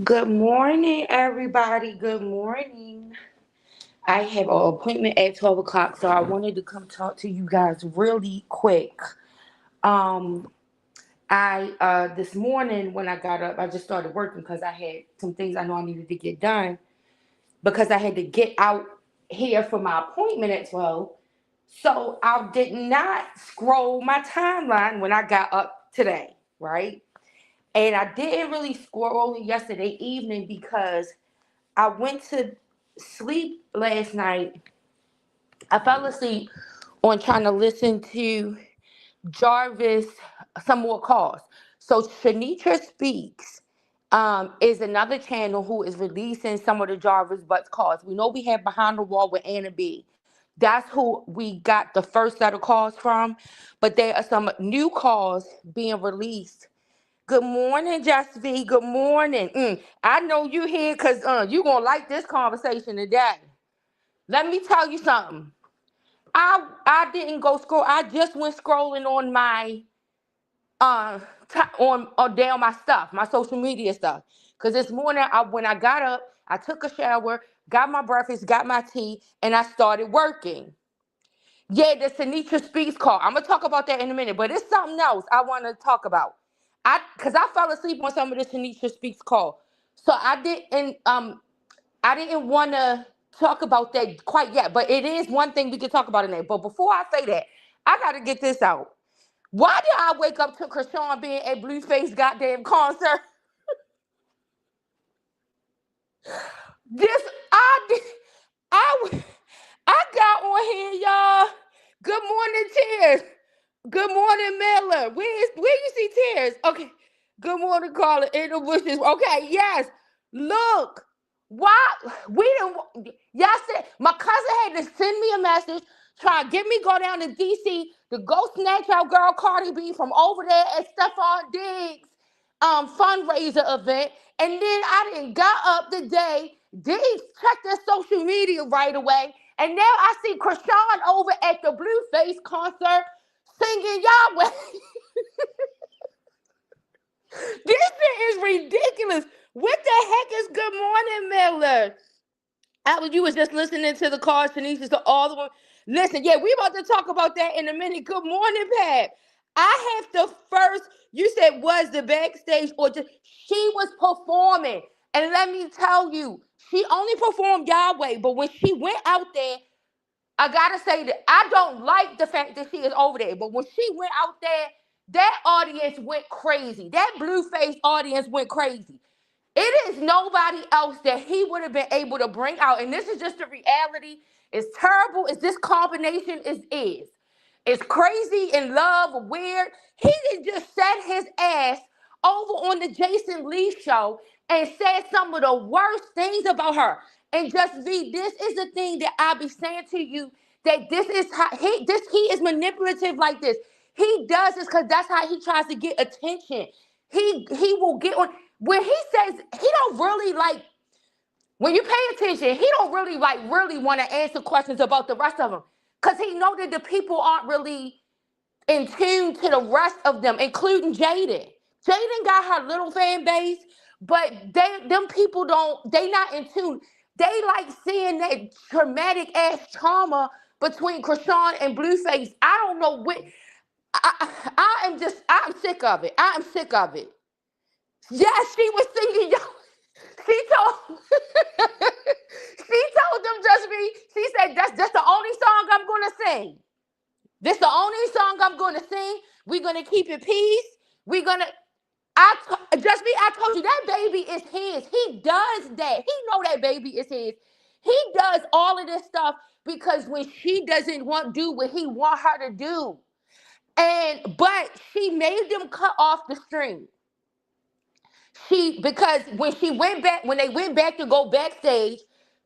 Good morning, everybody. Good morning. I have an appointment at 12 o'clock, so I wanted to come talk to you guys really quick. Um, I this morning when I got up, I just started working because I had some things I know I needed to get done because I had to get out here for my appointment at 12. So I did not scroll my timeline when I got up today, right? And I didn't really scroll it yesterday evening because I went to sleep last night. I fell asleep on trying to listen to Jarvis some more calls. So Shanitra Speaks is another channel who is releasing some of the Jarvis Butts calls. We know we have Behind the Wall with Anna B. That's who we got the first set of calls from. But there are some new calls being released. Good morning, Just V. Good morning. I know you here because you going to like this conversation today. Let me tell you something. I didn't go scroll. I just went scrolling on my on down my stuff, my social media stuff. Cause this morning when I got up, I took a shower, got my breakfast, got my tea, and I started working. Yeah, the Sinitra Speaks call. I'm gonna talk about that in a minute, but it's something else I want to talk about. Cause I fell asleep on some of the Sinitra Speaks call, so I didn't want to talk about that quite yet, but it is one thing we can talk about in there. But before I say that, I got to get this out. Why did I wake up to Krishan being at Blueface goddamn concert? This I did. I I got on here, y'all. Good morning, Tears. Good morning, Miller. Where you see Tears? Okay. Good morning, Carla. In the bushes. Okay, yes. Look, why we didn't y'all said my cousin had to send me a message trying to get me go down to DC to go snatch out girl Cardi B from over there at Stephon Diggs fundraiser event. And then I didn't got up today, didn't check their social media right away. And now I see Krishan over at the Blueface concert singing Yahweh. This shit is ridiculous. What the heck is Good Morning, Miller? You was just listening to the call, Shanice, to all the one. Listen, yeah, we about to talk about that in a minute. Good morning, Pat. I have to first, you said was the backstage or just, she was performing. And let me tell you, she only performed Yahweh, but when she went out there, I gotta say that I don't like the fact that she is over there, but when she went out there, that audience went crazy. That Blueface audience went crazy. It is nobody else that he would have been able to bring out. And this is just the reality. As terrible as this combination is. It's crazy in love, weird. He didn't just set his ass over on the Jason Lee show and said some of the worst things about her. And just V, this is the thing that I be saying to you that this is how he is manipulative like this. He does this because that's how he tries to get attention. He will get on when he says he don't really like when you pay attention, he don't really really want to answer questions about the rest of them. Cause he know that the people aren't really in tune to the rest of them, including Jaden. Jaden got her little fan base, but them people they not in tune. They like seeing that traumatic ass trauma between Krishan and Blueface. I don't know what I'm sick of it. I'm sick of it. Yes, she was singing. She told she told them just me. She said that's the only song I'm gonna sing. This the only song I'm gonna sing. We're gonna keep it peace. We're gonna. Just me. I told you that baby is his. He does that. He know that baby is his. He does all of this stuff because when she doesn't want to do what he want her to do, but she made them cut off the string. Because when they went back to go backstage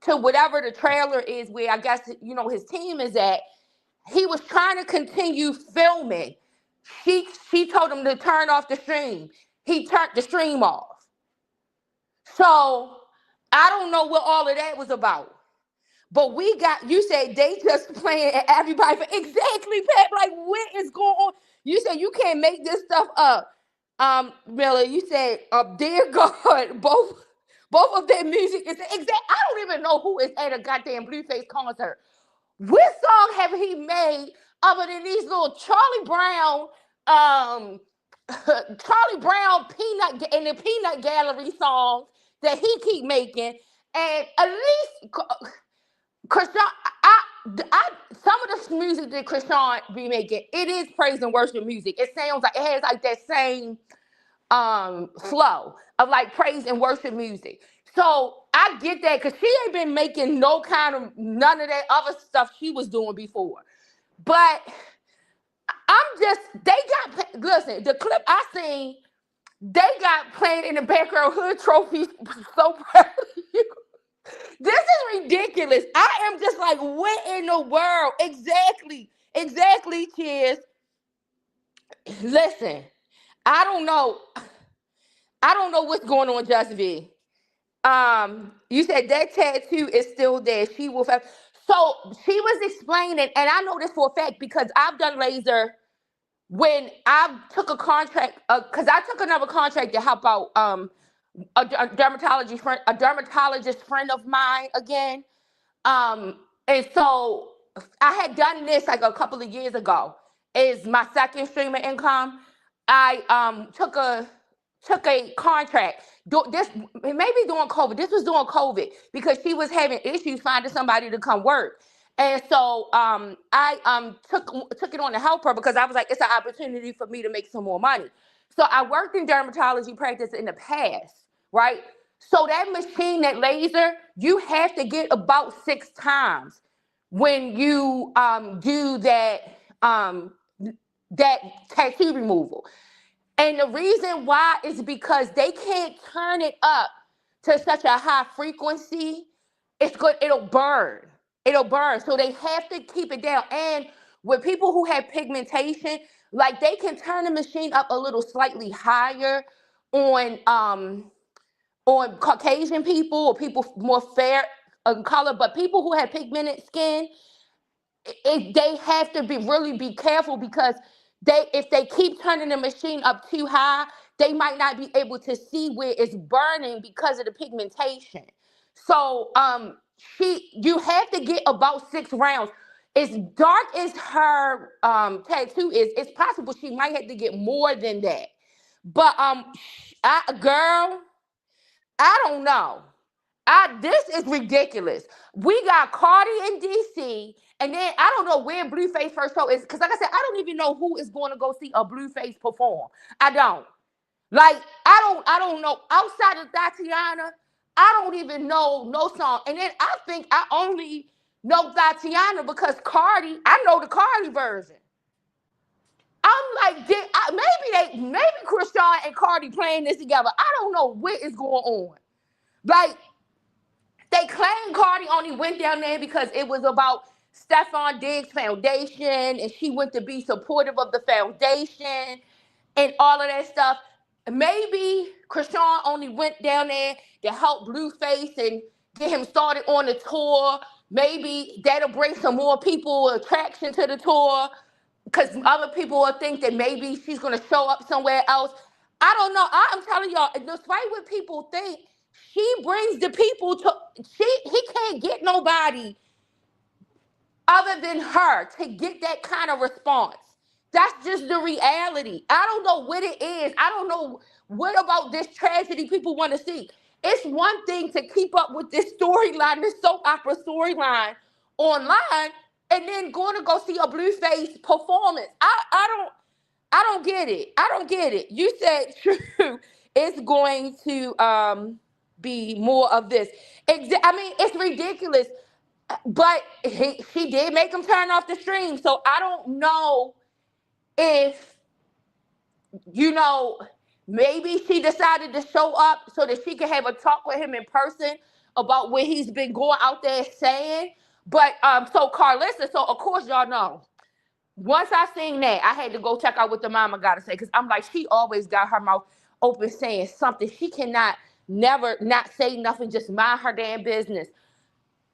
to whatever the trailer is where I guess his team is at, he was trying to continue filming. She told him to turn off the stream. He turned the stream off. So I don't know what all of that was about. But you said they just playing at everybody for exactly, Pat. Like, what is going on? You said you can't make this stuff up. Miller, you said, dear God, both. Both of their music is exact. I don't even know who is at a goddamn Blueface concert. What song have he made other than these little Charlie Brown, um, Charlie Brown peanut and the peanut gallery songs that he keep making? And at least Krishan, some of the music that Krishan be making, it is praise and worship music. It sounds like it has like that same flow of like praise and worship music. So I get that because she ain't been making no kind of none of that other stuff she was doing before. But I'm just listen, the clip I seen, they got playing in the background hood trophies. So proud of you. This is ridiculous. I am just like, what in the world? Exactly, Cheers. Listen, I don't know. I don't know what's going on, Just V. You said that tattoo is still there. She will have. So she was explaining, and I know this for a fact because I've done laser when I took a contract. Because I took another contract to help out a dermatologist friend of mine again. And so I had done this like a couple of years ago. Is my second stream of income. I took a contract. This maybe during COVID. This was during COVID because she was having issues finding somebody to come work. And so I took it on to help her because I was like, it's an opportunity for me to make some more money. So I worked in dermatology practice in the past, right? So that machine, that laser, you have to get about 6 times when you do that tattoo removal. And the reason why is because they can't turn it up to such a high frequency. It's good. It'll burn. It'll burn. So they have to keep it down. And with people who have pigmentation, like they can turn the machine up a little slightly higher on Caucasian people or people more fair in color, but people who have pigmented skin, they have to really be careful because if they keep turning the machine up too high, they might not be able to see where it's burning because of the pigmentation. So you have to get about 6 rounds. As dark as her tattoo is, it's possible she might have to get more than that. But girl, I don't know. This is ridiculous. We got Cardi in DC, and then I don't know where Blueface first show is, because like I said, I don't even know who is going to go see a Blueface perform. I don't. Like, I don't know. Outside of Tatiana, I don't even know no song. And then I think I only know Tatiana because Cardi, I know the Cardi version. I'm like, maybe Krishan and Cardi playing this together. I don't know what is going on. Like, they claim Cardi only went down there because it was about Stephon Diggs Foundation and she went to be supportive of the foundation and all of that stuff. Maybe Krishan only went down there to help Blueface and get him started on the tour. Maybe that'll bring some more people attraction to the tour because other people will think that maybe she's going to show up somewhere else. I don't know. I'm telling y'all, despite what people think, she brings the people to, he can't get nobody other than her to get that kind of response. That's just the reality. I don't know what it is. I don't know what about this tragedy people want to see. It's one thing to keep up with this storyline, this soap opera storyline online, and then going to go see a Blueface performance. I don't get it. I don't get it. You said true. It's going to be more of this. I mean, it's ridiculous. But she did make him turn off the stream. So I don't know if, maybe she decided to show up so that she could have a talk with him in person about what he's been going out there saying. But so Carlissa, so of course y'all know. Once I seen that, I had to go check out what the mama got to say because I'm like, she always got her mouth open saying something. She cannot never not say nothing, just mind her damn business.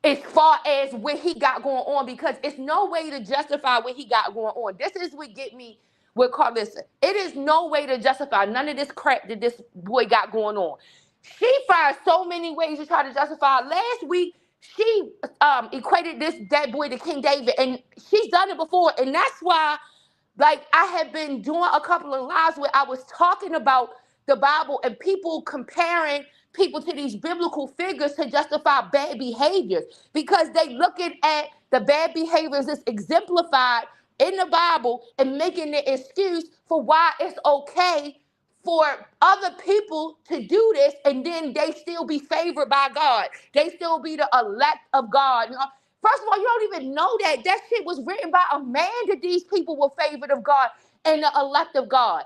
As far as what he got going on, because it's no way to justify what he got going on. This is what get me with Carlissa. It is no way to justify none of this crap that this boy got going on. She finds so many ways to try to justify. Last week, she equated that boy to King David, and she's done it before, and that's why. Like, I have been doing a couple of lives where I was talking about the Bible and people comparing people to these biblical figures to justify bad behaviors because they looking at the bad behaviors that's exemplified in the Bible and making the excuse for why it's okay for other people to do this, and then they still be favored by God. They still be the elect of God. You know? First of all, you don't even know that. That shit was written by a man that these people were favored of God and the elect of God.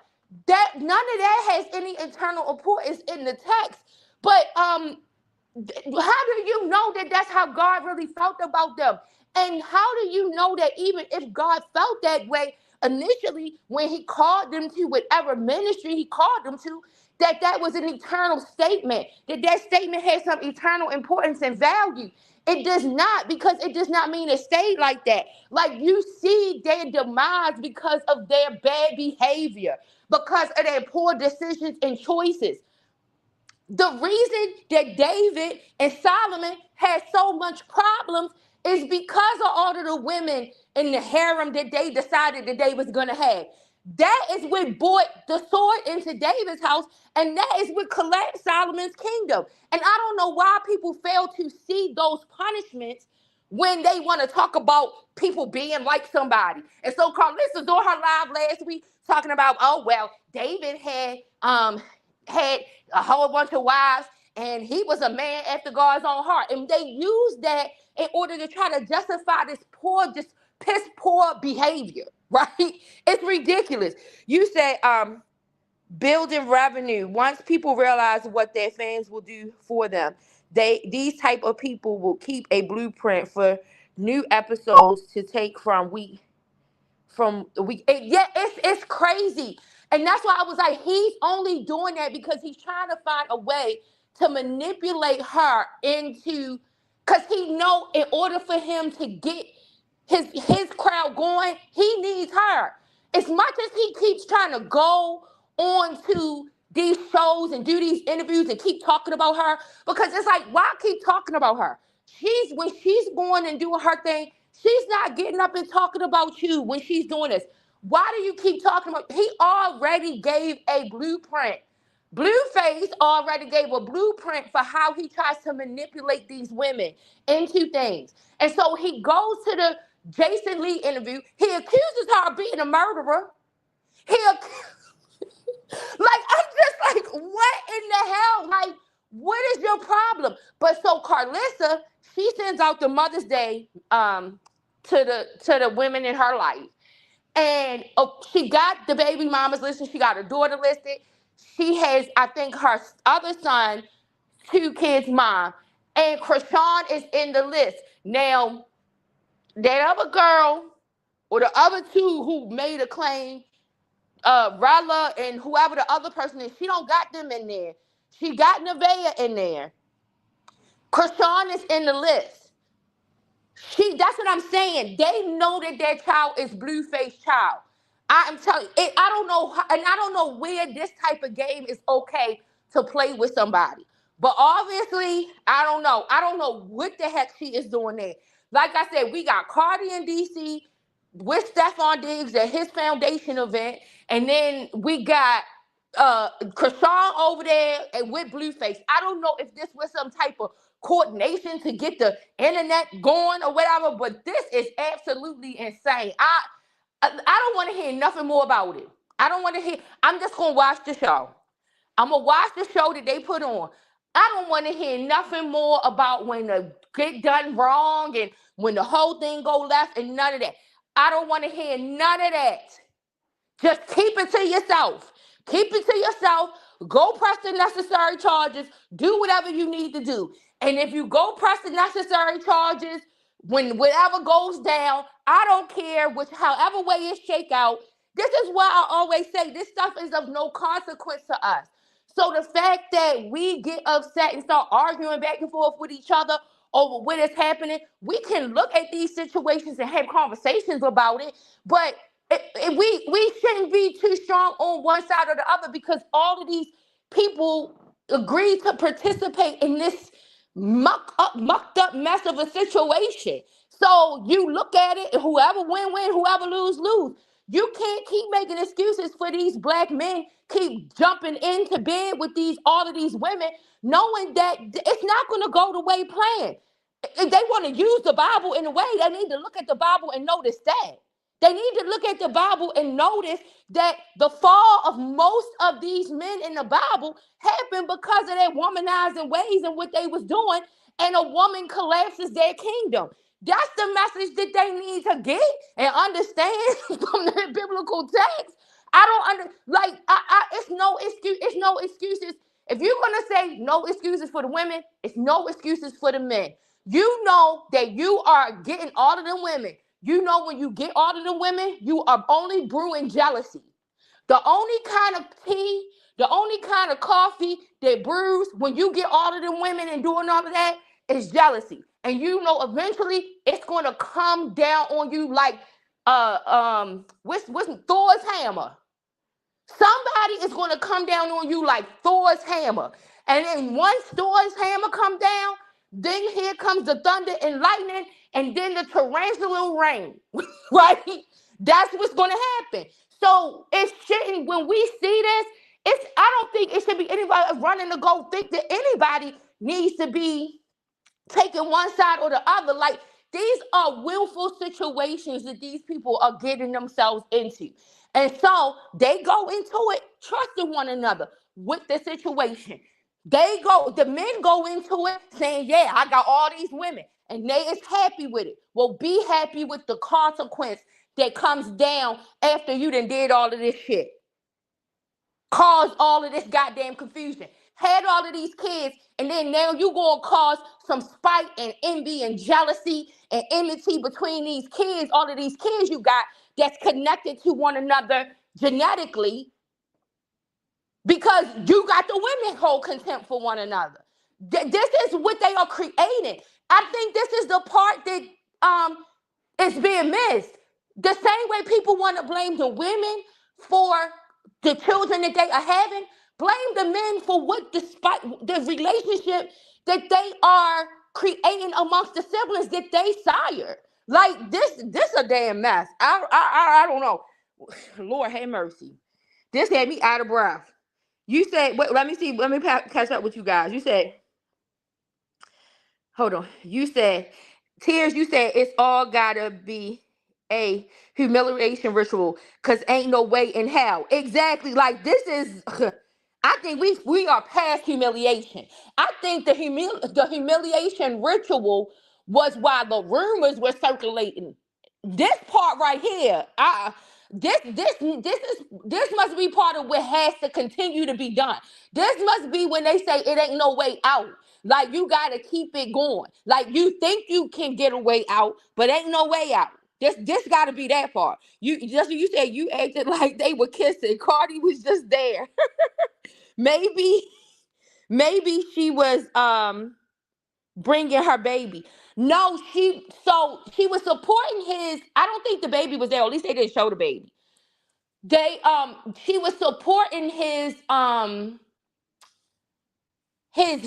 That none of that has any internal importance in the text. But how do you know that that's how God really felt about them? And how do you know that even if God felt that way initially when he called them to whatever ministry he called them to, that was an eternal statement, that statement had some eternal importance and value? It does not, because it does not mean it stayed like that. Like, you see their demise because of their bad behavior, because of their poor decisions and choices. The reason that David and Solomon had so much problems is because of all of the women in the harem that they decided that they was going to have. That is what brought the sword into David's house, and that is what collapsed Solomon's kingdom. And I don't know why people fail to see those punishments when they want to talk about people being like somebody. And so Carlissa's doing her live last week talking about, oh, well, David had a whole bunch of wives, and he was a man after God's own heart. And they use that in order to try to justify this poor, just piss poor behavior, right? It's ridiculous. You said building revenue. Once people realize what their fans will do for them, these type of people will keep a blueprint for new episodes to take it's crazy. And that's why I was like, he's only doing that because he's trying to find a way to manipulate her into, because he know in order for him to get his crowd going, he needs her. As much as he keeps trying to go on to these shows and do these interviews and keep talking about her, because it's like, why keep talking about her? When she's going and doing her thing, she's not getting up and talking about you when she's doing this. Why do you keep talking about? He already gave a blueprint. Blueface already gave a blueprint for how he tries to manipulate these women into things. And so he goes to the Jason Lee interview. He accuses her of being a murderer. Like, I'm just like, what in the hell? Like, what is your problem? But so Carlissa, she sends out the Mother's Day to the women in her life. And she got the baby mamas listed. She got her daughter listed. She has, I think, her other son, 2 kids' mom. And Krishan is in the list. Now, that other girl, or the other 2 who made a claim, Rella and whoever the other person is, she don't got them in there. She got Nevaeh in there. Krishan is in the list. That's what I'm saying. They know that their child is Blueface child. I am telling you, I don't know, and I don't know where this type of game is okay to play with somebody. But obviously, I don't know. I don't know what the heck she is doing there. Like I said, we got Cardi in DC with Stephon Diggs at his foundation event, and then we got Krishan over there and with Blueface. I don't know if this was some type of coordination to get the internet going or whatever, but this is absolutely insane. I don't want to hear nothing more about it. I don't want to hear. I'm just gonna watch the show. I'm gonna watch the show that they put on. I don't want to hear nothing more about when the get done wrong and when the whole thing go left and none of that. I don't want to hear none of that. Just keep it to yourself. Keep it to yourself. Go press the necessary charges. Do whatever you need to do. And if you go press the necessary charges, when whatever goes down, I don't care however way it shake out. This is why I always say this stuff is of no consequence to us. So the fact that we get upset and start arguing back and forth with each other over what is happening, we can look at these situations and have conversations about it, but we shouldn't be too strong on one side or the other, because all of these people agreed to participate in this mucked up mess of a situation. So you look at it, whoever win, whoever lose. You can't keep making excuses for these black men keep jumping into bed with all of these women, knowing that it's not going to go the way planned. If they want to use the Bible in a way, they need to look at the Bible and notice that. They need to look at the Bible and notice that the fall of most of these men in the Bible happened because of their womanizing ways and what they was doing, and a woman collapses their kingdom. That's the message that they need to get and understand from the biblical text. I don't it's no excuse, it's no excuses. If you're gonna say no excuses for the women, it's no excuses for the men. You know that you are getting all of them women. You know when you get all of them women, you are only brewing jealousy. The only kind of tea, the only kind of coffee that brews when you get all of them women and doing all of that is jealousy. And you know eventually it's gonna come down on you like what's Thor's hammer. Somebody is going to come down on you like Thor's hammer. And then once Thor's hammer come down, then here comes the thunder and lightning, and then the torrential rain, right? That's what's going to happen. So it shouldn't, when we see this, I don't think it should be anybody running to go think that anybody needs to be taking one side or the other. Like, these are willful situations that these people are getting themselves into. And so they go into it trusting one another with the situation. The men go into it saying, yeah, I got all these women. And they is happy with it. Well, be happy with the consequence that comes down after you done did all of this shit. Caused all of this goddamn confusion. Had all of these kids, and then now you gonna cause some spite and envy and jealousy and enmity between these kids, all of these kids you got that's connected to one another genetically, because you got the women hold contempt for one another. This is what they are creating. I think this is the part that is being missed. The same way people want to blame the women for the children that they are having, blame the men for what despite the relationship that they are creating amongst the siblings that they sire. Like this a damn mess. I don't know. Lord have mercy. This had me out of breath. You said, wait, let me see. Let me catch up with you guys. You said, hold on. You said, Tears, you said it's all gotta be a humiliation ritual because ain't no way in hell. Exactly. Like, this is, I think we are past humiliation. I think the humiliation ritual was while the rumors were circulating. This part right here, this must be part of what has to continue to be done. This must be when they say it ain't no way out. Like, you gotta keep it going. Like, you think you can get a way out, but ain't no way out. This gotta be that part. You said you acted like they were kissing. Cardi was just there. maybe maybe she was bringing her baby. No, she was supporting his. I don't think the baby was there. At least they didn't show the baby. She was supporting his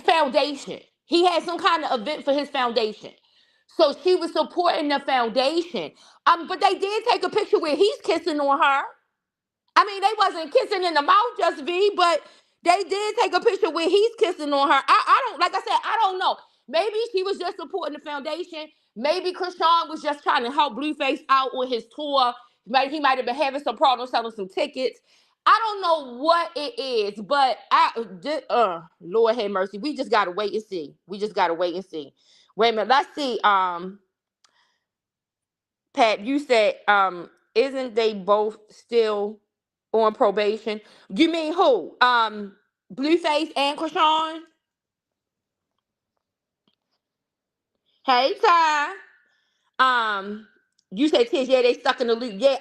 foundation. He had some kind of event for his foundation. So she was supporting the foundation. But they did take a picture where he's kissing on her. I mean, they wasn't kissing in the mouth, just V, but they did take a picture where he's kissing on her. I don't, like I said, I don't know. Maybe she was just supporting the foundation. Maybe Krishan was just trying to help Blueface out on his tour. Maybe he might have been having some problems selling some tickets. I don't know what it is, but Lord have mercy. We just gotta wait and see. We just gotta wait and see. Wait a minute. Let's see. Pat, you said, isn't they both still on probation? You mean who? Blueface and Krishan? Hey, Ty. You said Tish, yeah, they stuck in the loop. Yeah,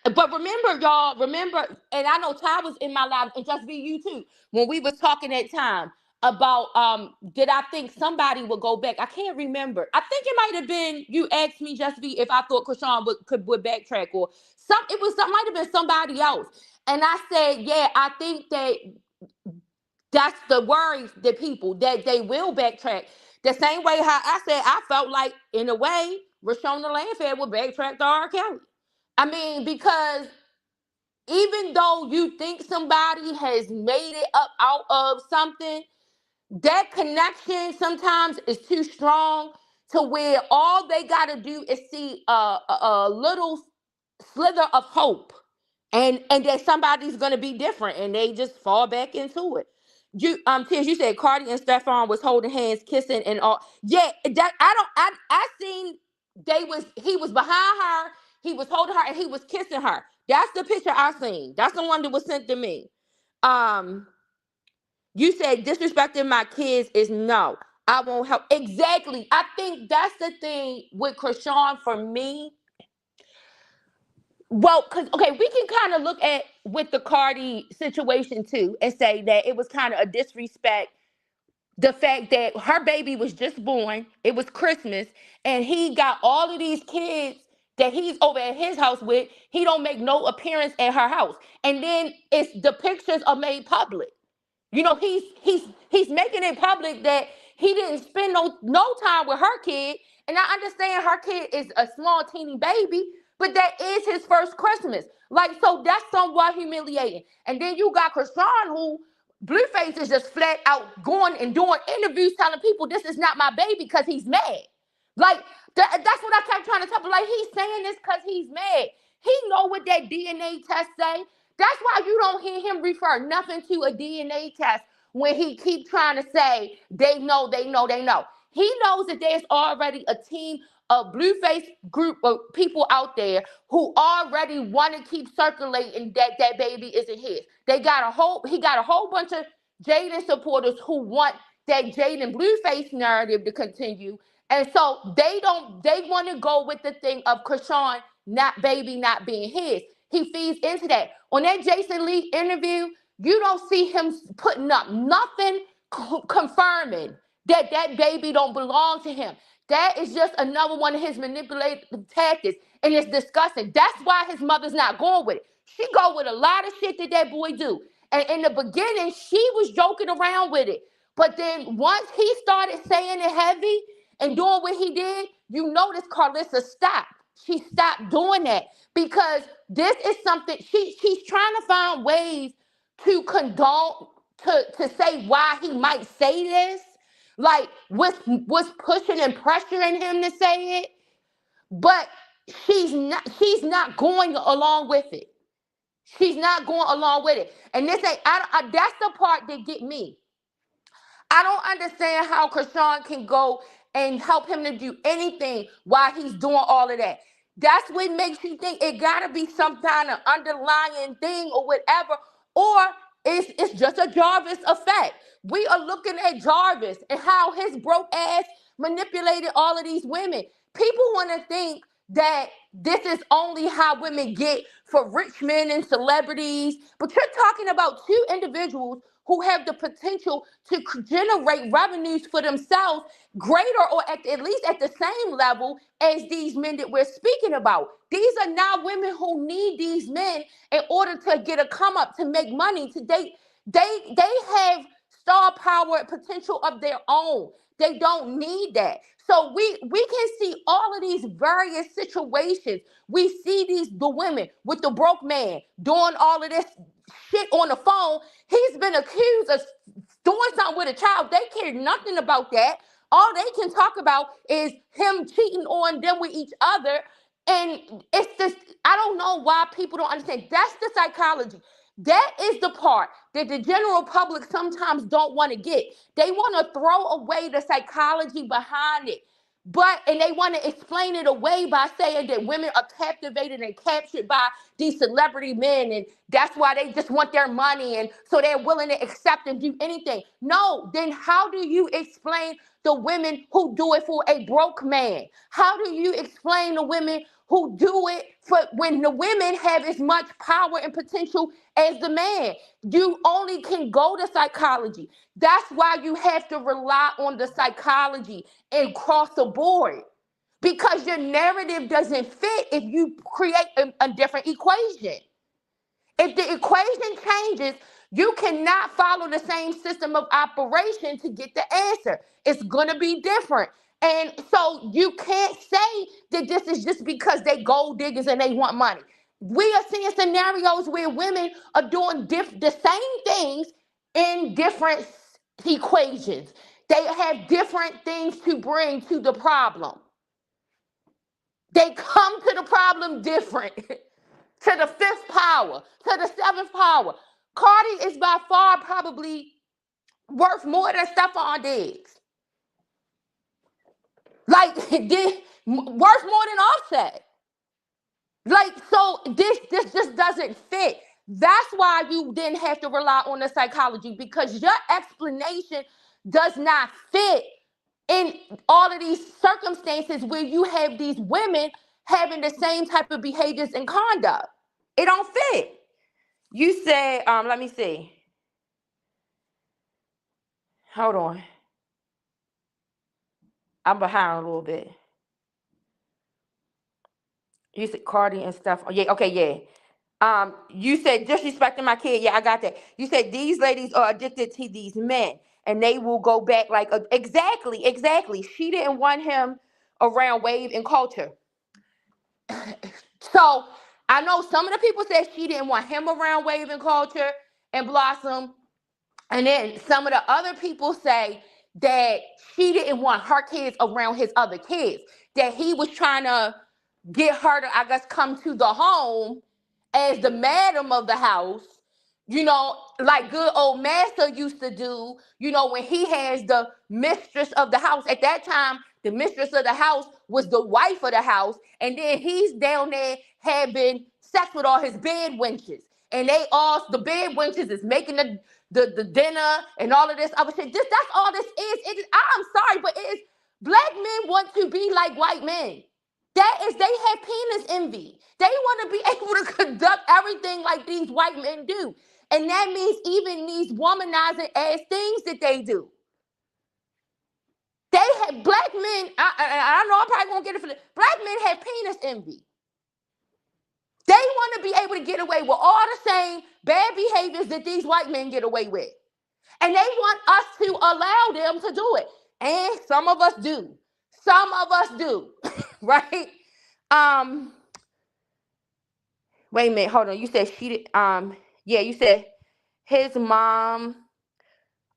but remember, and I know Ty was in my life, and just be you too, when we was talking that time about did I think somebody would go back? I can't remember. I think it might have been you asked me, just be, if I thought Krishan would backtrack, or might have been somebody else. And I said, yeah, I think that That's the worry, the people, that they will backtrack. The same way how I said I felt like, in a way, Rashona Landfair would backtrack to R. Kelly. I mean, because even though you think somebody has made it up out of something, that connection sometimes is too strong to where all they got to do is see a little slither of hope, and that somebody's gonna be different, and they just fall back into it. Tish, you said Cardi and Stefan was holding hands, kissing, and all. Yeah, that I seen he was behind her, he was holding her, and he was kissing her. That's the picture I seen. That's the one that was sent to me. Um, you said disrespecting my kids is no. I won't help. Exactly. I think that's the thing with Krishan for me. Well, because okay, we can kind of look at with the Cardi situation too and say that it was kind of a disrespect. The fact that her baby was just born, it was Christmas, and he got all of these kids that he's over at his house with. He don't make no appearance at her house, and then it's the pictures are made public. You know, he's making it public that he didn't spend no time with her kid. And I understand her kid is a small teeny baby, but that is his first Christmas. Like, so that's somewhat humiliating. And then you got Krishan, who Blueface is just flat out going and doing interviews telling people this is not my baby because he's mad. Like, that's what I kept trying to tell him. Like, he's saying this because he's mad. He know what that DNA test say. That's why you don't hear him refer nothing to a DNA test when he keep trying to say they know, they know, they know. He knows that there's already a team of Blueface group of people out there who already want to keep circulating that that baby isn't his. He got a whole bunch of Jaden supporters who want that Jaden Blueface narrative to continue. And so they want to go with the thing of Krishan not being his. He feeds into that. On that Jason Lee interview, you don't see him putting up nothing confirming that that baby don't belong to him. That is just another one of his manipulative tactics, and it's disgusting. That's why his mother's not going with it. She go with a lot of shit that that boy do. And in the beginning, she was joking around with it. But then once he started saying it heavy and doing what he did, you notice Carlissa stopped. She stopped doing that because this is something she's trying to find ways to condone, to say why he might say this, like what's pushing and pressuring him to say it, but she's not going along with it. She's not going along with it, and this ain't. That's the part that get me. I don't understand how Krishan can go and help him to do anything while he's doing all of that. That's what makes you think it gotta be some kind of underlying thing or whatever, or it's just a Jarvis effect. We are looking at Jarvis and how his broke ass manipulated all of these women. People want to think that this is only how women get for rich men and celebrities, but you're talking about two individuals who have the potential to generate revenues for themselves greater or at least at the same level as these men that we're speaking about. These are not women who need these men in order to get a come up, to make money, to they have star power potential of their own. They don't need that. So we can see all of these various situations. We see the women with the broke man doing all of this shit on the phone. He's been accused of doing something with a child. They care nothing about that. All they can talk about is him cheating on them with each other. And it's just, I don't know why people don't understand. That's the psychology. That is the part that the general public sometimes don't want to get. They want to throw away the psychology behind it. And they want to explain it away by saying that women are captivated and captured by these celebrity men, and that's why they just want their money, and so they're willing to accept and do anything. No, then how do you explain the women who do it for a broke man? How do you explain the women who do it for when the women have as much power and potential as the man? You only can go to psychology. That's why you have to rely on the psychology and cross the board, because your narrative doesn't fit if you create a different equation. If the equation changes, You cannot follow the same system of operation to get the answer. It's going to be different. And so you can't say that this is just because they gold diggers and they want money. We are seeing scenarios where women are doing the same things in different equations. They have different things to bring to the problem. They come to the problem different. To the fifth power, to the seventh power. Cardi is by far probably worth more than Stephon Diggs. Like, worth more than Offset. Like, so this just doesn't fit. That's why you didn't have to rely on the psychology, because your explanation does not fit in all of these circumstances where you have these women having the same type of behaviors and conduct. It don't fit. You said, let me see. Hold on. I'm behind a little bit. You said Cardi and stuff. Oh, yeah, okay, yeah. You said disrespecting my kid. Yeah, I got that. You said these ladies are addicted to these men and they will go back like exactly. She didn't want him around Wave and Culture. So I know some of the people said she didn't want him around Wave and Culture and Blossom. And then some of the other people say that she didn't want her kids around his other kids, that he was trying to get her to, I guess, come to the home as the madam of the house, like good old master used to do, when he has the mistress of the house. At that time, the mistress of the house was the wife of the house, and then he's down there having sex with all his bed wenches. And the bed wenches is making the dinner and all of this other shit. That's all this is. I'm sorry, but it is, black men want to be like white men. They have penis envy. They want to be able to conduct everything like these white men do. And that means even these womanizing ass things that they do. They have, black men, I know I'm probably gonna get it for this. Black men have penis envy. They want to be able to get away with all the same bad behaviors that these white men get away with. And they want us to allow them to do it. And some of us do. Right? Wait a minute, hold on. You said she did, you said his mom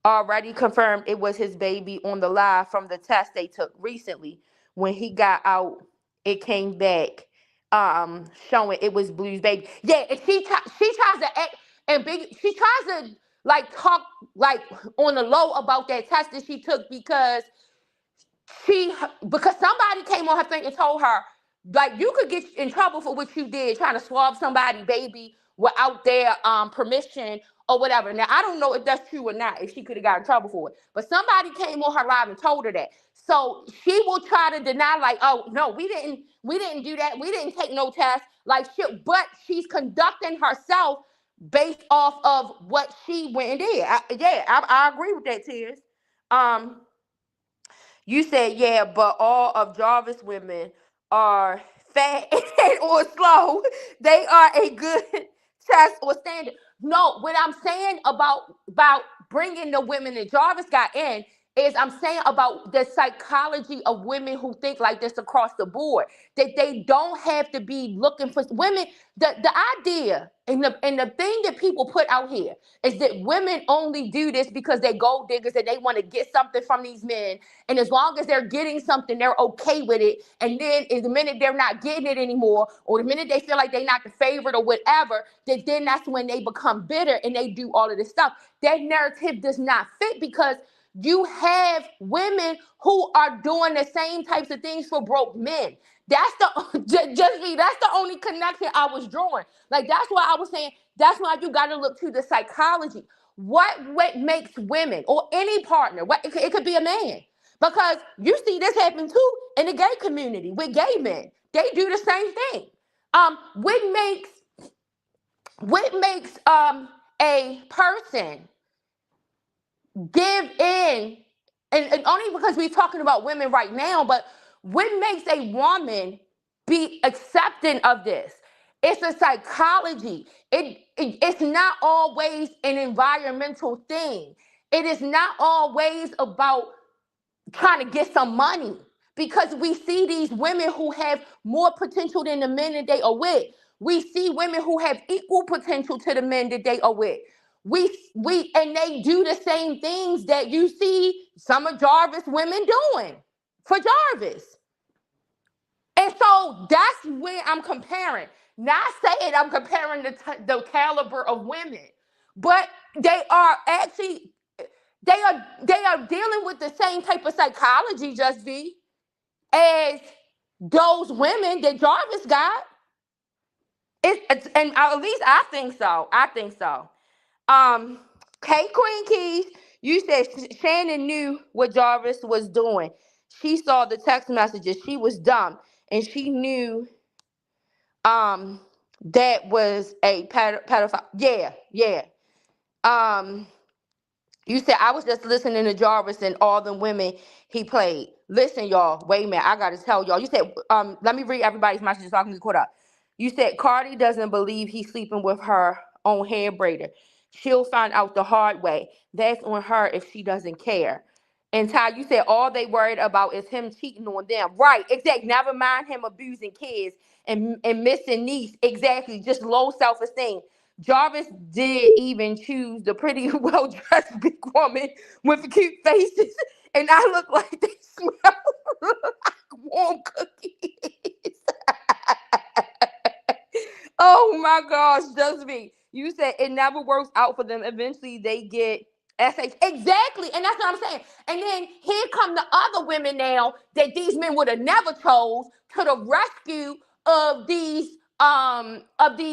already confirmed it was his baby on the live from the test they took recently. When he got out, it came back showing it was Blue's baby. Yeah, and she tries to act and she tries to like talk like on the low about that test that she took because somebody came on her thing and told her, like, you could get in trouble for what you did, trying to swab somebody baby without their permission or whatever. Now, I don't know if that's true or not, if she could have got in trouble for it. But somebody came on her live and told her that. So she will try to deny, like, oh, no, we didn't do that. We didn't take no test. Like, shit. But she's conducting herself based off of what she went and did. I agree with that, Tears. You said, yeah, but all of Jarvis women are fat or slow. They are a good test or standard. No, what I'm saying about bringing the women that Jarvis got in is I'm saying about the psychology of women who think like this across the board, that they don't have to be looking for women. The idea and the thing that people put out here is that women only do this because they gold diggers and they want to get something from these men. And as long as they're getting something, they're okay with it. And then the minute they're not getting it anymore, or the minute they feel like they're not the favorite or whatever, then that's when they become bitter and they do all of this stuff. That narrative does not fit, because you have women who are doing the same types of things for broke men. That's the only connection I was drawing. Like, that's why I was saying, that's why you got to look to the psychology. What makes women or any partner, it could be a man, because you see this happen too in the gay community with gay men. They do the same thing. What makes a person give in, and only because we're talking about women right now, but what makes a woman be accepting of this It's a psychology. It's not always an environmental thing. It is not always about trying to get some money, because we see these women who have more potential than the men that they are with. We see women who have equal potential to the men that they are with. And they do the same things that you see some of Jarvis women doing for Jarvis. And so that's where I'm comparing. Not saying I'm comparing the caliber of women, but they are actually they are dealing with the same type of psychology, Just V, as those women that Jarvis got. And at least I think so. I think so. Um, K Queen Keys, you said Shannon knew what Jarvis was doing. She saw the text messages. She was dumb, and she knew that was a pedophile. Yeah, yeah. Um, You said I was just listening to Jarvis and all the women he played. Listen, y'all. Wait a minute. I gotta tell y'all. You said, let me read everybody's messages so I can get caught up. You said Cardi doesn't believe he's sleeping with her own hair braider. She'll find out the hard way. That's on her if she doesn't care. And Ty, you said all they worried about is him cheating on them. Right, exactly. Never mind him abusing kids and missing niece. Exactly. Just low self-esteem. Jarvis did even choose the pretty, well-dressed big woman with the cute faces, and I look like they smell like warm cookies. Oh my gosh, just me. You said it never works out for them. Eventually they get SH. Exactly. And that's what I'm saying. And then here come the other women now that these men would have never chose to the rescue of these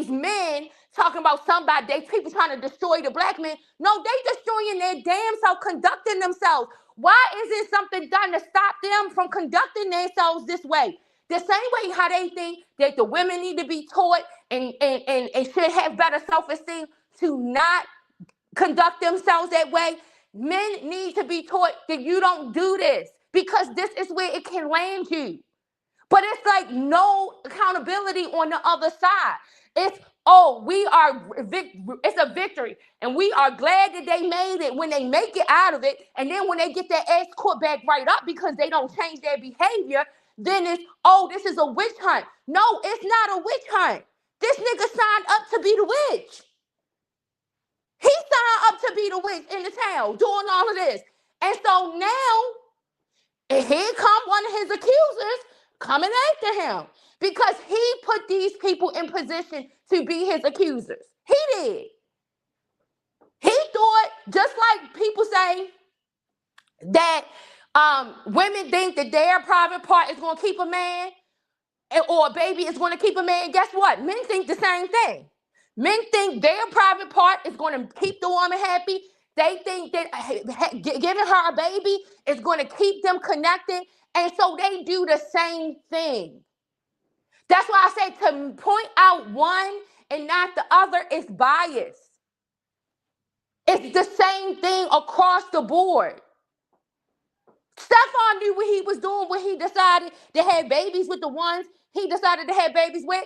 men talking about somebody, they people trying to destroy the black men. No, they destroying their damn self, conducting themselves. Why isn't something done to stop them from conducting themselves this way? The same way how they think that the women need to be taught and should have better self-esteem to not conduct themselves that way, men need to be taught that you don't do this, because this is where it can land you. But it's like no accountability on the other side. It's, oh, it's a victory. And we are glad that they made it when they make it out of it. And then when they get their ass caught back right up because they don't change their behavior, then it's, oh, this is a witch hunt. No, it's not a witch hunt. This nigga signed up to be the witch. He signed up to be the witch in the town doing all of this. And so now, here come one of his accusers coming after him because he put these people in position to be his accusers. He did. He thought, just like people say that women think that their private part is going to keep a man, or a baby is going to keep a man. Guess what? Men think the same thing. Men think their private part is going to keep the woman happy. They think that giving her a baby is going to keep them connected. And so they do the same thing. That's why I say to point out one and not the other is bias. It's the same thing across the board. Stephon knew what he was doing when he decided to have babies with the ones he decided to have babies with.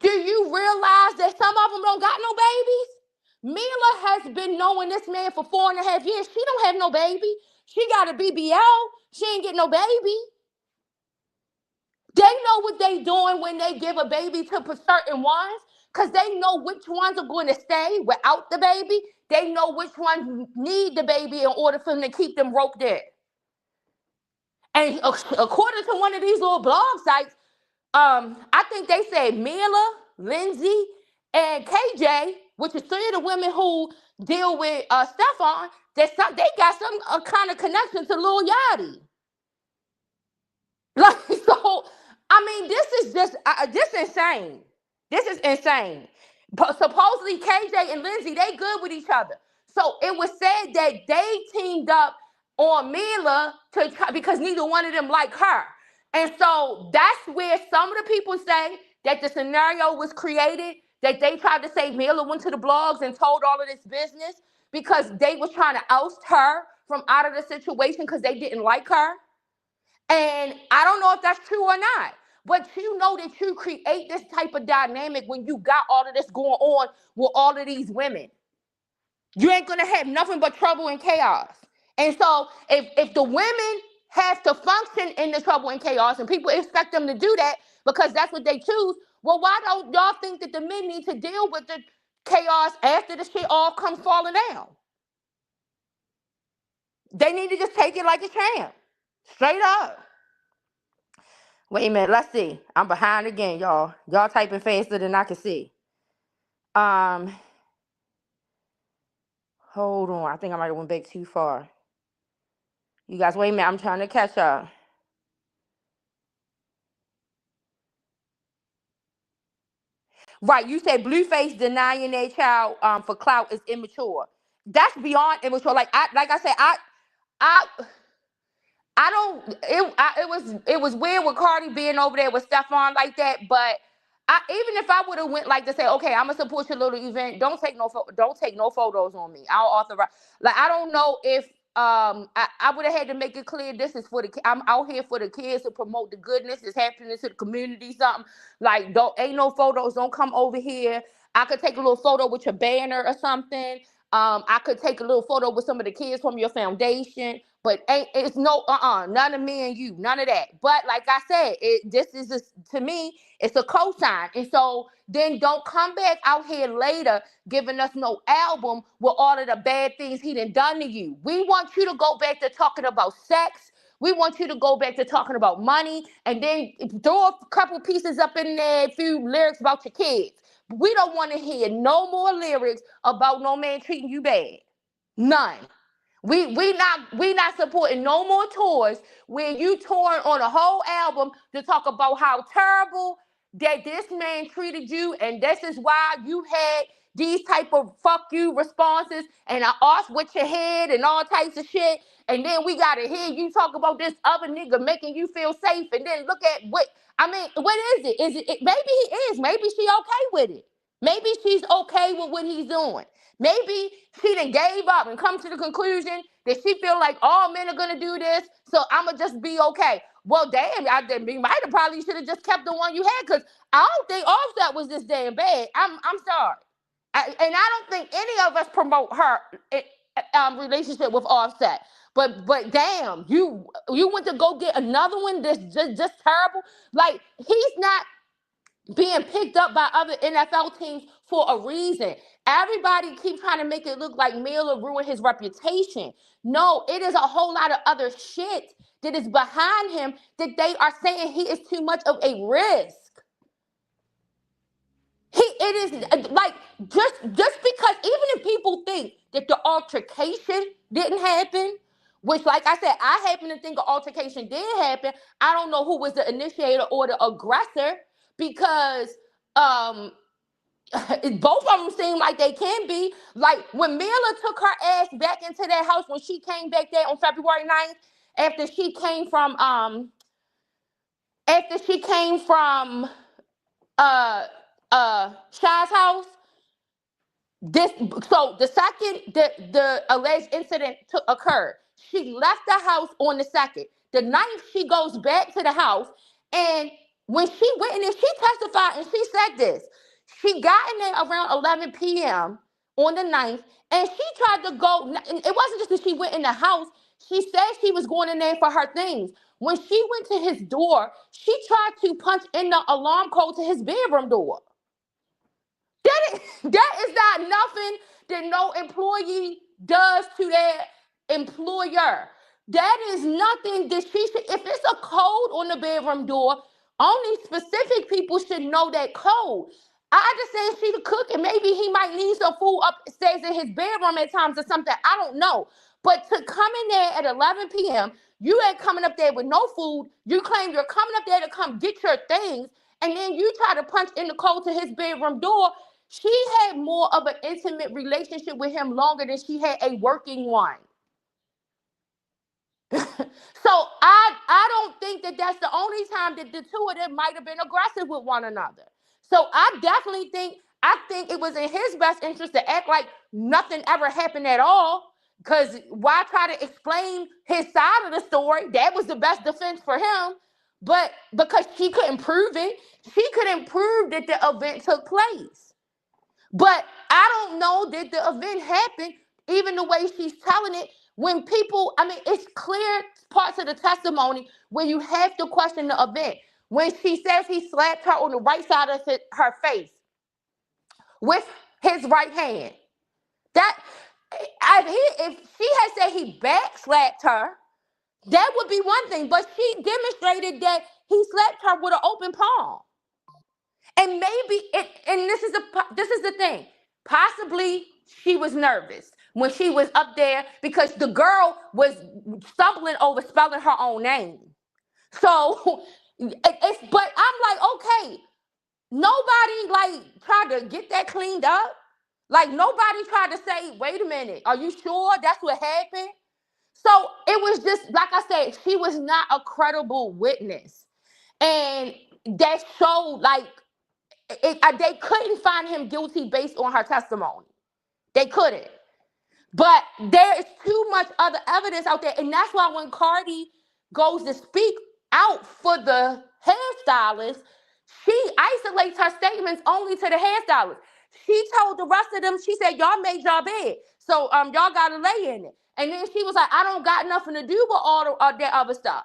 Do you realize that some of them don't got no babies? Mila has been knowing this man for 4.5 years. She don't have no baby. She got a BBL. She ain't get no baby. They know what they doing when they give a baby to certain ones, because they know which ones are going to stay without the baby. They know which ones need the baby in order for them to keep them roped in. And according to one of these little blog sites, I think they said Mila, Lindsay, and KJ, which is three of the women who deal with Stephon, they got some kind of connection to Lil Yachty. Like, so, I mean, this is just, this is insane. This is insane. But supposedly KJ and Lindsay, they good with each other. So it was said that they teamed up on Mila to try, because neither one of them like her. And so that's where some of the people say that the scenario was created, that they tried to say Mila went to the blogs and told all of this business because they was trying to oust her from out of the situation because they didn't like her. And I don't know if that's true or not. But you know that you create this type of dynamic when you got all of this going on with all of these women. You ain't gonna have nothing but trouble and chaos. And so if the women have to function in the trouble and chaos, and people expect them to do that because that's what they choose, well, why don't y'all think that the men need to deal with the chaos after the shit all comes falling down? They need to just take it like a champ. Straight up. Wait a minute, let's see. I'm behind again, y'all. Y'all typing faster than I can see. Hold on. I think I might have went back too far. You guys, wait a minute. I'm trying to catch up. Right, you said Blueface denying their child for clout is immature. That's beyond immature. Like I said, I it was weird with Cardi being over there with Stephon like that, but even if I would have went like to say, okay, I'm gonna support your little event, don't take no photos on me. I'll authorize. Like I don't know if I would have had to make it clear this is for I'm out here for the kids to promote the goodness that's happening to the community. Something like ain't no photos, don't come over here. I could take a little photo with your banner or something. I could take a little photo with some of the kids from your foundation, but it's no none of me and you, none of that. But like I said, this is to me, it's a cosign, and so then don't come back out here later giving us no album with all of the bad things he done to you. We want you to go back to talking about sex. We want you to go back to talking about money, and then throw a couple pieces up in there, a few lyrics about your kids. We don't want to hear no more lyrics about no man treating you bad. None. We not supporting no more tours where you touring on a whole album to talk about how terrible that this man treated you, and this is why you had these type of fuck you responses and I off with your head and all types of shit. And then we gotta hear you talk about this other nigga making you feel safe, and then look at what is it? Is it maybe he is, maybe she okay with it. Maybe she's okay with what he's doing. Maybe she done gave up and come to the conclusion that she feel like all men are gonna do this, so I'ma just be okay. Well, damn, we might have probably should have just kept the one you had, because I don't think Offset was this damn bad. I'm sorry, and I don't think any of us promote her relationship with Offset. But damn, you went to go get another one that's just terrible. Like he's not being picked up by other NFL teams for a reason. Everybody keeps trying to make it look like Miller ruined his reputation. No, it is a whole lot of other shit that is behind him that they are saying he is too much of a risk. It is like just because even if people think that the altercation didn't happen, which like I said, I happen to think an altercation did happen. I don't know who was the initiator or the aggressor, because both of them seem like they can be. Like when Mila took her ass back into that house when she came back there on February 9th, after she came from Shy's house. This so the second the alleged incident occurred, she left the house on the second. The ninth, she goes back to the house, and when she went in there, she testified and she said this. She got in there around 11 p.m. on the ninth, and she tried to go. It wasn't just that she went in the house. She said she was going in there for her things. When she went to his door, she tried to punch in the alarm code to his bedroom door. That is not nothing that no employee does to their employer. That is nothing that she should, if it's a code on the bedroom door, only specific people should know that code. I understand she the cook and maybe he might need some food upstairs in his bedroom at times or something. I don't know. But to come in there at 11 p.m., you ain't coming up there with no food. You claim you're coming up there to come get your things, and then you try to punch in the code to his bedroom door. She had more of an intimate relationship with him longer than she had a working one. So I don't think that that's the only time that the two of them might have been aggressive with one another. So I think it was in his best interest to act like nothing ever happened at all. Because why try to explain his side of the story? That was the best defense for him. But because she couldn't prove it, she couldn't prove that the event took place. But I don't know that the event happened, even the way she's telling it. When people, I mean, it's clear parts of the testimony where you have to question the event. When she says he slapped her on the right side of her face with his right hand, that if she had said he backslapped her, that would be one thing. But she demonstrated that he slapped her with an open palm. And maybe it, and this is the thing. Possibly she was nervous when she was up there because the girl was stumbling over spelling her own name. So but I'm like, okay, nobody like tried to get that cleaned up. Like nobody tried to say, wait a minute, are you sure that's what happened? So it was just like I said, she was not a credible witness. And that showed like they couldn't find him guilty based on her testimony. They couldn't. But there is too much other evidence out there. And that's why when Cardi goes to speak out for the hairstylist, she isolates her statements only to the hairstylist. She told the rest of them, she said, y'all made y'all bed. So y'all gotta lay in it. And then she was like, I don't got nothing to do with all that other stuff.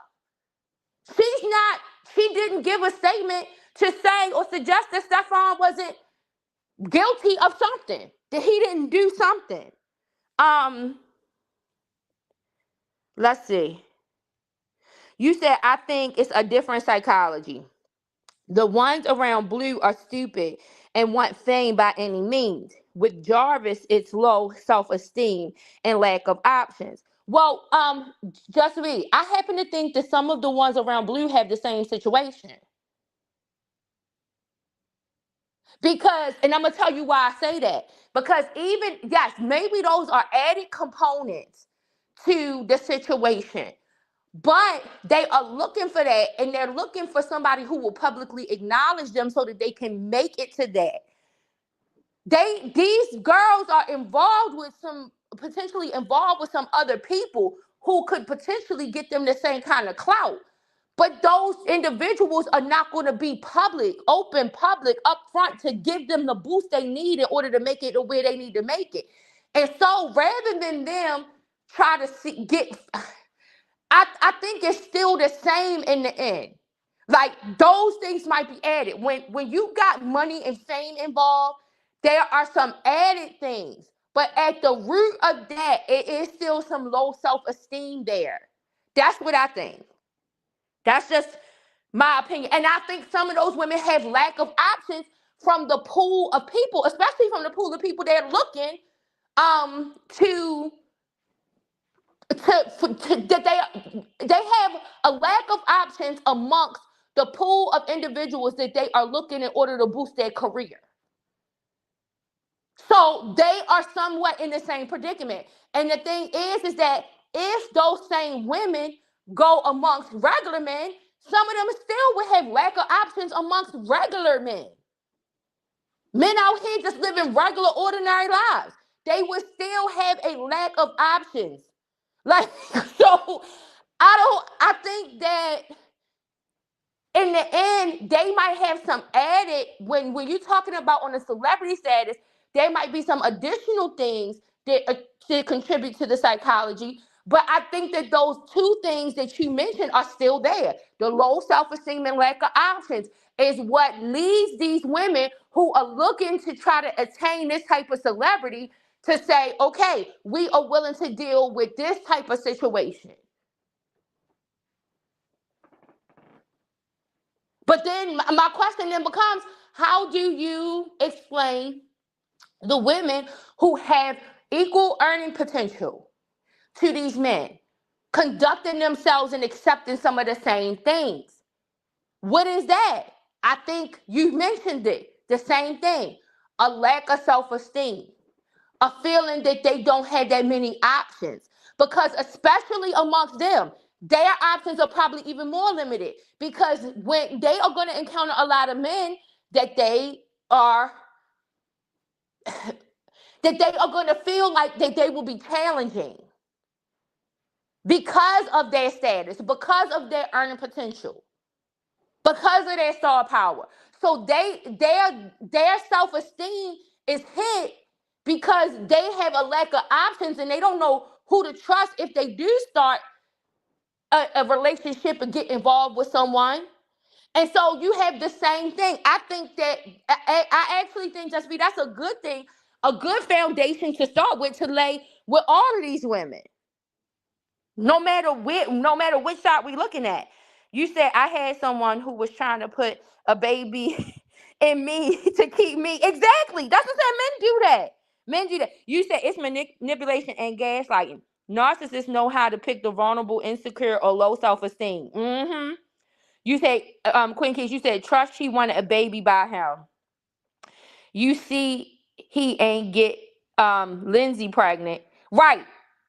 She didn't give a statement to say or suggest that Stefan wasn't guilty of something, that he didn't do something. Let's see. You said, I think it's a different psychology. The ones around Blue are stupid and want fame by any means. With Jarvis, it's low self-esteem and lack of options. Well, just me. I happen to think that some of the ones around Blue have the same situation. Because, and I'm going to tell you why I say that. Because even, yes, maybe those are added components to the situation. But they are looking for that, and they're looking for somebody who will publicly acknowledge them so that they can make it to that. These girls are potentially involved with some other people who could potentially get them the same kind of clout. But those individuals are not going to be public, upfront to give them the boost they need in order to make it to where they need to make it. And so rather than them try to I think it's still the same in the end. Like those things might be added. When you got money and fame involved, there are some added things. But at the root of that, it is still some low self-esteem there. That's what I think. That's just my opinion. And I think some of those women have lack of options from the pool of people, especially from the pool of people they're looking that they have a lack of options amongst the pool of individuals that they are looking in order to boost their career. So they are somewhat in the same predicament. And the thing is that if those same women go amongst regular men, some of them still would have lack of options amongst regular men. Men out here just living regular, ordinary lives. They would still have a lack of options. Like, so I think that in the end, they might have some added, when you're talking about on a celebrity status, there might be some additional things that contribute to the psychology. But I think that those two things that you mentioned are still there. The low self-esteem and lack of options is what leads these women who are looking to try to attain this type of celebrity to say, okay, we are willing to deal with this type of situation. But then my question then becomes, how do you explain the women who have equal earning potential to these men, conducting themselves and accepting some of the same things? What is that? I think you mentioned it, the same thing. A lack of self-esteem, a feeling that they don't have that many options. Because especially amongst them, their options are probably even more limited. Because when they are going to encounter a lot of men that they are going to feel like that they will be challenging because of their status, because of their earning potential. because of their star power. So their self-esteem is hit because they have a lack of options and they don't know who to trust if they do start a relationship and get involved with someone. And so you have the same thing. I think that I actually think, just be that's a good thing, a good foundation to start with, to lay with all of these women, no matter which side we're looking at. You said I had someone who was trying to put a baby in me to keep me. Exactly. That's what I'm saying. Men do that. Men do that. You said it's manipulation and gaslighting. Narcissists know how to pick the vulnerable, insecure, or low self-esteem. Mm-hmm. You said, Queen Keys, you said trust she wanted a baby by him. You see he ain't get Lindsay pregnant. Right.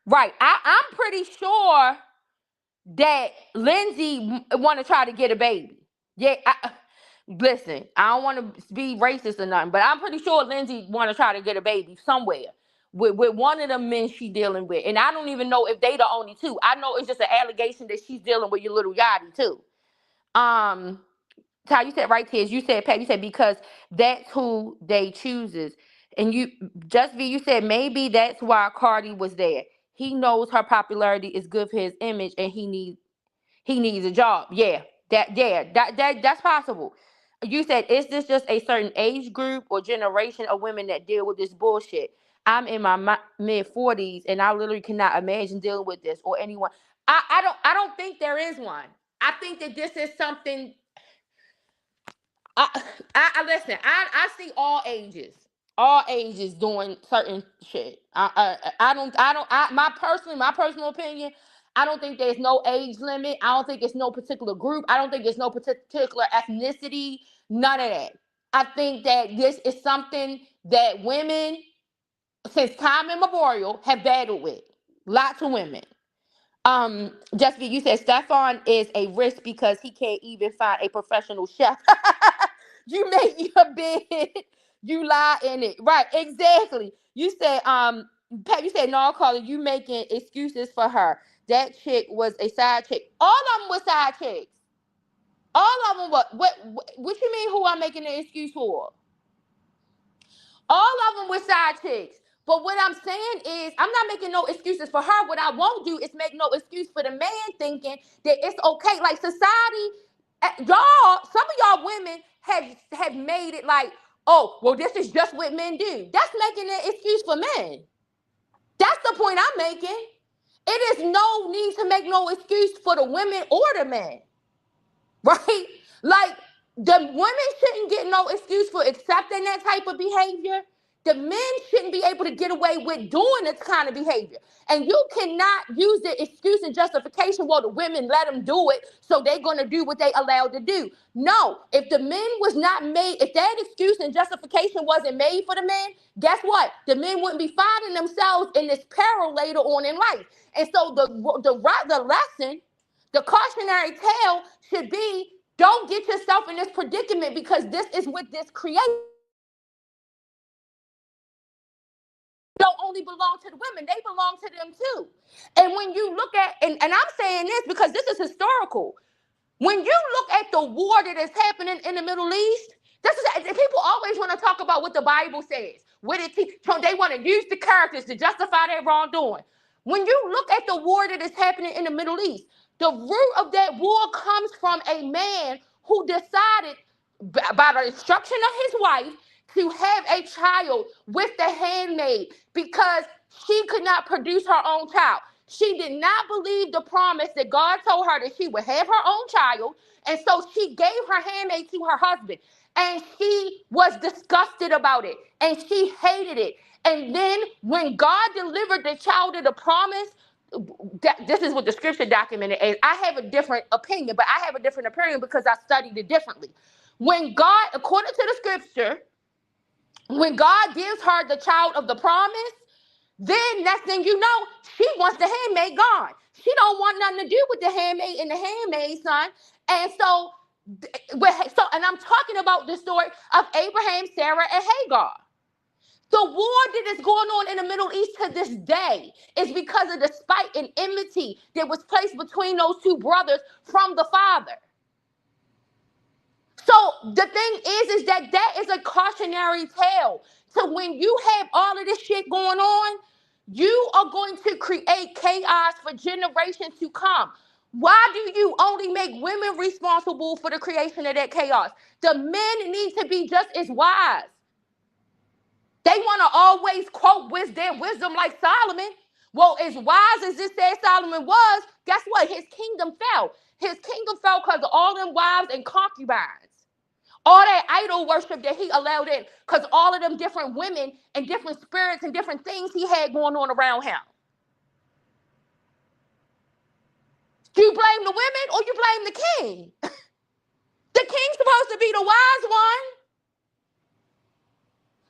Right. I'm pretty sure that Lindsay want to try to get a baby. Yeah, listen, I don't want to be racist or nothing, but I'm pretty sure Lindsay want to try to get a baby somewhere with one of the men she dealing with. And I don't even know if they the only two. I know it's just an allegation that she's dealing with your little Yachty too. Ty, you said right, Tiz. You said, Pat, you said because that's who they chooses. And you, Just V, you said maybe that's why Cardi was there. He knows her popularity is good for his image and he needs a job. That's possible. You said, is this just a certain age group or generation of women that deal with this bullshit? I'm in my mid-40s and I literally cannot imagine dealing with this or anyone. I don't think there is one. I think that this is something. I listen. I see all ages doing certain shit. My personal opinion. I don't think there's no age limit. I don't think it's no particular group. I don't think it's no particular ethnicity. None of that. I think that this is something that women, since time immemorial, have battled with. Lots of women. Jessica, you said Stefan is a risk because he can't even find a professional chef. You make your bed, you lie in it. Right, exactly. You said, Pat, you said, no, Carla, you making excuses for her. That chick was a side chick. All of them were side chicks. All of them were. What you mean who I'm making an excuse for? All of them were side chicks. But what I'm saying is, I'm not making no excuses for her. What I won't do is make no excuse for the man thinking that it's okay. Like society, y'all, some of y'all women have made it like, oh, well, this is just what men do. That's making an excuse for men. That's the point I'm making. It is no need to make no excuse for the women or the men. Right? Like, the women shouldn't get no excuse for accepting that type of behavior. The men shouldn't be able to get away with doing this kind of behavior. And you cannot use the excuse and justification, well, the women let them do it, so they're going to do what they allowed to do. No, if the men was not made, if that excuse and justification wasn't made for the men, guess what? The men wouldn't be finding themselves in this peril later on in life. And so the lesson, the cautionary tale should be, don't get yourself in this predicament, because this is what this creates. Don't only belong to the women, they belong to them too. And when you look at, and I'm saying this because this is historical, when you look at the war that is happening in the Middle East, people always want to talk about what the Bible says. They want to use the characters to justify their wrongdoing. When you look at the war that is happening in the Middle East, the root of that war comes from a man who decided, by the instruction of his wife, to have a child with the handmaid because she could not produce her own child. She did not believe the promise that God told her that she would have her own child. And so she gave her handmaid to her husband. And she was disgusted about it. And she hated it. And then when God delivered the child of the promise, this is what the scripture documented is. I have a different opinion, but I have a different opinion because I studied it differently. When God, according to the scripture, when God gives her the child of the promise, then next thing you know, she wants the handmaid gone. She don't want nothing to do with the handmaid and the handmaid son. And and I'm talking about the story of Abraham, Sarah, and Hagar. The war that is going on in the Middle East to this day is because of the spite and enmity that was placed between those two brothers from the father. So the thing is that is a cautionary tale. So when you have all of this shit going on, you are going to create chaos for generations to come. Why do you only make women responsible for the creation of that chaos? The men need to be just as wise. They want to always quote their wisdom like Solomon. Well, as wise as this said Solomon was, guess what? His kingdom fell. His kingdom fell because of all them wives and concubines. All that idol worship that he allowed in, because all of them different women and different spirits and different things he had going on around him. Do you blame the women or you blame the king? The king's supposed to be the wise one.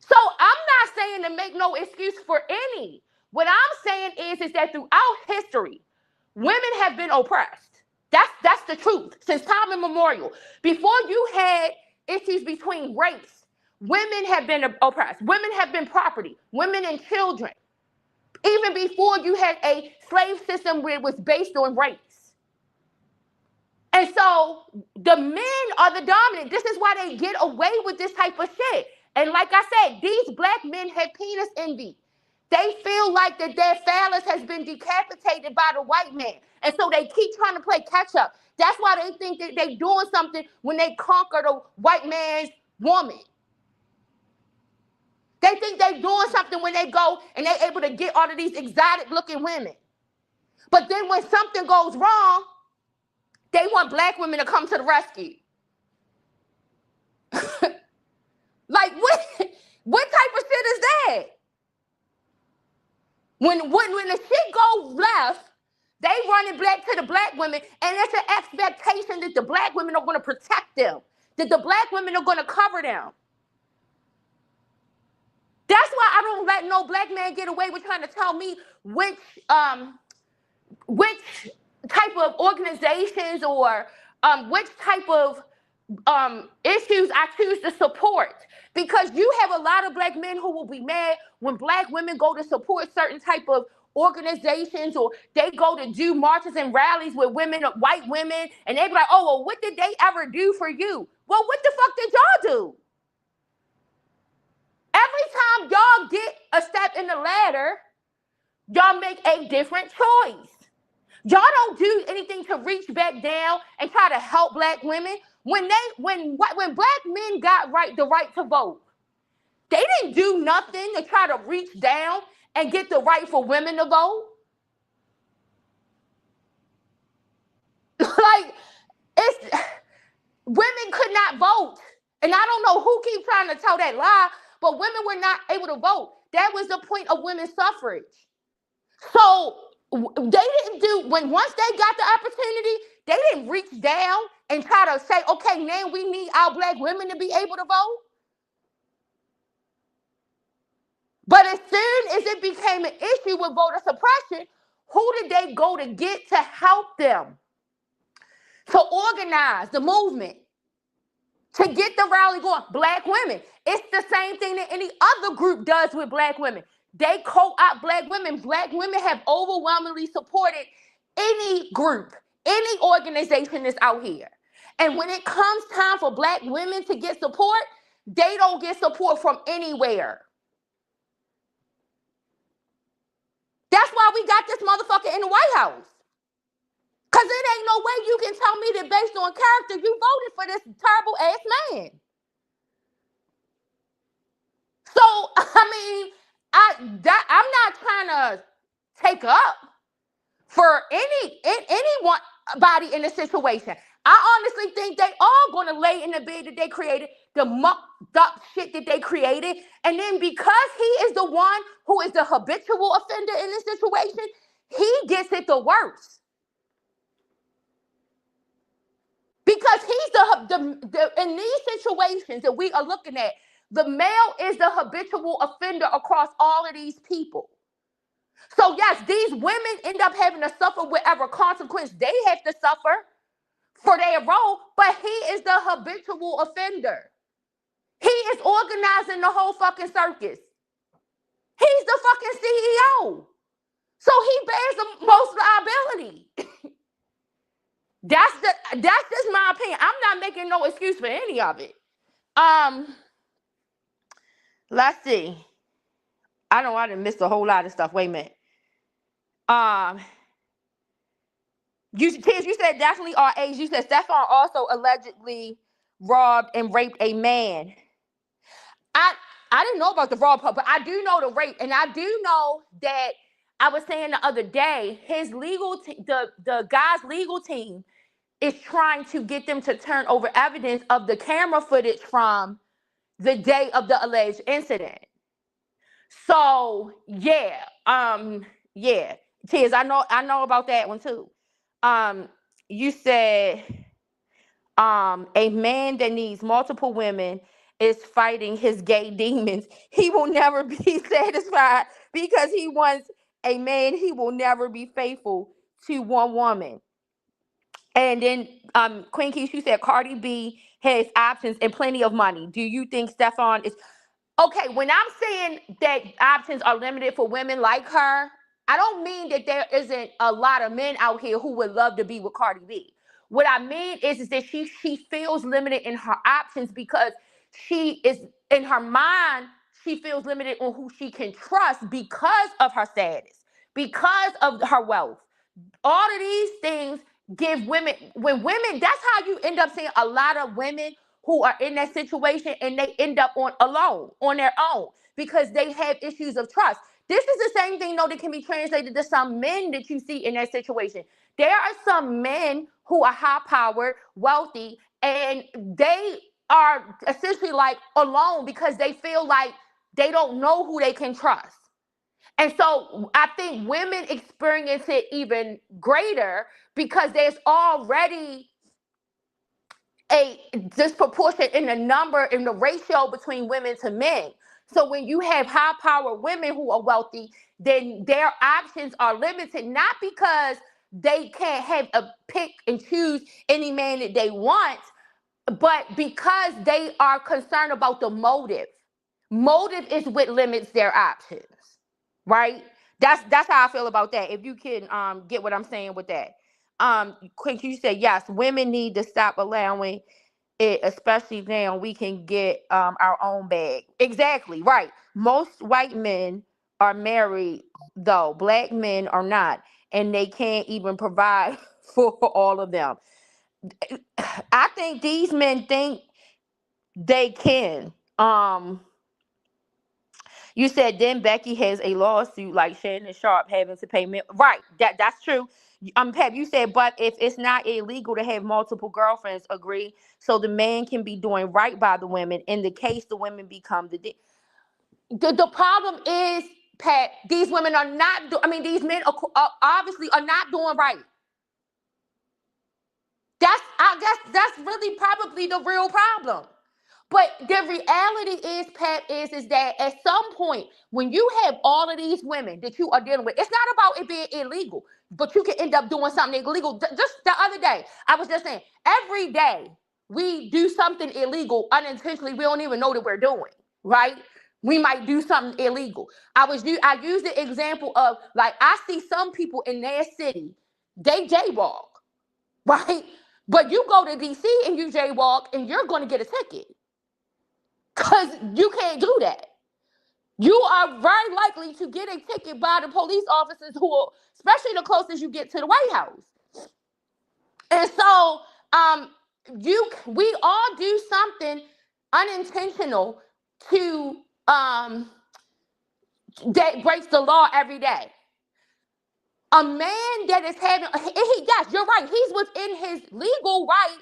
So I'm not saying to make no excuse for any. What I'm saying is that throughout history, women have been oppressed. That's the truth. Since time immemorial. Before you had issues between race, women have been oppressed. Women have been property. Women and children. Even before you had a slave system where it was based on race. And so the men are the dominant. This is why they get away with this type of shit. And like I said, these black men have penis envy. They feel like that their phallus has been decapitated by the white man. And so they keep trying to play catch up. That's why they think that they're doing something when they conquer the white man's woman. They think they're doing something when they go and they're able to get all of these exotic looking women. But then when something goes wrong, they want black women to come to the rescue. Like, what type of shit is that? When the shit goes left, they running back to the black women, and it's an expectation that the black women are going to protect them, that the black women are going to cover them. That's why I don't let no black man get away with trying to tell me which type of organizations or which type of issues I choose to support. Because you have a lot of black men who will be mad when black women go to support certain type of organizations, or they go to do marches and rallies with women, white women, and they be like, oh, well, what did they ever do for you? Well, what the fuck did y'all do? Every time y'all get a step in the ladder, y'all make a different choice. Y'all don't do anything to reach back down and try to help black women. When black men got the right to vote, they didn't do nothing to try to reach down and get the right for women to vote. Like, women could not vote. And I don't know who keeps trying to tell that lie, but women were not able to vote. That was the point of women's suffrage. So they didn't do, once they got the opportunity, they didn't reach down and try to say, okay, now we need our black women to be able to vote. But as soon as it became an issue with voter suppression, who did they go to get to help them? To organize the movement, to get the rally going? Black women. It's the same thing that any other group does with black women. They co-opt black women. Black women have overwhelmingly supported any group, any organization that's out here. And when it comes time for black women to get support, they don't get support from anywhere. That's why we got this motherfucker in the White House. Because it ain't no way you can tell me that based on character, you voted for this terrible ass man. So, I mean, I'm not trying to take up for anybody in the situation. I honestly think they all going to lay in the bed that they created, the mucked up shit that they created. And then because he is the one who is the habitual offender in this situation, he gets it the worst. Because he's in these situations that we are looking at, the male is the habitual offender across all of these people. So yes, these women end up having to suffer whatever consequence they have to suffer for their role, but he is the habitual offender. He is organizing the whole fucking circus. He's the fucking CEO. So he bears the most liability. That's just my opinion. I'm not making no excuse for any of it. Um, let's see. I know I done missed a whole lot of stuff. Wait a minute. Um, Tiz, you said definitely our age. You said Stefan also allegedly robbed and raped a man. I I didn't know about the raw part, but I do know the rape, and I do know that I was saying the other day, his the guy's legal team is trying to get them to turn over evidence of the camera footage from the day of the alleged incident. So yeah, Tiz, I know about that one too. You said a man that needs multiple women is fighting his gay demons. He will never be satisfied because he wants a man. He will never be faithful to one woman. And then Queen Keith, you said Cardi B has options and plenty of money. Do you think Stefan is okay? When I'm saying that options are limited for women like her, I don't mean that there isn't a lot of men out here who would love to be with Cardi B. What I mean is that she feels limited in her options because she is in her mind, she feels limited on who she can trust because of her status, because of her wealth. All of these things give women, when women, that's how you end up seeing a lot of women who are in that situation and they end up on their own because they have issues of trust. This is the same thing though that can be translated to some men that you see in that situation. There are some men who are high powered, wealthy, and they are essentially like alone because they feel like they don't know who they can trust. And so I think women experience it even greater because there's already a disproportion in the number, in the ratio between women to men. So when you have high power women who are wealthy, then their options are limited, not because they can't have a pick and choose any man that they want, but because they are concerned about the motive. Motive is what limits their options, right? That's how I feel about that. If you can get what I'm saying with that. Quick, you said yes, women need to stop allowing it, especially now we can get our own bag. Exactly, right. Most white men are married, though. Black men are not, and they can't even provide for all of them. I think these men think they can. You said then Becky has a lawsuit like Shannon Sharp having to pay me. Right, that's true. Pep, you said, but if it's not illegal to have multiple girlfriends, agree. So the man can be doing right by the women. In the case, the women become the problem is, Pat. These women are not. These men obviously are not doing right. I guess that's really probably the real problem. But the reality is, Pat, is that at some point, when you have all of these women that you are dealing with, it's not about it being illegal, but you can end up doing something illegal. Just the other day, I was just saying, every day we do something illegal unintentionally, we don't even know that we're doing, right? We might do something illegal. I used the example of, like, I see some people in their city, they jaywalk, right? But you go to DC and you jaywalk and you're going to get a ticket. Because you can't do that. You are very likely to get a ticket by the police officers who are, especially the closest you get to the White House. And so we all do something unintentional to that breaks the law every day. A man that is having, yes, you're right, he's within his legal right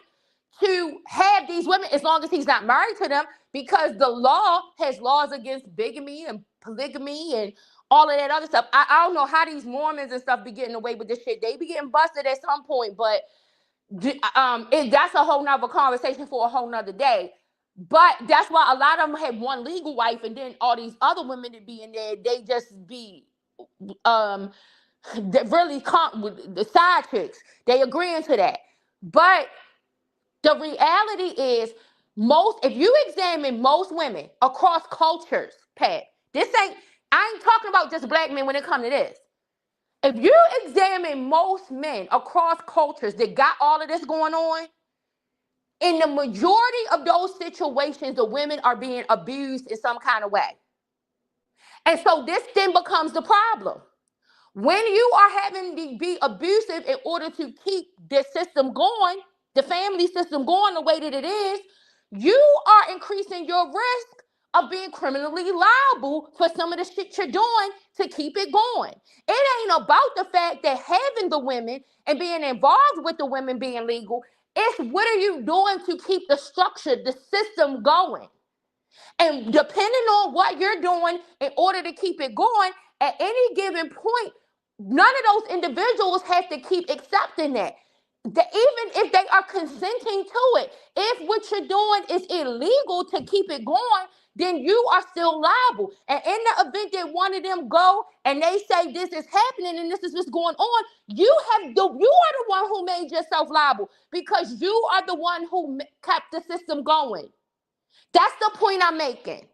to have these women as long as he's not married to them, because the law has laws against bigamy and polygamy and all of that other stuff. I don't know how these Mormons and stuff be getting away with this shit. They be getting busted at some point, but that's a whole nother conversation for a whole nother day. But that's why a lot of them have one legal wife, and then all these other women that be in there, they just be really with the side chicks. They agreeing to that. But the reality is, if you examine most women across cultures, Pat, I ain't talking about just black men when it comes to this. If you examine most men across cultures that got all of this going on, in the majority of those situations, the women are being abused in some kind of way. And so this then becomes the problem. When you are having to be abusive in order to keep the system going, the family system going the way that it is, you are increasing your risk of being criminally liable for some of the shit you're doing to keep it going. It ain't about the fact that having the women and being involved with the women being legal. It's what are you doing to keep the structure, the system going? And depending on what you're doing in order to keep it going, at any given point, none of those individuals have to keep accepting that. Even if they are consenting to it, if what you're doing is illegal to keep it going, then you are still liable. And in the event that one of them go and they say this is happening and this is what's going on, you are the one who made yourself liable because you are the one who kept the system going. That's the point I'm making.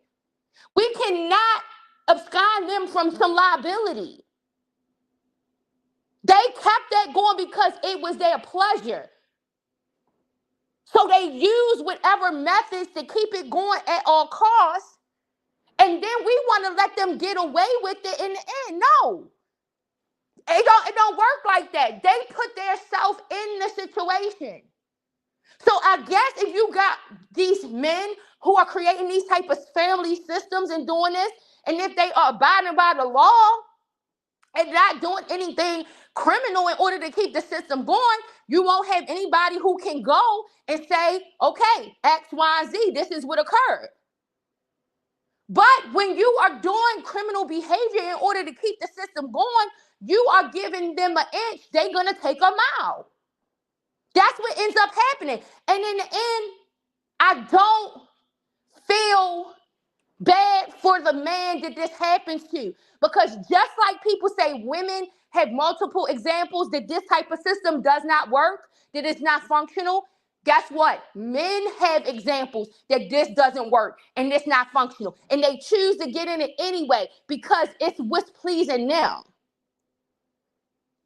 We cannot abscond them from some liability. They kept that going because it was their pleasure. So they use whatever methods to keep it going at all costs. And then we want to let them get away with it in the end. No. It don't work like that. They put their self in the situation. So I guess if you got these men who are creating these type of family systems and doing this, and if they are abiding by the law and not doing anything criminal in order to keep the system going, you won't have anybody who can go and say, okay, X, Y, Z, this is what occurred. But when you are doing criminal behavior in order to keep the system going, you are giving them an inch, they're going to take a mile. That's what ends up happening. And in the end, I don't feel bad for the man that this happens to. Because just like people say women have multiple examples that this type of system does not work, that it's not functional, guess what? Men have examples that this doesn't work and it's not functional. And they choose to get in it anyway because it's what's pleasing them.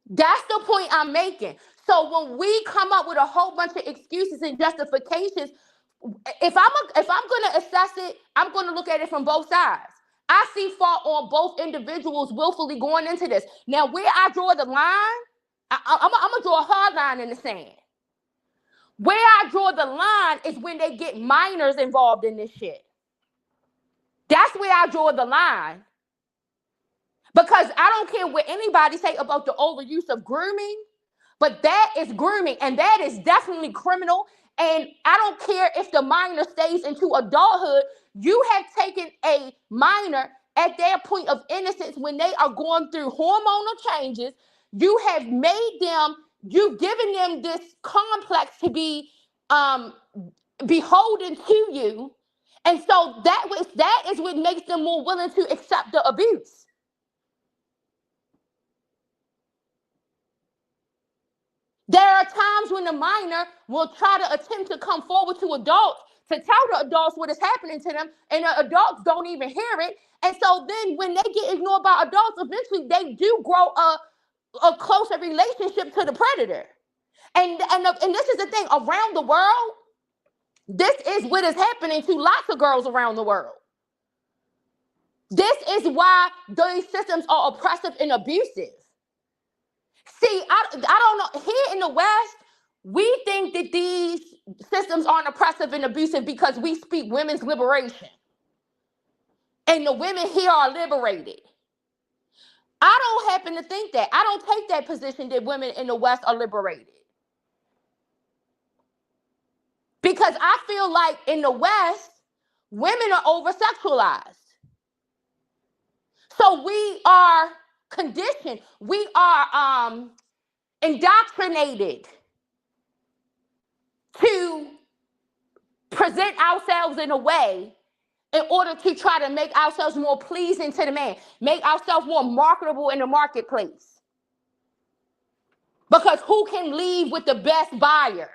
That's the point I'm making. So when we come up with a whole bunch of excuses and justifications, if I'm going to assess it, I'm going to look at it from both sides. I see fault on both individuals willfully going into this. Now, where I draw the line, I'm going to draw a hard line in the sand. Where I draw the line is when they get minors involved in this shit. That's where I draw the line. Because I don't care what anybody say about the overuse of grooming, but that is grooming, and that is definitely criminal. And I don't care if the minor stays into adulthood. You have taken a minor at their point of innocence when they are going through hormonal changes. You have made them, you've given them this complex to be beholden to you. And so that is what makes them more willing to accept the abuse. There are times when the minor will try to attempt to come forward to adults to tell the adults what is happening to them, and the adults don't even hear it. And so then when they get ignored by adults, eventually they do grow a closer relationship to the predator. And this is the thing, around the world, this is what is happening to lots of girls around the world. This is why these systems are oppressive and abusive. See, I don't know. Here in the West, we think that these systems aren't oppressive and abusive because we speak women's liberation. And the women here are liberated. I don't happen to think that. I don't take that position that women in the West are liberated. Because I feel like in the West, women are over-sexualized. So we are conditioned. We are indoctrinated to present ourselves in a way in order to try to make ourselves more pleasing to the man, make ourselves more marketable in the marketplace. Because who can leave with the best buyer?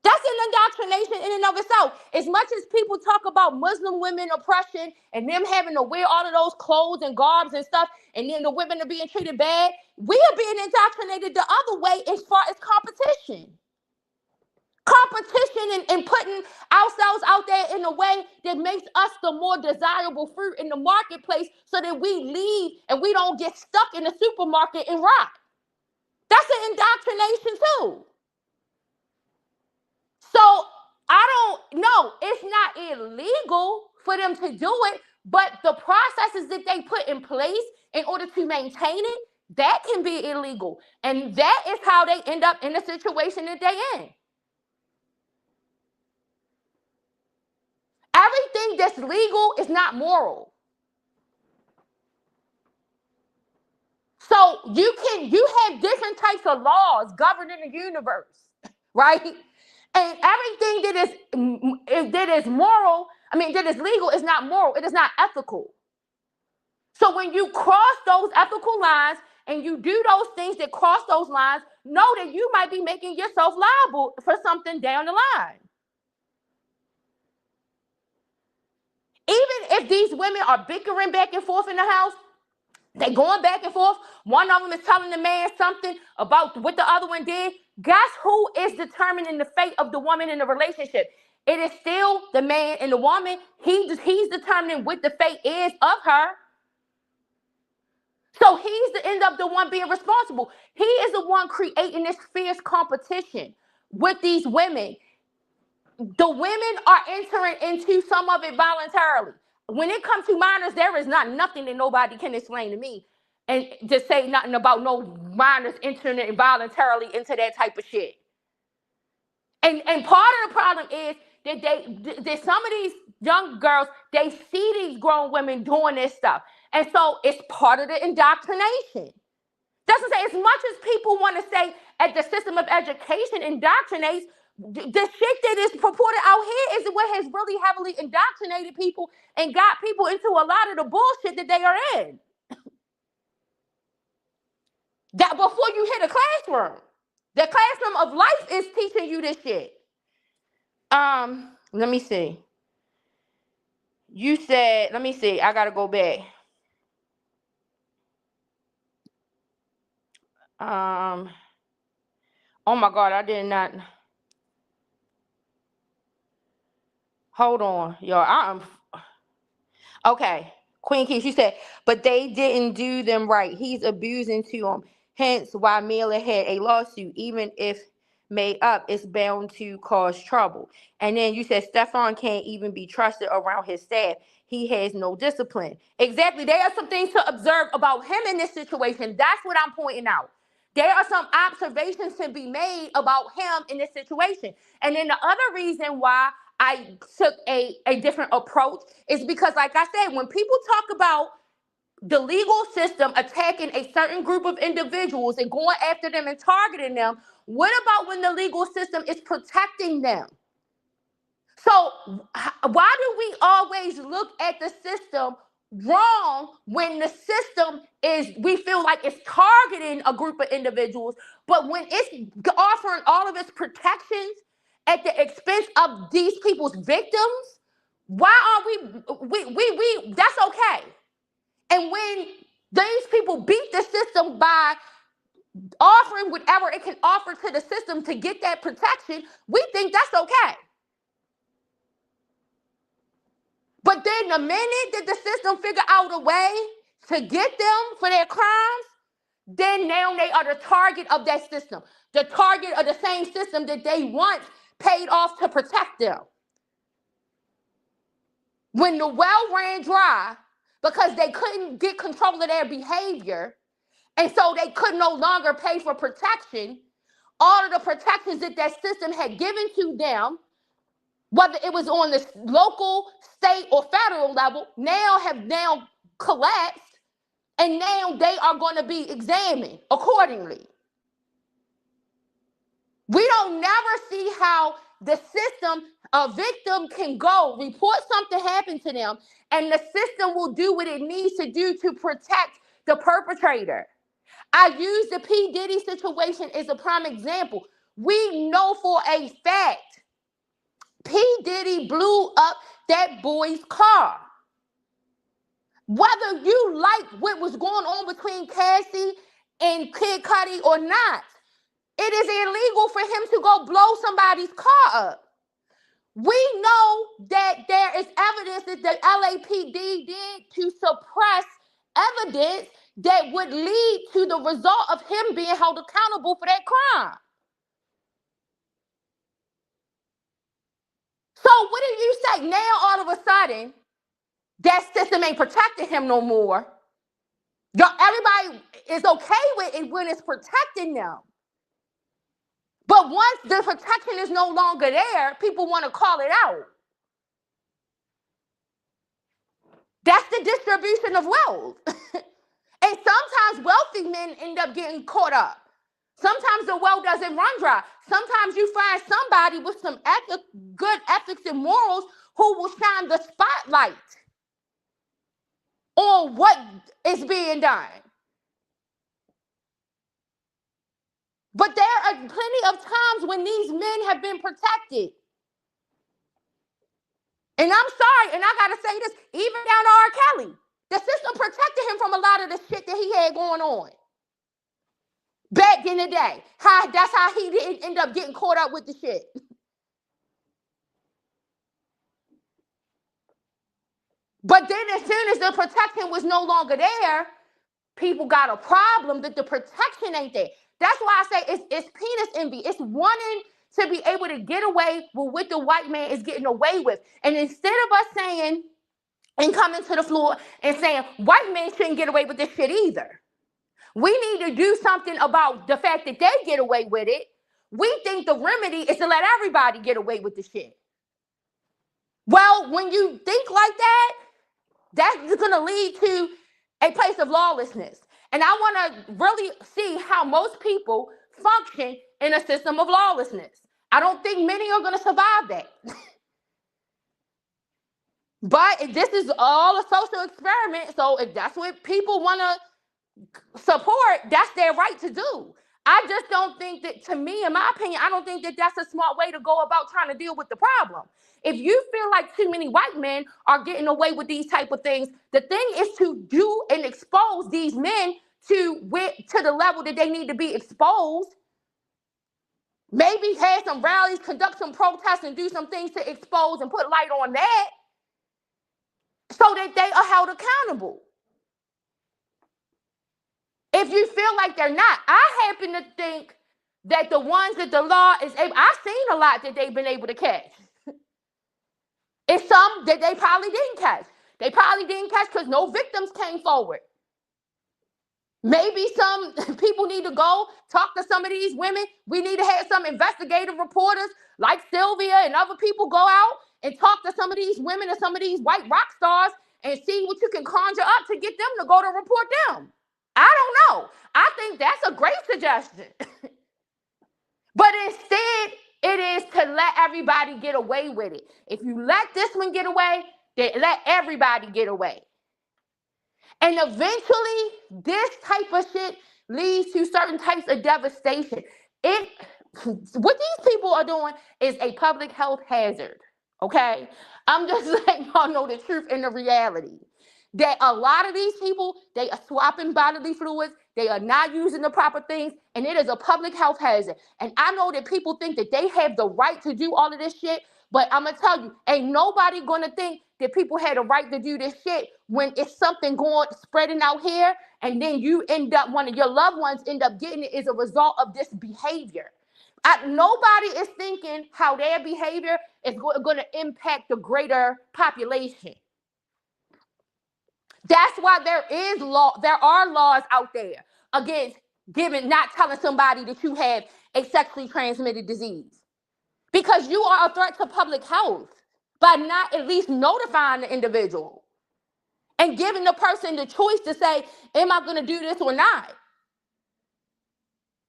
That's That's an indoctrination in and of itself. As much as people talk about Muslim women oppression and them having to wear all of those clothes and garbs and stuff, and then the women are being treated bad, we are being indoctrinated the other way as far as competition. And putting ourselves out there in a way that makes us the more desirable fruit in the marketplace so that we leave and we don't get stuck in the supermarket and rot. That's an indoctrination too. So I don't know. It's not illegal for them to do it, but the processes that they put in place in order to maintain it, that can be illegal. And that is how they end up in the situation that they're in. Everything that's legal is not moral. So you have different types of laws governing the universe, right? And everything that is moral, that is legal, is not moral. It is not ethical. So when you cross those ethical lines and you do those things that cross those lines, know that you might be making yourself liable for something down the line. Even if these women are bickering back and forth in the house, they going back and forth. One of them is telling the man something about what the other one did. Guess who is determining the fate of the woman in the relationship? It is still the man and the woman. He's determining what the fate is of her. So he's the end up the one being responsible. He is the one creating this fierce competition with these women. The women are entering into some of it voluntarily. When it comes to minors, there is nothing that nobody can explain to me and just say nothing about no minors entering involuntarily into that type of shit. And part of the problem is that some of these young girls, they see these grown women doing this stuff. And so it's part of the indoctrination. That's to say, as much as people want to say at the system of education indoctrinates, the shit that is purported out here is what has really heavily indoctrinated people and got people into a lot of the bullshit that they are in. That before you hit a classroom, the classroom of life is teaching you this shit. Let me see. You said, let me see. I gotta go back. Oh my God, I did not. Hold on, y'all. Okay. Queen Key, she said, but they didn't do them right. He's abusing to them. Hence why Miller had a lawsuit. Even if made up, it's bound to cause trouble. And then you said Stefan can't even be trusted around his staff. He has no discipline. Exactly. There are some things to observe about him in this situation. That's what I'm pointing out. There are some observations to be made about him in this situation. And then the other reason why I took a different approach is because, like I said, when people talk about the legal system attacking a certain group of individuals and going after them and targeting them, what about when the legal system is protecting them? So why do we always look at the system wrong when the system we feel like it's targeting a group of individuals, but when it's offering all of its protections at the expense of these people's victims, why are we that's okay. And when these people beat the system by offering whatever it can offer to the system to get that protection, we think that's okay. But then the minute that the system figure out a way to get them for their crimes, then now they are the target of that system, the target of the same system that they once paid off to protect them. When the well ran dry because they couldn't get control of their behavior, and so they could no longer pay for protection, all of the protections that that system had given to them, whether it was on the local, state, or federal level, have now collapsed, and now they are going to be examined accordingly. We don't never see how the system, a victim can go report something happened to them, and the system will do what it needs to do to protect the perpetrator. I use the P. Diddy situation as a prime example. We know for a fact P. Diddy blew up that boy's car. Whether you like what was going on between Cassie and Kid Cudi or not, it is illegal for him to go blow somebody's car up. We know that there is evidence that the LAPD did to suppress evidence that would lead to the result of him being held accountable for that crime. So what do you say now all of a sudden that system ain't protecting him no more? Everybody is okay with it when it's protecting them. But once the protection is no longer there, people want to call it out. That's the distribution of wealth. And sometimes wealthy men end up getting caught up. Sometimes the well doesn't run dry. Sometimes you find somebody with some good ethics and morals who will shine the spotlight on what is being done. But there are plenty of times when these men have been protected. And I'm sorry, and I gotta say this, even down to R. Kelly, the system protected him from a lot of the shit that he had going on back in the day. That's how he didn't end up getting caught up with the shit. But then as soon as the protection was no longer there, people got a problem that the protection ain't there. That's why I say it's penis envy. It's wanting to be able to get away with what the white man is getting away with. And instead of us saying and coming to the floor and saying white men shouldn't get away with this shit either, we need to do something about the fact that they get away with it. We think the remedy is to let everybody get away with the shit. Well, when you think like that, that's going to lead to a place of lawlessness. And I want to really see how most people function in a system of lawlessness. I don't think many are going to survive that. But if this is all a social experiment, so if that's what people want to support, that's their right to do. I just don't think that, to me, in my opinion, I don't think that that's a smart way to go about trying to deal with the problem. If you feel like too many white men are getting away with these type of things, the thing is to do and expose these men to the level that they need to be exposed. Maybe have some rallies, conduct some protests, and do some things to expose and put light on that so that they are held accountable. If you feel like they're not, I happen to think that the ones that the law is able, I've seen a lot that they've been able to catch. It's some that they probably didn't catch. They probably didn't catch because no victims came forward. Maybe some people need to go talk to some of these women. We need to have some investigative reporters like Sylvia and other people go out and talk to some of these women and some of these white rock stars and see what you can conjure up to get them to go to report them. I don't know. I think that's a great suggestion. But instead, it is to let everybody get away with it. If you let this one get away, then let everybody get away. And eventually, this type of shit leads to certain types of devastation. What these people are doing is a public health hazard, okay? I'm just letting y'all know the truth and the reality. That a lot of these people, they are swapping bodily fluids, they are not using the proper things, and it is a public health hazard. And I know that people think that they have the right to do all of this shit, but I'm gonna tell you, ain't nobody gonna think that people had a right to do this shit when it's something spreading out here, and then you end up, one of your loved ones end up getting it as a result of this behavior. Nobody is thinking how their behavior is going to impact the greater population. That's why there are laws out there against not telling somebody that you have a sexually transmitted disease. Because you are a threat to public health by not at least notifying the individual and giving the person the choice to say, am I going to do this or not?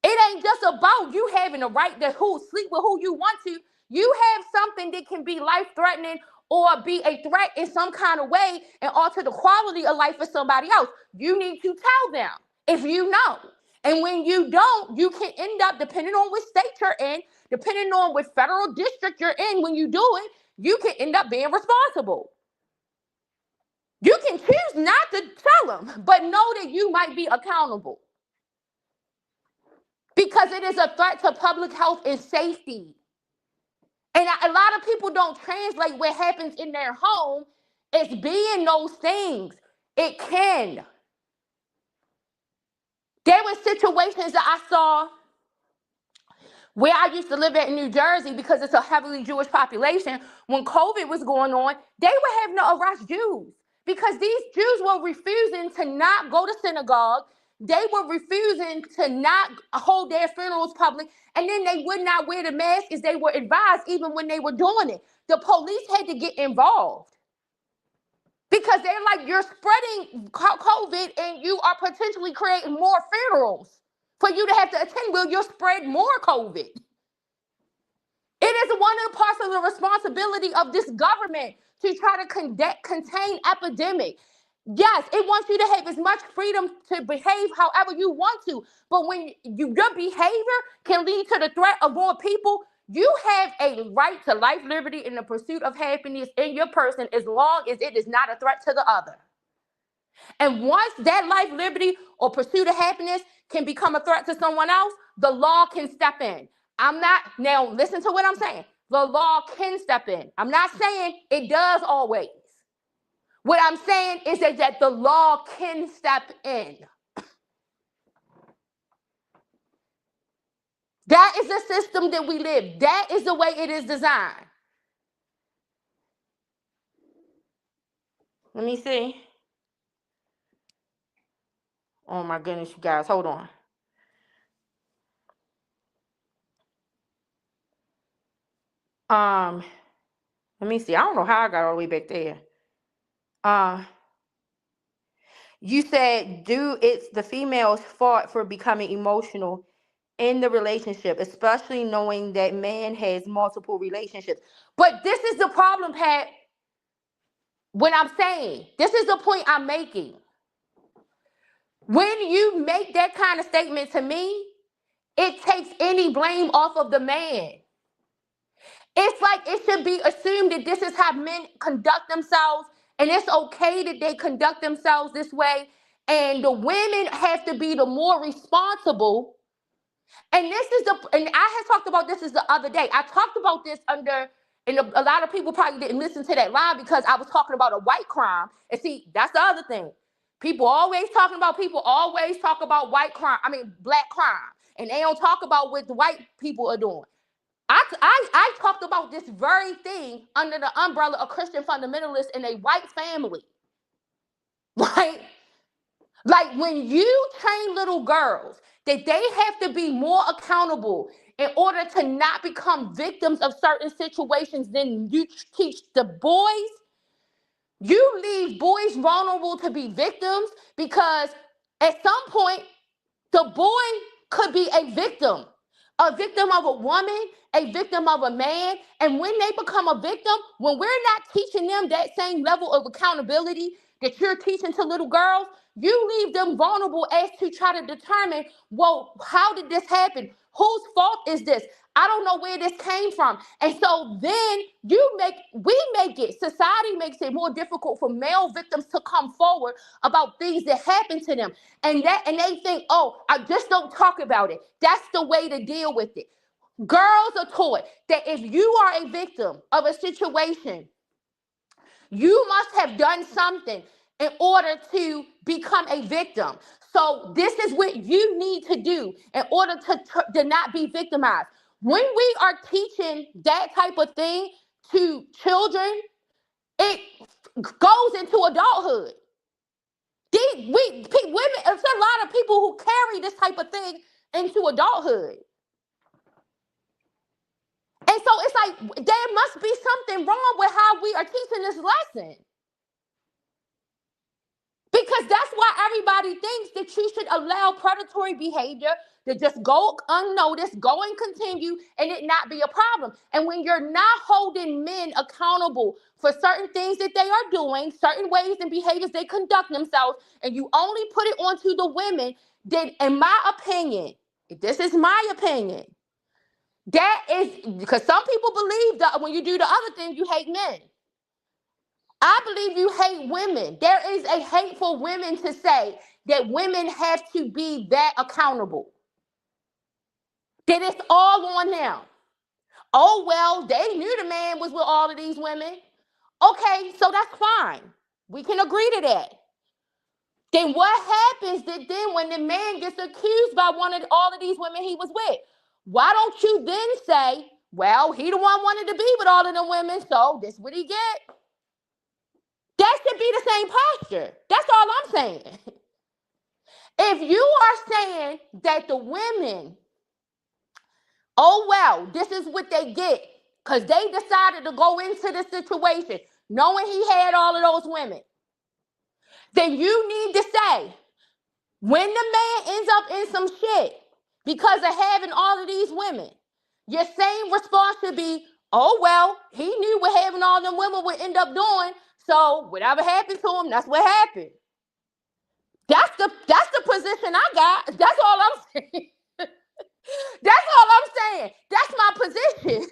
It ain't just about you having the right to sleep with who you want to. You have something that can be life-threatening or be a threat in some kind of way and alter the quality of life for somebody else. You need to tell them if you know. And when you don't, you can end up, depending on which state you're in, depending on what federal district you're in when you do it, you can end up being responsible. You can choose not to tell them, but know that you might be accountable. Because it is a threat to public health and safety. And a lot of people don't translate what happens in their home as being those things. It can. There were situations that I saw where I used to live at in New Jersey, because it's a heavily Jewish population. When COVID was going on, they were having to arrest Jews because these Jews were refusing to not go to synagogue. They were refusing to not hold their funerals public, and then they would not wear the mask as they were advised, even when they were doing it. The police had to get involved because they're like, you're spreading COVID and you are potentially creating more funerals for you to have to attend. Will you spread more COVID? It is one of the parts of the responsibility of this government to try to contain epidemic. Yes, it wants you to have as much freedom to behave however you want to, but when your behavior can lead to the threat of more people, you have a right to life, liberty, and the pursuit of happiness in your person as long as it is not a threat to the other. And once that life, liberty, or pursuit of happiness can become a threat to someone else, the law can step in. Now listen to what I'm saying. The law can step in. I'm not saying it does always. What I'm saying is that the law can step in. That is the system that we live. That is the way it is designed. Let me see. Oh my goodness, you guys, hold on. Let me see. I don't know how I got all the way back there. You said, it's the female's fault for becoming emotional in the relationship, especially knowing that man has multiple relationships. But this is the problem, Pat. What I'm saying, this is the point I'm making. When you make that kind of statement to me, it takes any blame off of the man. It's like it should be assumed that this is how men conduct themselves, and it's okay that they conduct themselves this way, and the women have to be the more responsible. And and I had talked about this the other day. I talked about this and a lot of people probably didn't listen to that live because I was talking about a white crime. And see, that's the other thing. People always talk about white crime, black crime. And they don't talk about what the white people are doing. I talked about this very thing under the umbrella of Christian fundamentalists in a white family. Right? Like when you train little girls that they have to be more accountable in order to not become victims of certain situations than you teach the boys, you leave boys vulnerable to be victims because at some point, the boy could be a victim of a woman, a victim of a man. And when they become a victim, when we're not teaching them that same level of accountability that you're teaching to little girls, you leave them vulnerable as to try to determine, well, how did this happen? Whose fault is this? I don't know where this came from. And so then society makes it more difficult for male victims to come forward about things that happen to them. And they think, oh, I just don't talk about it. That's the way to deal with it. Girls are taught that if you are a victim of a situation, you must have done something in order to become a victim. So this is what you need to do in order to not be victimized. When we are teaching that type of thing to children, it goes into adulthood. Women, there's a lot of people who carry this type of thing into adulthood. And so it's like there must be something wrong with how we are teaching this lesson. Because that's why everybody thinks that you should allow predatory behavior to just go unnoticed, go and continue, and it not be a problem. And when you're not holding men accountable for certain things that they are doing, certain ways and behaviors they conduct themselves, and you only put it onto the women, then in my opinion, this is my opinion, That is because some people believe that when you do the other thing, you hate men. I believe you hate women. There is a hate for women to say that women have to be that accountable. That it's all on them. Oh, well, they knew the man was with all of these women. Okay, so that's fine. We can agree to that. Then what happens that then when the man gets accused by one of all of these women he was with? Why don't you then say, well, he the one wanted to be with all of them women, so this what he get? That should be the same posture. That's all I'm saying. If you are saying that the women, oh, well, this is what they get because they decided to go into the situation knowing he had all of those women, then you need to say, when the man ends up in some shit because of having all of these women, your same response should be, oh, well, he knew what having all them women would end up doing, so whatever happened to him, that's what happened. That's the position I got. That's all I'm saying. That's all I'm saying. That's my position.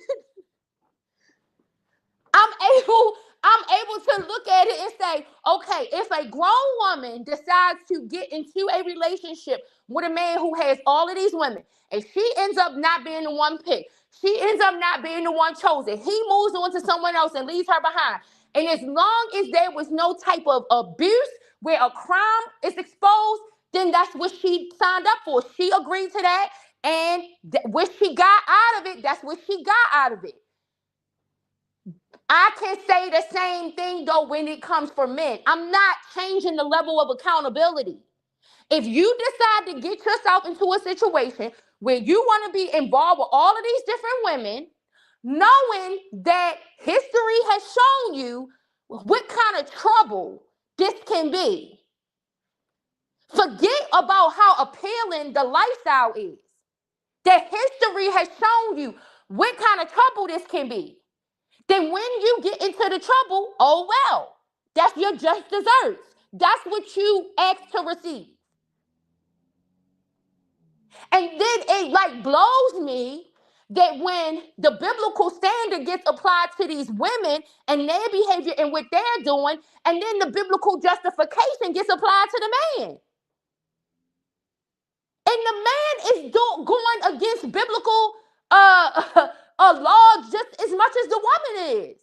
I'm able to look at it and say, okay, if a grown woman decides to get into a relationship with a man who has all of these women, and she ends up not being the one picked, she ends up not being the one chosen, he moves on to someone else and leaves her behind. And as long as there was no type of abuse where a crime is exposed, then that's what she signed up for. She agreed to that, and what she got out of it, that's what she got out of it. I can say the same thing though when it comes for men. I'm not changing the level of accountability. If you decide to get yourself into a situation where you want to be involved with all of these different women, knowing that history has shown you what kind of trouble this can be. Forget about how appealing the lifestyle is. That history has shown you what kind of trouble this can be. Then when you get into the trouble, oh well, that's your just desserts. That's what you asked to receive. And then it like blows me that when the biblical standard gets applied to these women and their behavior and what they're doing, and then the biblical justification gets applied to the man. And the man is going against biblical law just as much as the woman is.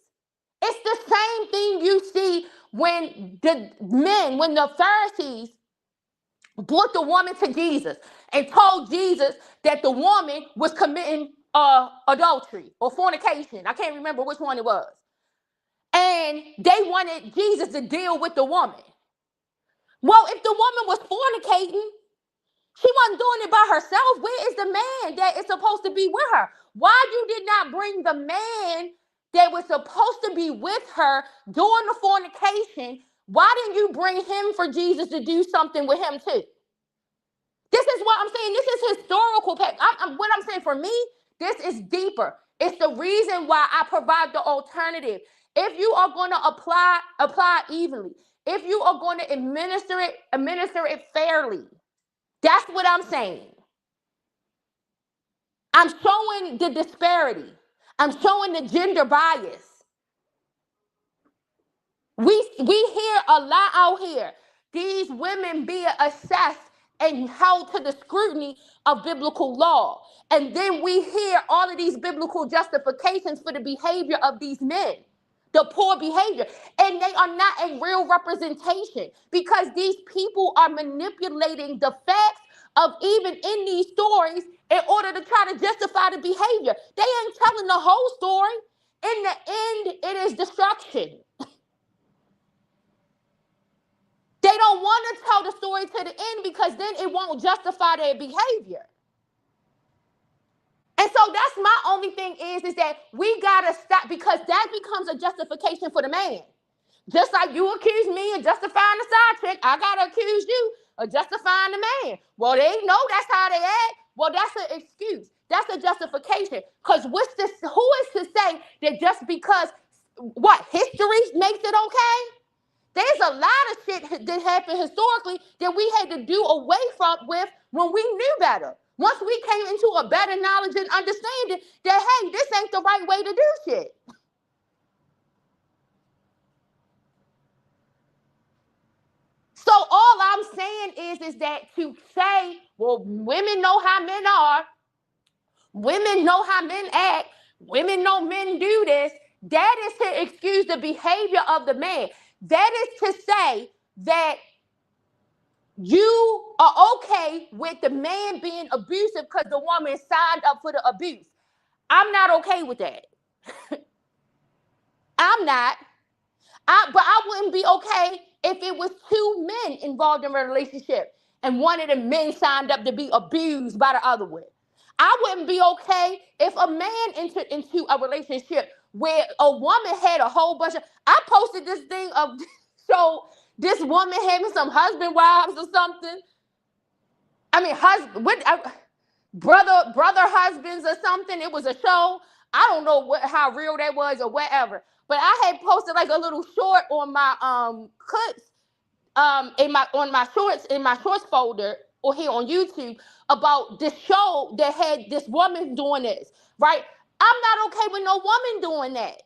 It's the same thing you see when the Pharisees brought the woman to Jesus and told Jesus that the woman was committing adultery or fornication. I can't remember which one it was. And they wanted Jesus to deal with the woman. Well, if the woman was fornicating, she wasn't doing it by herself. Where is the man that is supposed to be with her? Why you did not bring the man that was supposed to be with her during the fornication? Why didn't you bring him for Jesus to do something with him too? This is what I'm saying. This is historical. What I'm saying for me, this is deeper. It's the reason why I provide the alternative. If you are going to apply evenly, if you are going to administer it fairly, that's what I'm saying. I'm showing the disparity. I'm showing the gender bias. We hear a lot out here. These women being assessed and held to the scrutiny of biblical law. And then we hear all of these biblical justifications for the behavior of these men, the poor behavior. And they are not a real representation because these people are manipulating the facts of even in these stories in order to try to justify the behavior. They ain't telling the whole story. In the end, it is destruction. They don't want to tell the story to the end because then it won't justify their behavior. And so that's my only thing is that we got to stop because that becomes a justification for the man. Just like you accuse me of justifying the side chick, I got to accuse you of justifying the man. Well, they know that's how they act. Well, that's an excuse. That's a justification. Because who is to say that just because history makes it okay? There's a lot of shit that happened historically that we had to do away with when we knew better. Once we came into a better knowledge and understanding that, hey, this ain't the right way to do shit. So all I'm saying is that to say, well, women know how men are, women know how men act, women know men do this, that is to excuse the behavior of the man. That is to say that you are okay with the man being abusive because the woman signed up for the abuse. I'm not okay with that. I'm not. But I wouldn't be okay if it was two men involved in a relationship and one of the men signed up to be abused by the other one. I wouldn't be okay if a man entered into a relationship where a woman had a whole bunch of. I posted this thing of so this woman having some husband wives or something. I mean, brother husbands or something. It was a show. I don't know how real that was or whatever. But I had posted like a little short on my clips on my shorts in my shorts folder or here on YouTube about this show that had this woman doing this, right? I'm not okay with no woman doing that.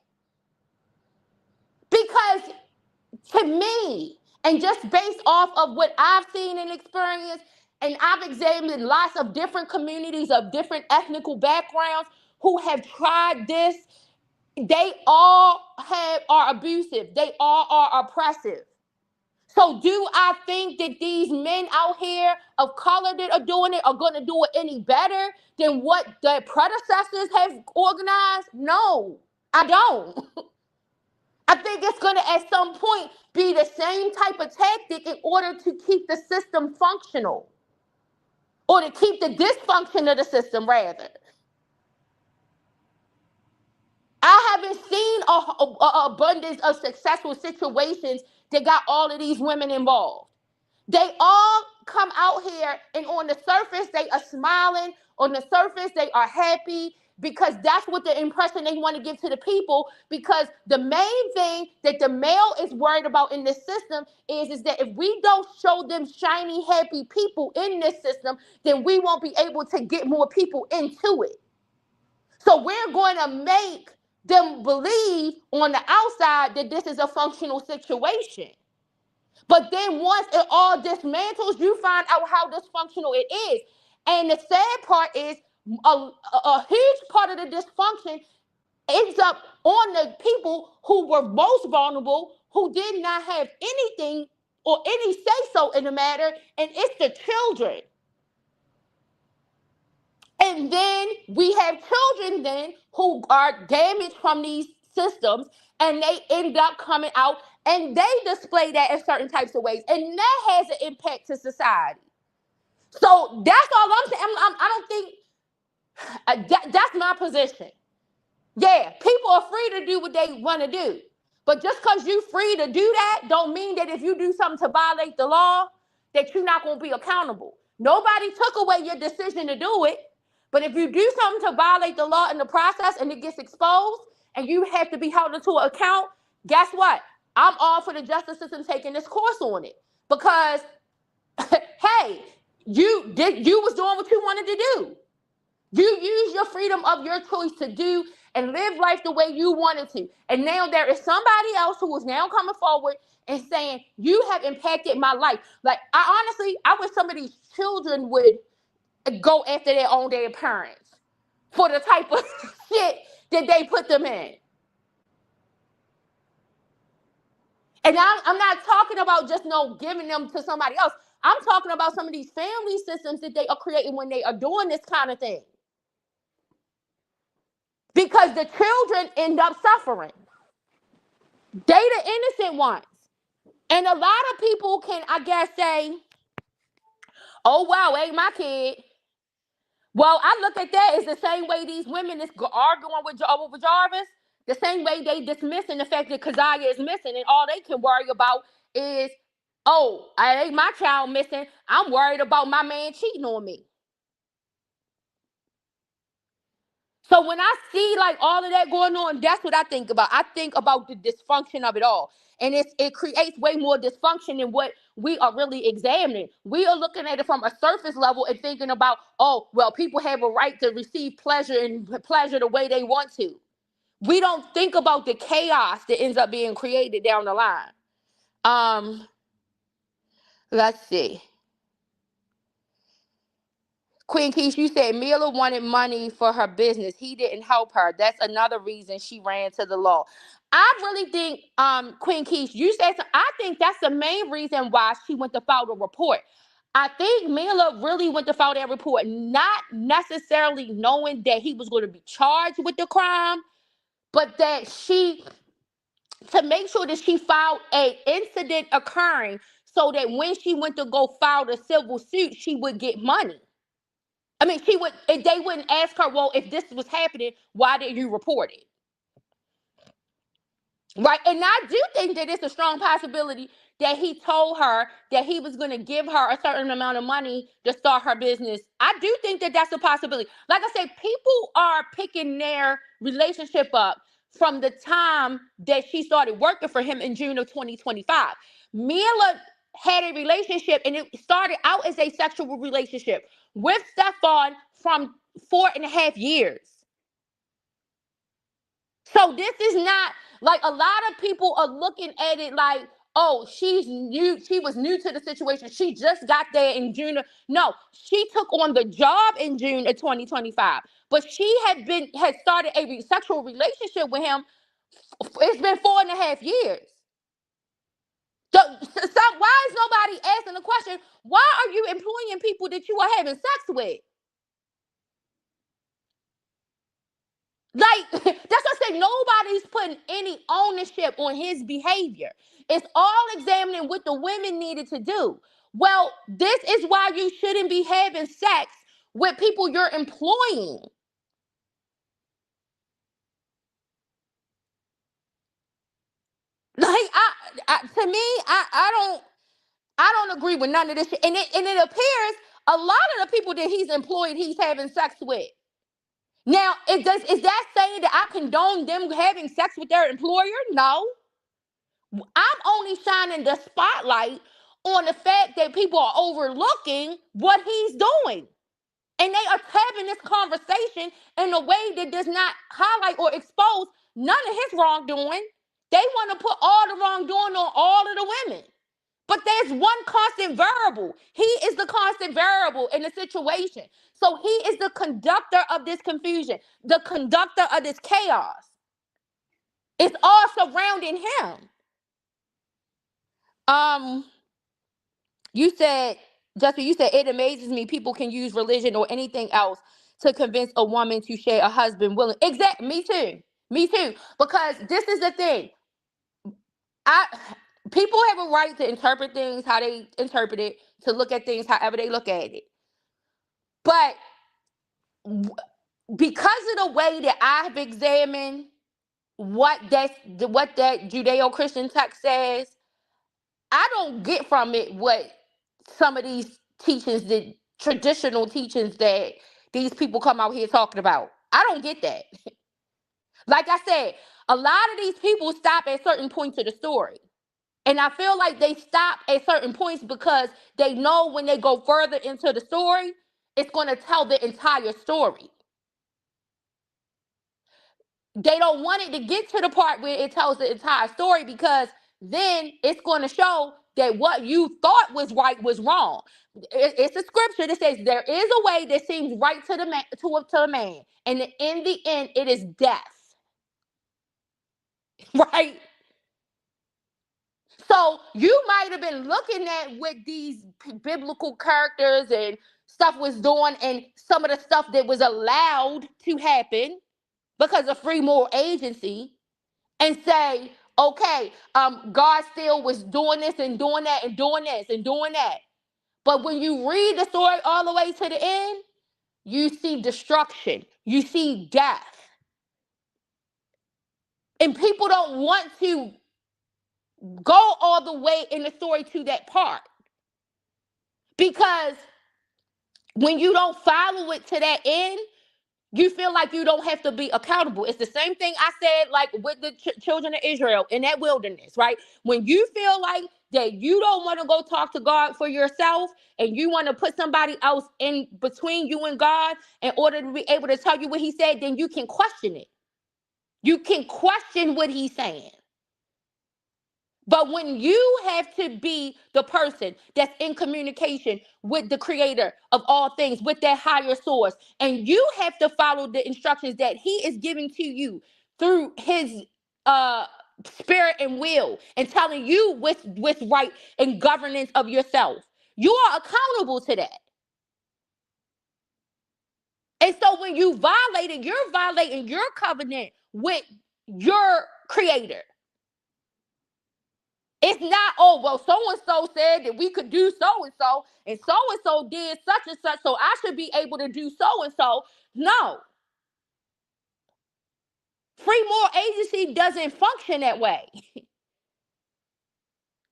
Because to me, and just based off of what I've seen and experienced, and I've examined lots of different communities of different ethnical backgrounds who have tried this, they all are abusive. They all are oppressive. So do I think that these men out here of color that are doing it are going to do it any better than what their predecessors have organized? No, I don't. I think it's going to at some point be the same type of tactic in order to keep the system functional, or to keep the dysfunction of the system rather. I haven't seen a abundance of successful situations that got all of these women involved. They all come out here and on the surface they are smiling, on the surface they are happy, because that's what the impression they want to give to the people. Because the main thing that the male is worried about in this system is that if we don't show them shiny, happy people in this system, then we won't be able to get more people into it. So we're going to make them believe on the outside that this is a functional situation. But then once it all dismantles, you find out how dysfunctional it is. And the sad part is a huge part of the dysfunction ends up on the people who were most vulnerable, who did not have anything or any say-so in the matter, and it's the children. And then we have children then who are damaged from these systems, and they end up coming out and they display that in certain types of ways. And that has an impact to society. So that's all I'm saying. I don't think that's my position. Yeah, people are free to do what they want to do. But just because you're free to do that don't mean that if you do something to violate the law, that you're not going to be accountable. Nobody took away your decision to do it. But if you do something to violate the law in the process and it gets exposed and you have to be held into account, guess what? I'm all for the justice system taking this course on it. Because, hey, you was doing what you wanted to do. You use your freedom of your choice to do and live life the way you wanted to. And now there is somebody else who is now coming forward and saying, you have impacted my life. Like, I wish some of these children would go after their own damn parents for the type of shit that they put them in. And I'm not talking about just giving them to somebody else. I'm talking about some of these family systems that they are creating when they are doing this kind of thing. Because the children end up suffering. They the innocent ones. And a lot of people can, I guess, say, oh, wow, ain't my kid. Well, I look at that as the same way these women is arguing with Jarvis, the same way they dismissing the fact that Keziah is missing, and all they can worry about is, oh, ain't my child missing. I'm worried about my man cheating on me. So when I see like all of that going on, that's what I think about. I think about the dysfunction of it all. And it creates way more dysfunction than what we are really examining. We are looking at it from a surface level and thinking about, oh, well, people have a right to receive pleasure the way they want to. We don't think about the chaos that ends up being created down the line. Um, let's see. Queen Keish, you said Mila wanted money for her business. He didn't help her. That's another reason she ran to the law. I really think, Queen Keish, you said, I think that's the main reason why she went to file the report. I think Mila really went to file that report, not necessarily knowing that he was going to be charged with the crime, but that to make sure that she filed a incident occurring so that when she went to go file the civil suit, she would get money. I mean, they wouldn't ask her, well, if this was happening, why did you report it? Right. And I do think that it's a strong possibility that he told her that he was going to give her a certain amount of money to start her business. I do think that that's a possibility. Like I said, people are picking their relationship up from the time that she started working for him in June of 2025. Mila had a relationship, and it started out as a sexual relationship with Stefan from 4.5 years. So this is not like a lot of people are looking at it like, oh, she's new. She was new to the situation. She just got there in June. No, she took on the job in June of 2025. But she had started a sexual relationship with him. It's been 4.5 years. So why is nobody asking the question? Why are you employing people that you are having sex with? Like, that's what I say. Nobody's putting any ownership on his behavior. It's all examining what the women needed to do. Well, this is why you shouldn't be having sex with people you're employing. Like, to me, I don't agree with none of this shit. And it appears a lot of the people that he's employed, he's having sex with. Now, is that saying that I condone them having sex with their employer? No. I'm only shining the spotlight on the fact that people are overlooking what he's doing. And they are having this conversation in a way that does not highlight or expose none of his wrongdoing. They want to put all the wrongdoing on all of the women. But there's one constant variable. He is the constant variable in the situation. So he is the conductor of this confusion, the conductor of this chaos. It's all surrounding him. Um, You said, Justin, you said it amazes me people can use religion or anything else to convince a woman to share a husband willing. Exactly. Me too. Me too. Because this is the thing. I People have a right to interpret things how they interpret it, to look at things however they look at it. But because of the way that I've examined what that Judeo-Christian text says, I don't get from it what some of these teachings, the traditional teachings that these people come out here talking about. I don't get that. Like I said, a lot of these people stop at certain points of the story. And I feel like they stop at certain points because they know when they go further into the story, it's going to tell the entire story. They don't want it to get to the part where it tells the entire story, because then it's going to show that what you thought was right was wrong. It's a scripture that says there is a way that seems right to the man, to a man, and in the end, it is death. Right? So you might have been looking at what these biblical characters and stuff was doing, and some of the stuff that was allowed to happen because of free moral agency, and say, okay, God still was doing this and doing that and doing this and doing that. But when you read the story all the way to the end, you see destruction, you see death. And people don't want to go all the way in the story to that part. Because when you don't follow it to that end, You feel like you don't have to be accountable. It's the same thing I said, like with the children of Israel in that wilderness, right? When you feel like that you don't want to go talk to God for yourself and you want to put somebody else in between you and God in order to be able to tell you what he said, then you can question it. You can question what he's saying. But when you have to be the person that's in communication with the creator of all things, with that higher source, and you have to follow the instructions that he is giving to you through his uh spirit and will, and telling you what's right and governance of yourself, you are accountable to that. And so when you violate it, you're violating your covenant with your creator. It's not, oh, well, so-and-so said that we could do so-and-so, and so-and-so did such and such, so I should be able to do so-and-so. No. Free moral agency doesn't function that way.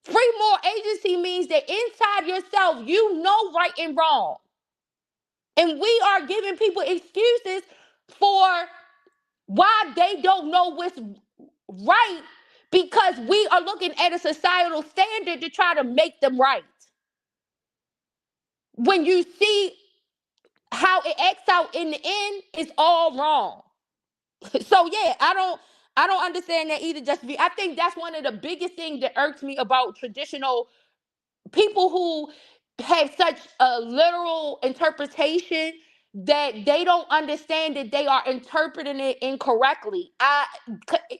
Free moral agency means that inside yourself, you know right and wrong. And we are giving people excuses for why they don't know what's right, because we are looking at a societal standard to try to make them right. When you see how it acts out in the end, it's all wrong. So yeah, I don't understand that either. I think that's one of the biggest things that irks me about traditional people who have such a literal interpretation that they don't understand that they are interpreting it incorrectly.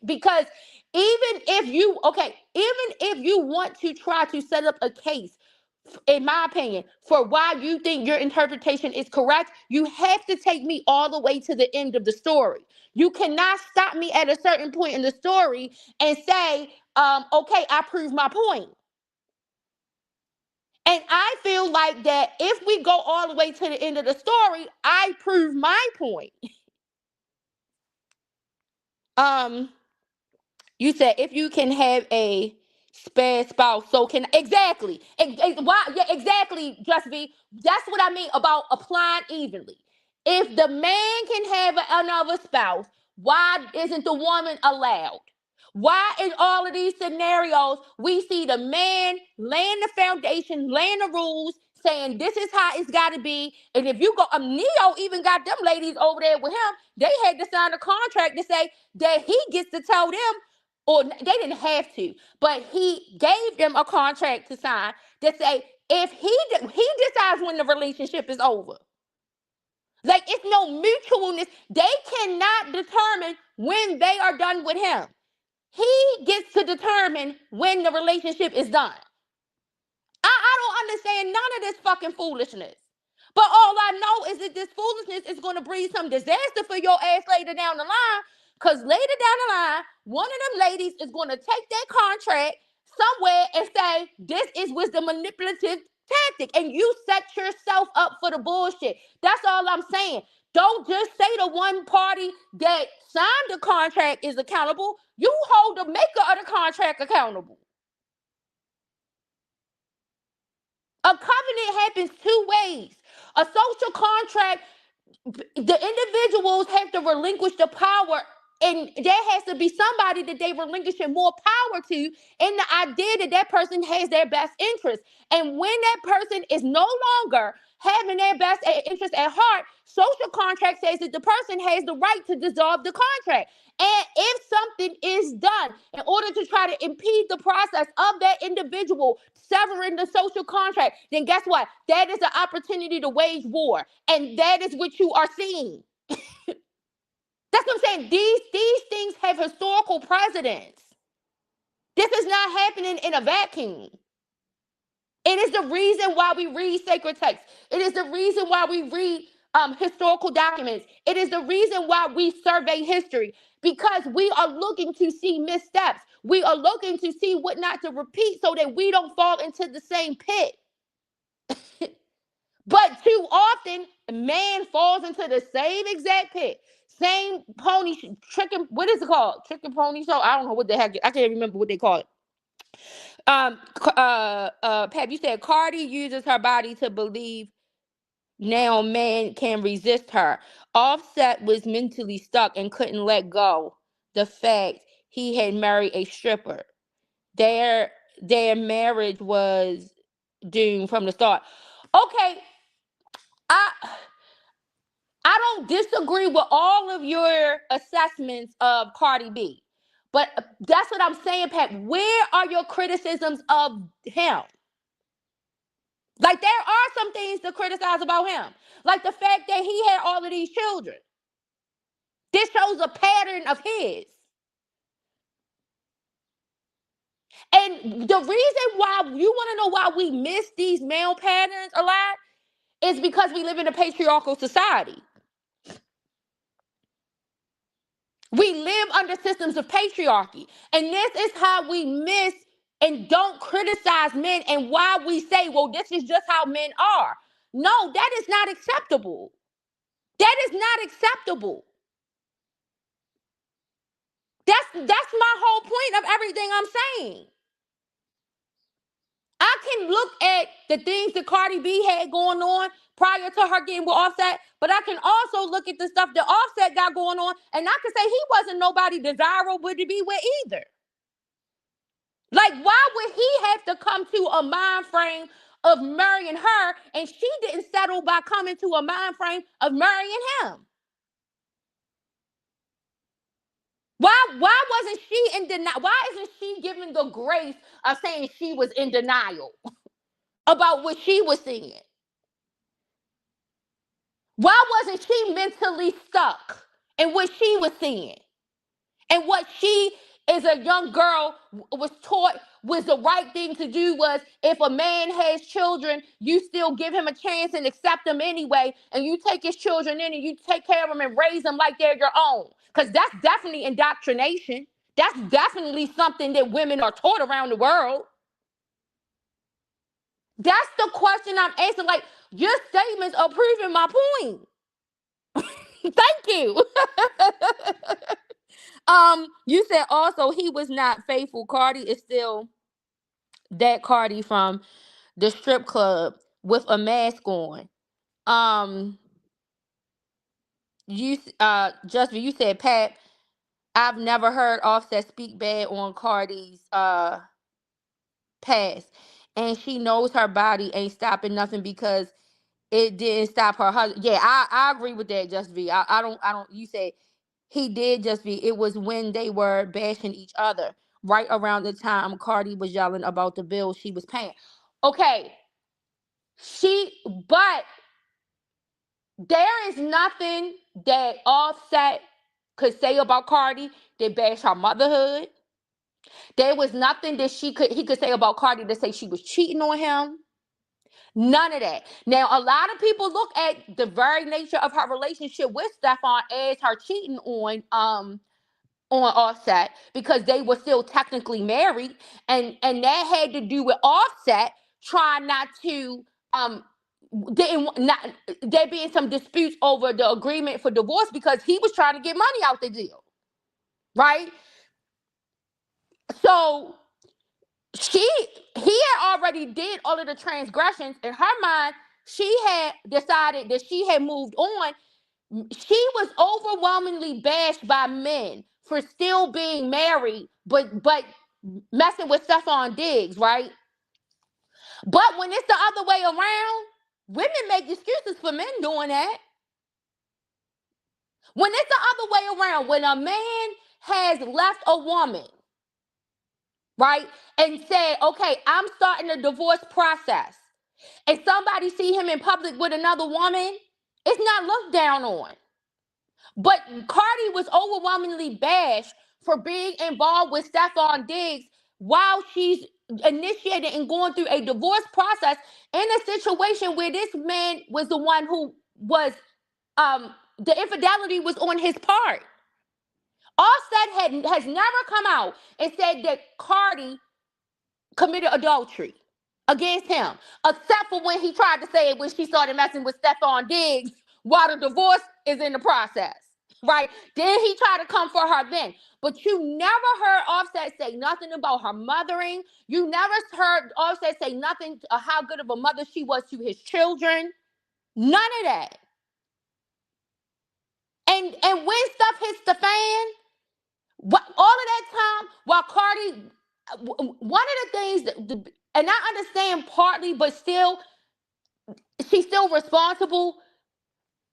Because even if you want to try to set up a case, in my opinion, for why you think your interpretation is correct, you have to take me all the way to the end of the story. You cannot stop me at a certain point in the story and say, okay, I proved my point. And I feel like that if we go all the way to the end of the story, I prove my point. Um, You said if you can have a spare spouse, so can exactly. Why? Yeah, exactly. Just be. That's what I mean about applying evenly. If the man can have another spouse, why isn't the woman allowed? Why in all of these scenarios we see the man laying the foundation, laying the rules, saying this is how it's got to be, and if you go, Neo even got them ladies over there with him. They had to sign a contract to say that he gets to tell them, or they didn't have to, but he gave them a contract to sign that say if he decides when the relationship is over. Like, it's no mutualness. They cannot determine when they are done with him. He gets to determine when the relationship is done. I don't understand none of this fucking foolishness. But all I know is that this foolishness is going to breed some disaster for your ass later down the line. Because later down the line, one of them ladies is going to take that contract somewhere and say, this was the manipulative tactic. And you set yourself up for the bullshit. That's all I'm saying. Don't just say the one party that signed the contract is accountable. You hold the maker of the contract accountable. A covenant happens two ways. A social contract, the individuals have to relinquish the power, and there has to be somebody that they relinquishing more power to, in the idea that that person has their best interest. And when that person is no longer having their best interest at heart, social contract says that the person has the right to dissolve the contract. And if something is done in order to try to impede the process of that individual severing the social contract, then guess what? That is an opportunity to wage war. And that is what you are seeing. That's what I'm saying. These things have historical precedence. This is not happening in a vacuum. It is the reason why we read sacred texts. It is the reason why we read historical documents. It is the reason why we survey history, because we are looking to see missteps. We are looking to see what not to repeat so that we don't fall into the same pit. But too often, man falls into the same exact pit. Same pony tricking. What is it called? Tricking pony show? I don't know what the heck. I can't remember what they call it. Pep, you said Cardi uses her body to believe now man can resist her. Offset was mentally stuck and couldn't let go the fact he had married a stripper. Their marriage was doomed from the start. Okay, I I don't disagree with all of your assessments of Cardi B. But that's what I'm saying, Pat. Where are your criticisms of him? Like, there are some things to criticize about him. Like the fact that he had all of these children. This shows a pattern of his. And the reason why you want to know why we miss these male patterns a lot is because we live in a patriarchal society. We live under systems of patriarchy. And this is how we miss and don't criticize men, and why we say, well, this is just how men are. No, that is not acceptable. That is not acceptable. That's my whole point of everything I'm saying. I can look at the things that Cardi B had going on prior to her getting with Offset, but I can also look at the stuff that Offset got going on, and I can say he wasn't nobody desirable to be with either. Like, why would he have to come to a mind frame of marrying her, and she didn't settle by coming to a mind frame of marrying him? Why wasn't she in denial? Why isn't she given the grace of saying she was in denial about what she was seeing? Why wasn't she mentally stuck in what she was seeing? And what she, as a young girl, was taught was the right thing to do was, if a man has children, you still give him a chance and accept them anyway, and you take his children in and you take care of them and raise them like they're your own. Because that's definitely indoctrination. That's definitely something that women are taught around the world. That's the question I'm asking. Like, your statements are proving my point. Thank you. You said also he was not faithful. Cardi is still that Cardi from the strip club with a mask on. Um, Justin, you said, Pat, I've never heard Offset speak bad on Cardi's past, and she knows her body ain't stopping nothing because it didn't stop her husband. Yeah, I agree with that, Just V. I don't. You said he did, Just V. It was when they were bashing each other, right around the time Cardi was yelling about the bill she was paying. Okay, but there is nothing that Offset could say about Cardi that bash her motherhood. There was nothing that he could say about Cardi to say she was cheating on him. None of that. Now, a lot of people look at the very nature of her relationship with Stefan as her cheating on Offset, because they were still technically married, and that had to do with Offset trying not to didn't not there being some disputes over the agreement for divorce because he was trying to get money out the deal, right? So he had already did all of the transgressions in her mind. She had decided that she had moved on. She was overwhelmingly bashed by men for still being married, but messing with Stephon Diggs, right? But when it's the other way around, women make excuses for men doing that. When it's the other way around, when a man has left a woman, right, and said, okay, I'm starting the divorce process, and somebody see him in public with another woman, it's not looked down on. But Cardi was overwhelmingly bashed for being involved with Stephon Diggs while she's initiating and going through a divorce process in a situation where this man was the one who was, the infidelity was on his part. Offset has never come out and said that Cardi committed adultery against him, except for when he tried to say it when she started messing with Stephon Diggs while the divorce is in the process, right? Then he tried to come for her then. But you never heard Offset say nothing about her mothering. You never heard Offset say nothing how good of a mother she was to his children. None of that. And when stuff hits the fan, all of that time while Cardi, one of the things and I understand partly, but still, she's still responsible.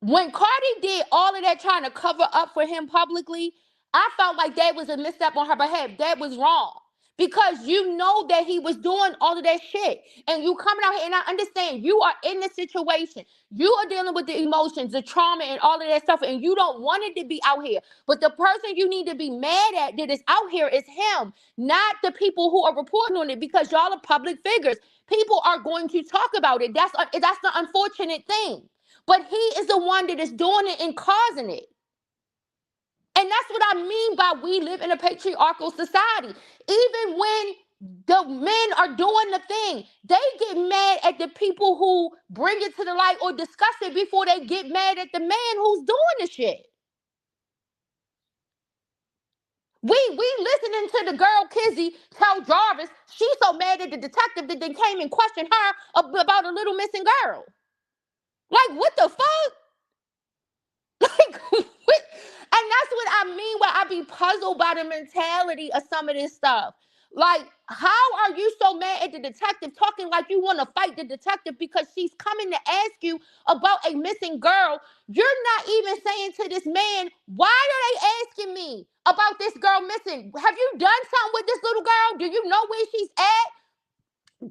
When Cardi did all of that trying to cover up for him publicly, I felt like that was a misstep on her behalf. That was wrong. Because you know that he was doing all of that shit. And you coming out here, and I understand you are in the situation. You are dealing with the emotions, the trauma, and all of that stuff, and you don't want it to be out here. But the person you need to be mad at that is out here is him, not the people who are reporting on it, because y'all are public figures. People are going to talk about it. That's the unfortunate thing. But he is the one that is doing it and causing it. And that's what I mean by we live in a patriarchal society. Even when the men are doing the thing, they get mad at the people who bring it to the light or discuss it before they get mad at the man who's doing the shit. We listening to the girl Kizzy tell Jarvis she's so mad at the detective that they came and questioned her about a little missing girl. Like, what the fuck? Like, what? And that's what I mean when I be puzzled by the mentality of some of this stuff. Like, how are you so mad at the detective talking like you want to fight the detective because she's coming to ask you about a missing girl? You're not even saying to this man, why are they asking me about this girl missing? Have you done something with this little girl? Do you know where she's at?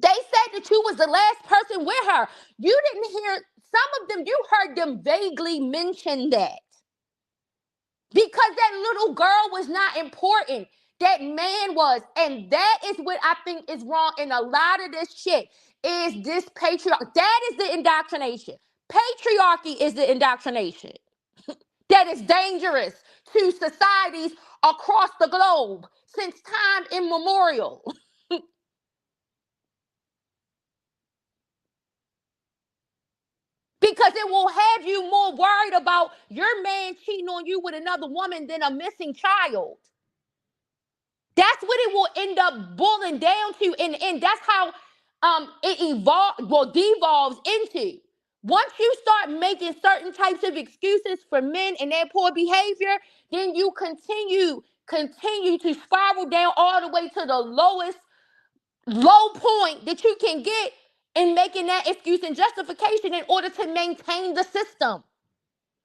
They said that you was the last person with her. You didn't hear some of them, you heard them vaguely mention that. Because that little girl was not important. That man was. And that is what I think is wrong in a lot of this shit. Is this patriarchy. That is the indoctrination. Patriarchy is the indoctrination. That is dangerous to societies across the globe since time immemorial. Because it will have you more worried about your man cheating on you with another woman than a missing child. That's what it will end up boiling down to. And that's how it devolves into. Once you start making certain types of excuses for men and their poor behavior, then you continue to spiral down all the way to the lowest low point that you can get in making that excuse and justification in order to maintain the system.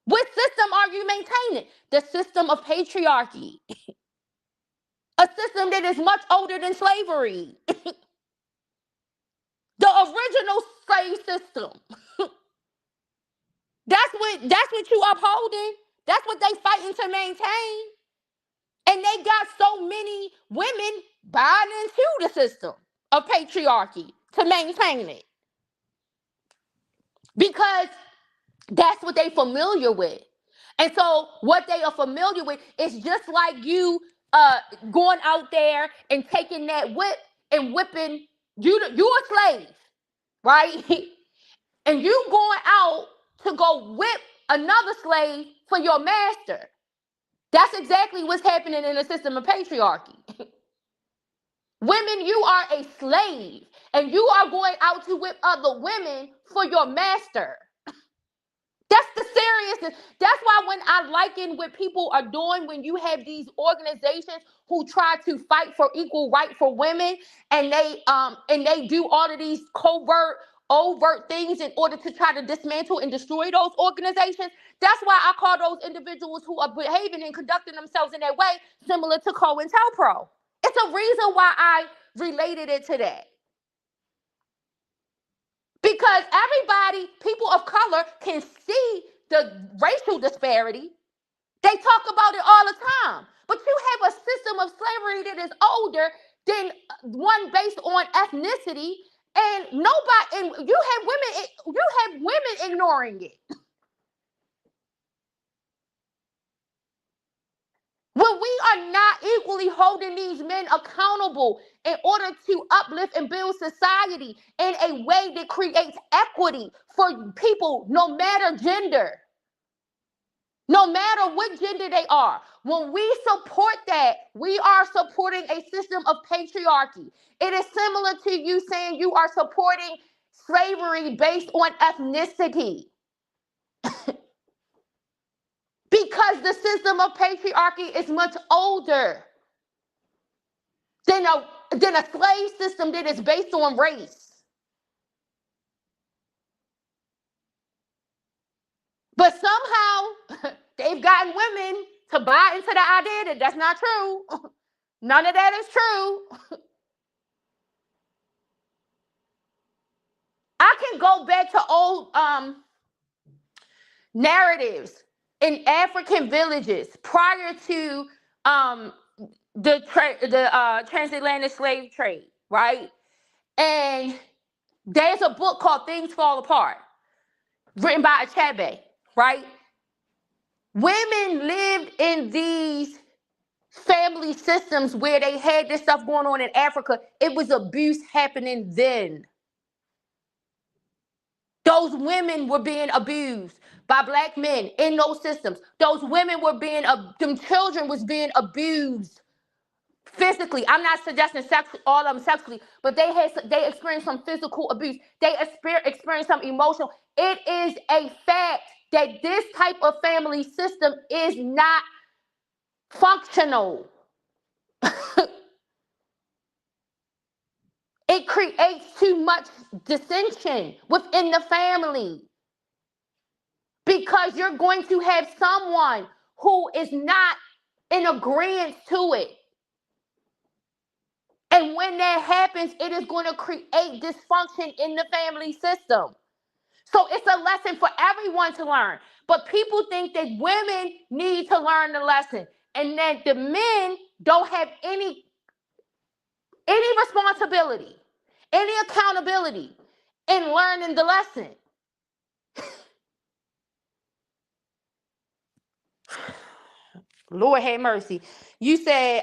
What system are you maintaining? The system of patriarchy. A system that is much older than slavery. The original slave system. That's what you upholding. That's what they fighting to maintain. And they got so many women buying into the system of patriarchy to maintain it. Because that's what they familiar with. And so what they are familiar with is just like you going out there and taking that whip and whipping you a slave, right? And you going out to go whip another slave for your master. That's exactly what's happening in a system of patriarchy. Women, you are a slave, and you are going out to whip other women for your master. That's the seriousness. That's why when I liken what people are doing, when you have these organizations who try to fight for equal right for women, and they do all of these overt things in order to try to dismantle and destroy those organizations. That's why I call those individuals who are behaving and conducting themselves in that way similar to COINTELPRO. It's a reason why I related it to that. Because everybody, people of color, can see the racial disparity. They talk about it all the time. But you have a system of slavery that is older than one based on ethnicity, and you have women ignoring it. When we are not equally holding these men accountable in order to uplift and build society in a way that creates equity for people, no matter gender, no matter what gender they are. When we support that, we are supporting a system of patriarchy. It is similar to you saying you are supporting slavery based on ethnicity. Because Because the system of patriarchy is much older than a slave system that is based on race. But somehow they've gotten women to buy into the idea that that's not true. None of that is true. I can go back to old narratives in African villages prior to um, the transatlantic slave trade, right? And there's a book called Things Fall Apart, written by Achebe, right? Women lived in these family systems where they had this stuff going on in Africa. It was abuse happening then. Those women were being abused by black men in those systems. Those women were being, them children was being abused physically. I'm not suggesting all of them sexually, but they experienced some physical abuse. They experienced some emotional. It is a fact that this type of family system is not functional. It creates too much dissension within the family because you're going to have someone who is not in agreement to it. And when that happens, it is going to create dysfunction in the family system. So it's a lesson for everyone to learn. But people think that women need to learn the lesson and that the men don't have any responsibility, any accountability in learning the lesson. Lord have mercy. You said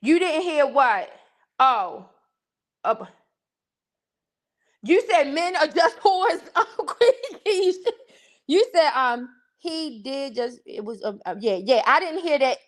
you didn't hear what? Oh, uh, you said men are just whores. You said he did just it was yeah. I didn't hear that.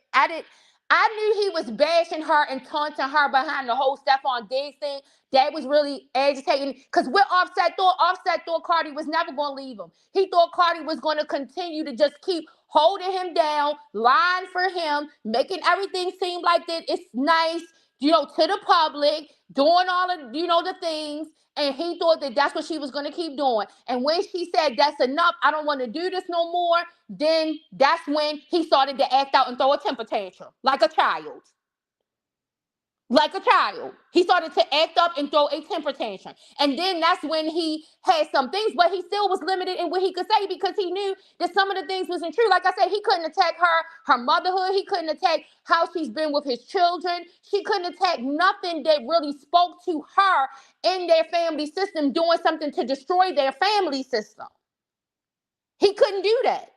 I knew he was bashing her and taunting her behind the whole Stephon Diggs thing. That was really agitating because what Offset thought Cardi was never going to leave him. He thought Cardi was going to continue to just keep holding him down, lying for him, making everything seem like that it's nice, to the public, doing all of, the things. And he thought that that's what she was going to keep doing. And when she said, that's enough, I don't want to do this no more, then that's when he started to act out and throw a temper tantrum like a child. Like a child. He started to act up and throw a temper tantrum. And then that's when he had some things, but he still was limited in what he could say because he knew that some of the things wasn't true. Like I said, he couldn't attack her motherhood. He couldn't attack how she's been with his children. She couldn't attack nothing that really spoke to her in their family system, doing something to destroy their family system. He couldn't do that.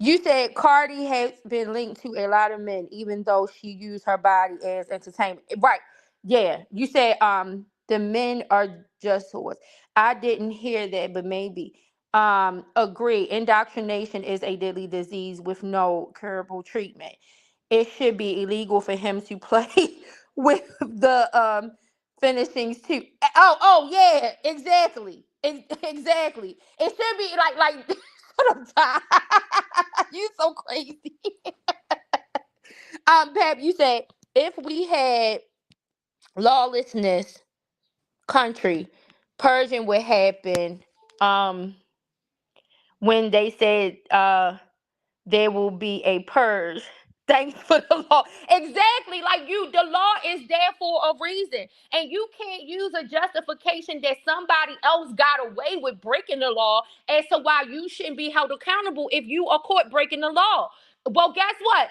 You said Cardi has been linked to a lot of men, even though she used her body as entertainment. Right. Yeah. You said the men are just whores. I didn't hear that, but maybe. Agree. Indoctrination is a deadly disease with no curable treatment. It should be illegal for him to play with the finishings too. Oh yeah, exactly. Exactly. It should be like you so crazy. Pep, you said if we had lawlessness country, purging would happen. When they said there will be a purge. Thanks for the law. Exactly. Like the law is there for a reason. And you can't use a justification that somebody else got away with breaking the law as to why you shouldn't be held accountable if you are caught breaking the law. Well, guess what?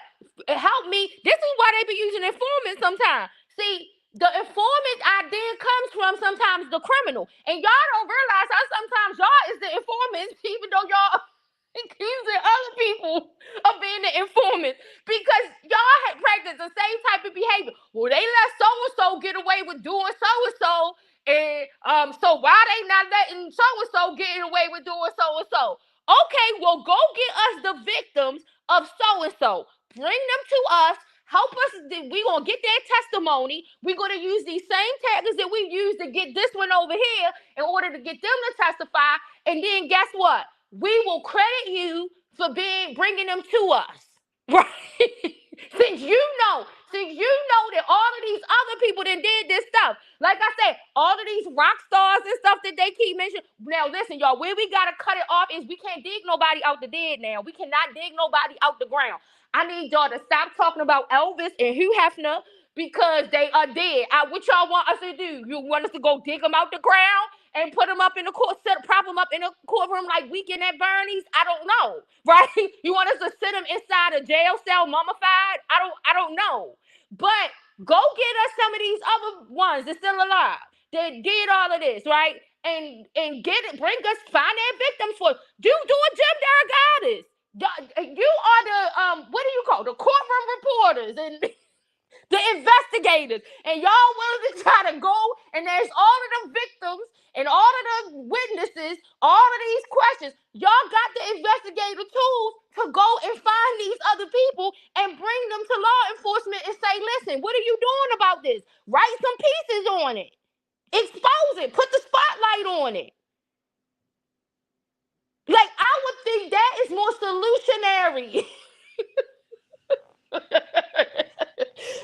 Help me. This is why they be using informants sometimes. See, the informant idea comes from sometimes the criminal. And y'all don't realize how sometimes y'all is the informants, even though y'all accusing other people of being the informant because y'all had practiced the same type of behavior. Well, they let so-and-so get away with doing so-and-so, and so why they not letting so-and-so get away with doing so-and-so? Okay, well, go get us the victims of so-and-so. Bring them to us. help us. We're going to get their testimony. We're going to use these same tactics that we use to get this one over here in order to get them to testify. And then guess what? We will credit you for bringing them to us. Right? Since you know that all of these other people that did this stuff, like I said, all of these rock stars and stuff that they keep mentioning. Now, listen, y'all, where we gotta cut it off is we can't dig nobody out the dead now. We cannot dig nobody out the ground. I need y'all to stop talking about Elvis and Hugh Hefner because they are dead. What y'all want us to do? You want us to go dig them out the ground and put them up in the court, prop them up in the courtroom like Weekend at Bernie's? I don't know, right? You want us to sit them inside a jail cell mummified? I don't know. But go get us some of these other ones that's still alive that did all of this, right? And bring us, find their victims for do a Jim Daragatis. You are the what do you call the courtroom reporters and the investigators, and y'all willing to try to go and there's all of the victims and all of the witnesses, all of these questions. Y'all got the investigative tools to go and find these other people and bring them to law enforcement and say, listen, what are you doing about this? Write some pieces on it. Expose it. Put the spotlight on it. Like, I would think that is more solutionary.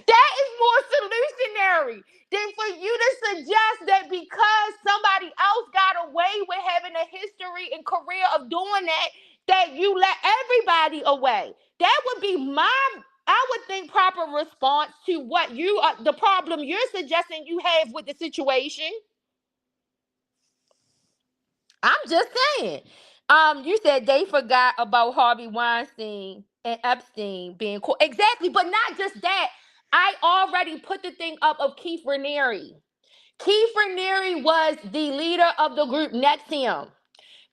That is more solutionary than for you to suggest that because somebody else got away with having a history and career of doing that you let everybody away. That would be I would think, proper response to what the problem you're suggesting you have with the situation. I'm just saying. You said they forgot about Harvey Weinstein and Epstein being cool. Exactly, but not just that. I already put the thing up of Keith Raniere. Keith Raniere was the leader of the group NXIVM.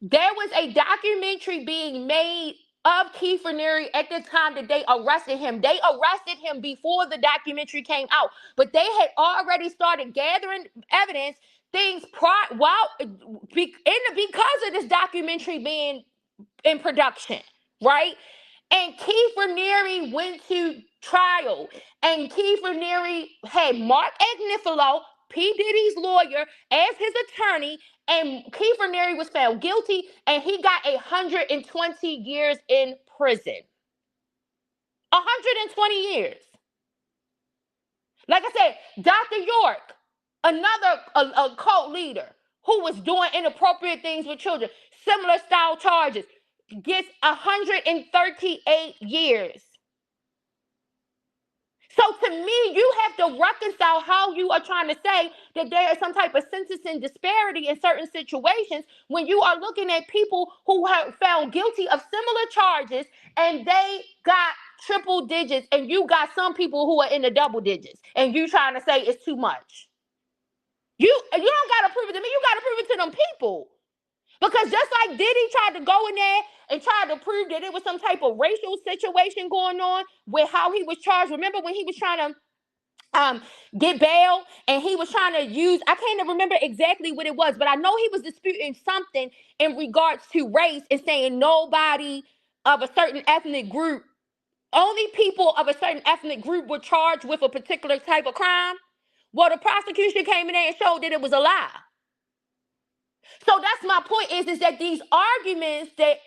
There was a documentary being made of Keith Raniere at the time that they arrested him. They arrested him before the documentary came out, but they had already started gathering evidence, things because of this documentary being in production, right? And Keith Raniere went to trial, and Keith Raniere had Mark Agnifilo, P. Diddy's lawyer, as his attorney, and Keith Raniere was found guilty, and he got 120 years in prison. 120 years. Like I said, Dr. York, another a cult leader who was doing inappropriate things with children, similar style charges, gets 138 years. So to me, you have to reconcile how you are trying to say that there is some type of sentencing disparity in certain situations when you are looking at people who have found guilty of similar charges and they got triple digits, and you got some people who are in the double digits, and you trying to say it's too much. You don't got to prove it to me. You got to prove it to them people. Because just like Diddy tried to go in there and tried to prove that it was some type of racial situation going on with how he was charged. Remember when he was trying to get bail and he was trying to use, I can't even remember exactly what it was, but I know he was disputing something in regards to race and saying nobody of a certain ethnic group, only people of a certain ethnic group were charged with a particular type of crime. Well, the prosecution came in there and showed that it was a lie. So that's my point is that these arguments that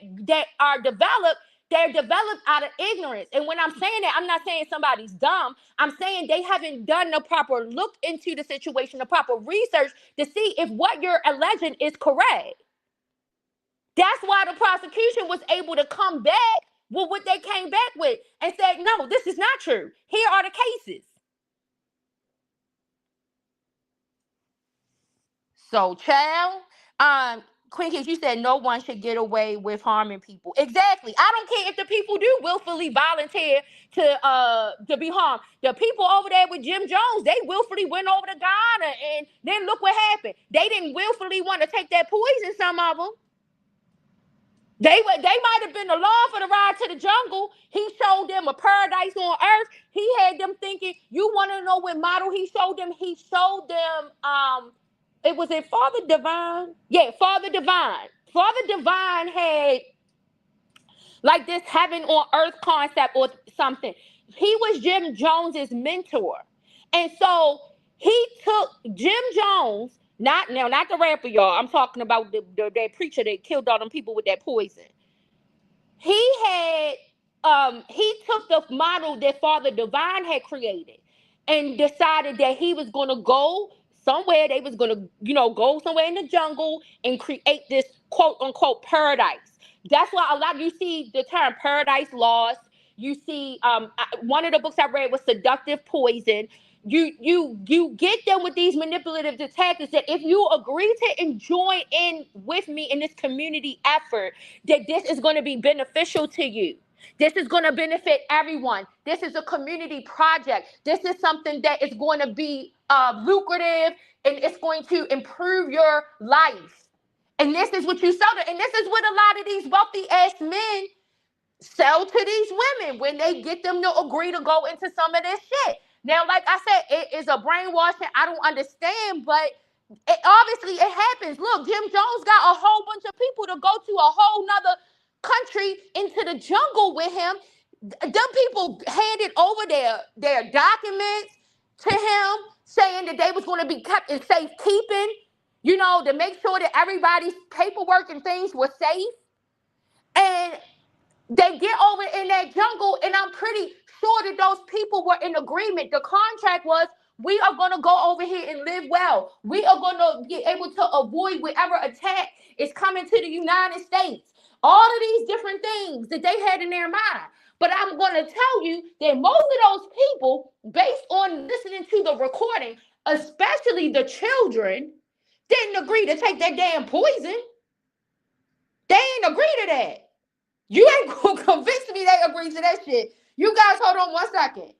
are developed, they're developed out of ignorance. And when I'm saying that, I'm not saying somebody's dumb. I'm saying they haven't done the proper look into the situation, the proper research to see if what you're alleging is correct. That's why the prosecution was able to come back with what they came back with and said, no, this is not true. Here are the cases. So, child, Queen Kids, you said no one should get away with harming people. Exactly. I don't care if the people do willfully volunteer to be harmed. The people over there with Jim Jones, they willfully went over to Ghana, and then look what happened. They didn't willfully want to take that poison, some of them. They might have been along for the ride to the jungle. He showed them a paradise on earth. He had them thinking, you want to know what model he showed them? He showed them, it was in Father Divine. Yeah, Father Divine. Father Divine had like this heaven on earth concept or something. he was Jim Jones's mentor. And so he took Jim Jones, not the rapper, y'all. I'm talking about that preacher that killed all them people with that poison. He had he took the model that Father Divine had created and decided that he was going to go somewhere. They was going to, go somewhere in the jungle and create this quote unquote paradise. That's why a lot, you see the term paradise lost. You see, one of the books I read was Seductive Poison. You get them with these manipulative tactics that if you agree to and join in with me in this community effort, that this is going to be beneficial to you. This is going to benefit everyone. This is a community project. This is something that is going to be lucrative, and it's going to improve your life. And this is what you sell to. And this is what a lot of these wealthy ass men sell to these women when they get them to agree to go into some of this shit. Now, like I said, it is a brainwashing. I don't understand, but obviously it happens. Look, Jim Jones got a whole bunch of people to go to a whole nother country into the jungle with him. Them people handed over their documents to him, saying that they was going to be kept in safekeeping, to make sure that everybody's paperwork and things were safe. And they get over in that jungle, and I'm pretty sure that those people were in agreement. The contract was, we are going to go over here and live well. We are going to be able to avoid whatever attack is coming to the United States. All of these different things that they had in their mind. But I'm going to tell you that most of those people, based on listening to the recording, especially the children, didn't agree to take that damn poison. They ain't agree to that. You ain't gonna convince me they agree to that shit. You guys hold on 1 second.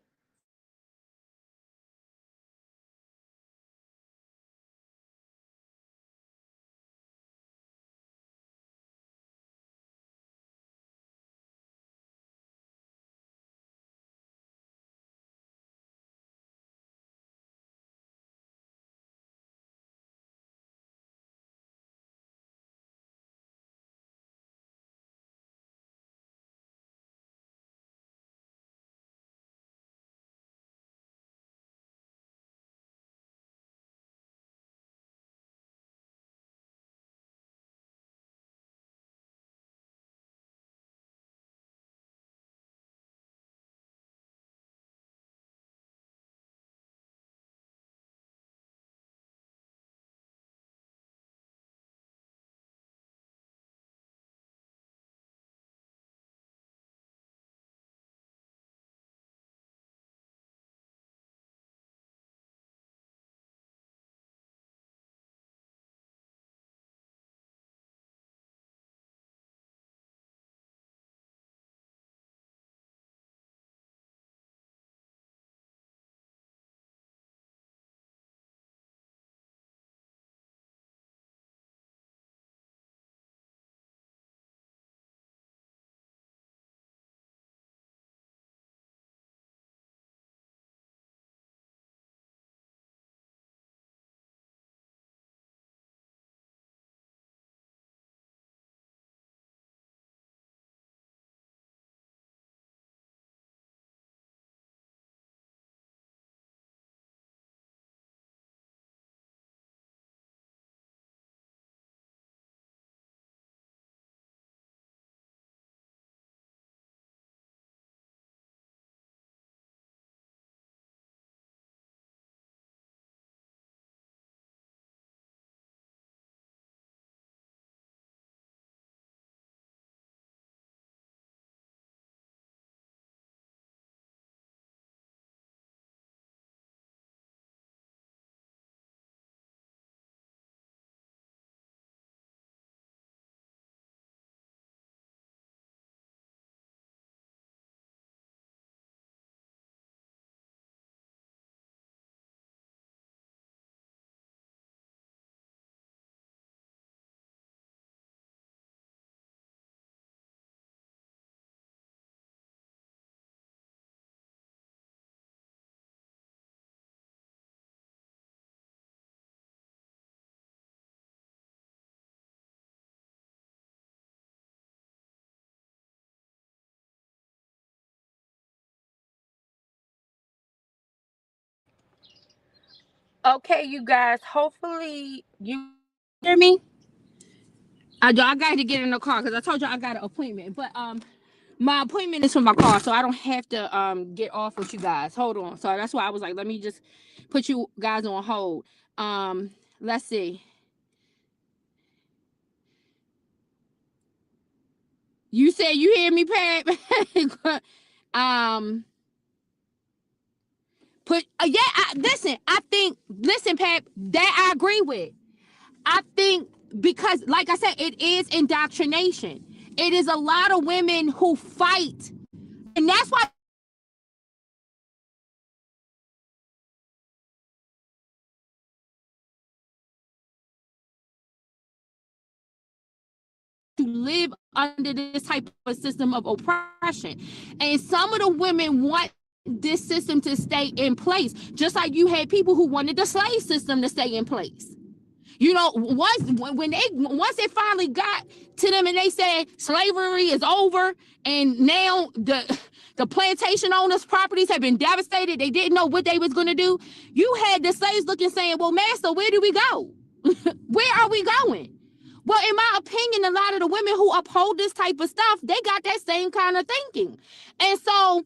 Okay, you guys. Hopefully you hear me. I got to get in the car because I told you I got an appointment. But my appointment is for my car, so I don't have to get off with you guys. Hold on. So that's why I was like, let me just put you guys on hold. Let's see. You said you hear me, Pat? um, yeah. Listen. I think. Listen, Pat. That I agree with. I think because, like I said, it is indoctrination. It is a lot of women who fight, and that's why to live under this type of system of oppression. And some of the women want this system to stay in place, just like you had people who wanted the slave system to stay in place. You know, once it finally got to them and they said slavery is over, and now the plantation owners' properties have been devastated, they didn't know what they was going to do. You had the slaves looking, saying, "Well, master, where do we go? Where are we going?" Well, in my opinion, a lot of the women who uphold this type of stuff, they got that same kind of thinking, and so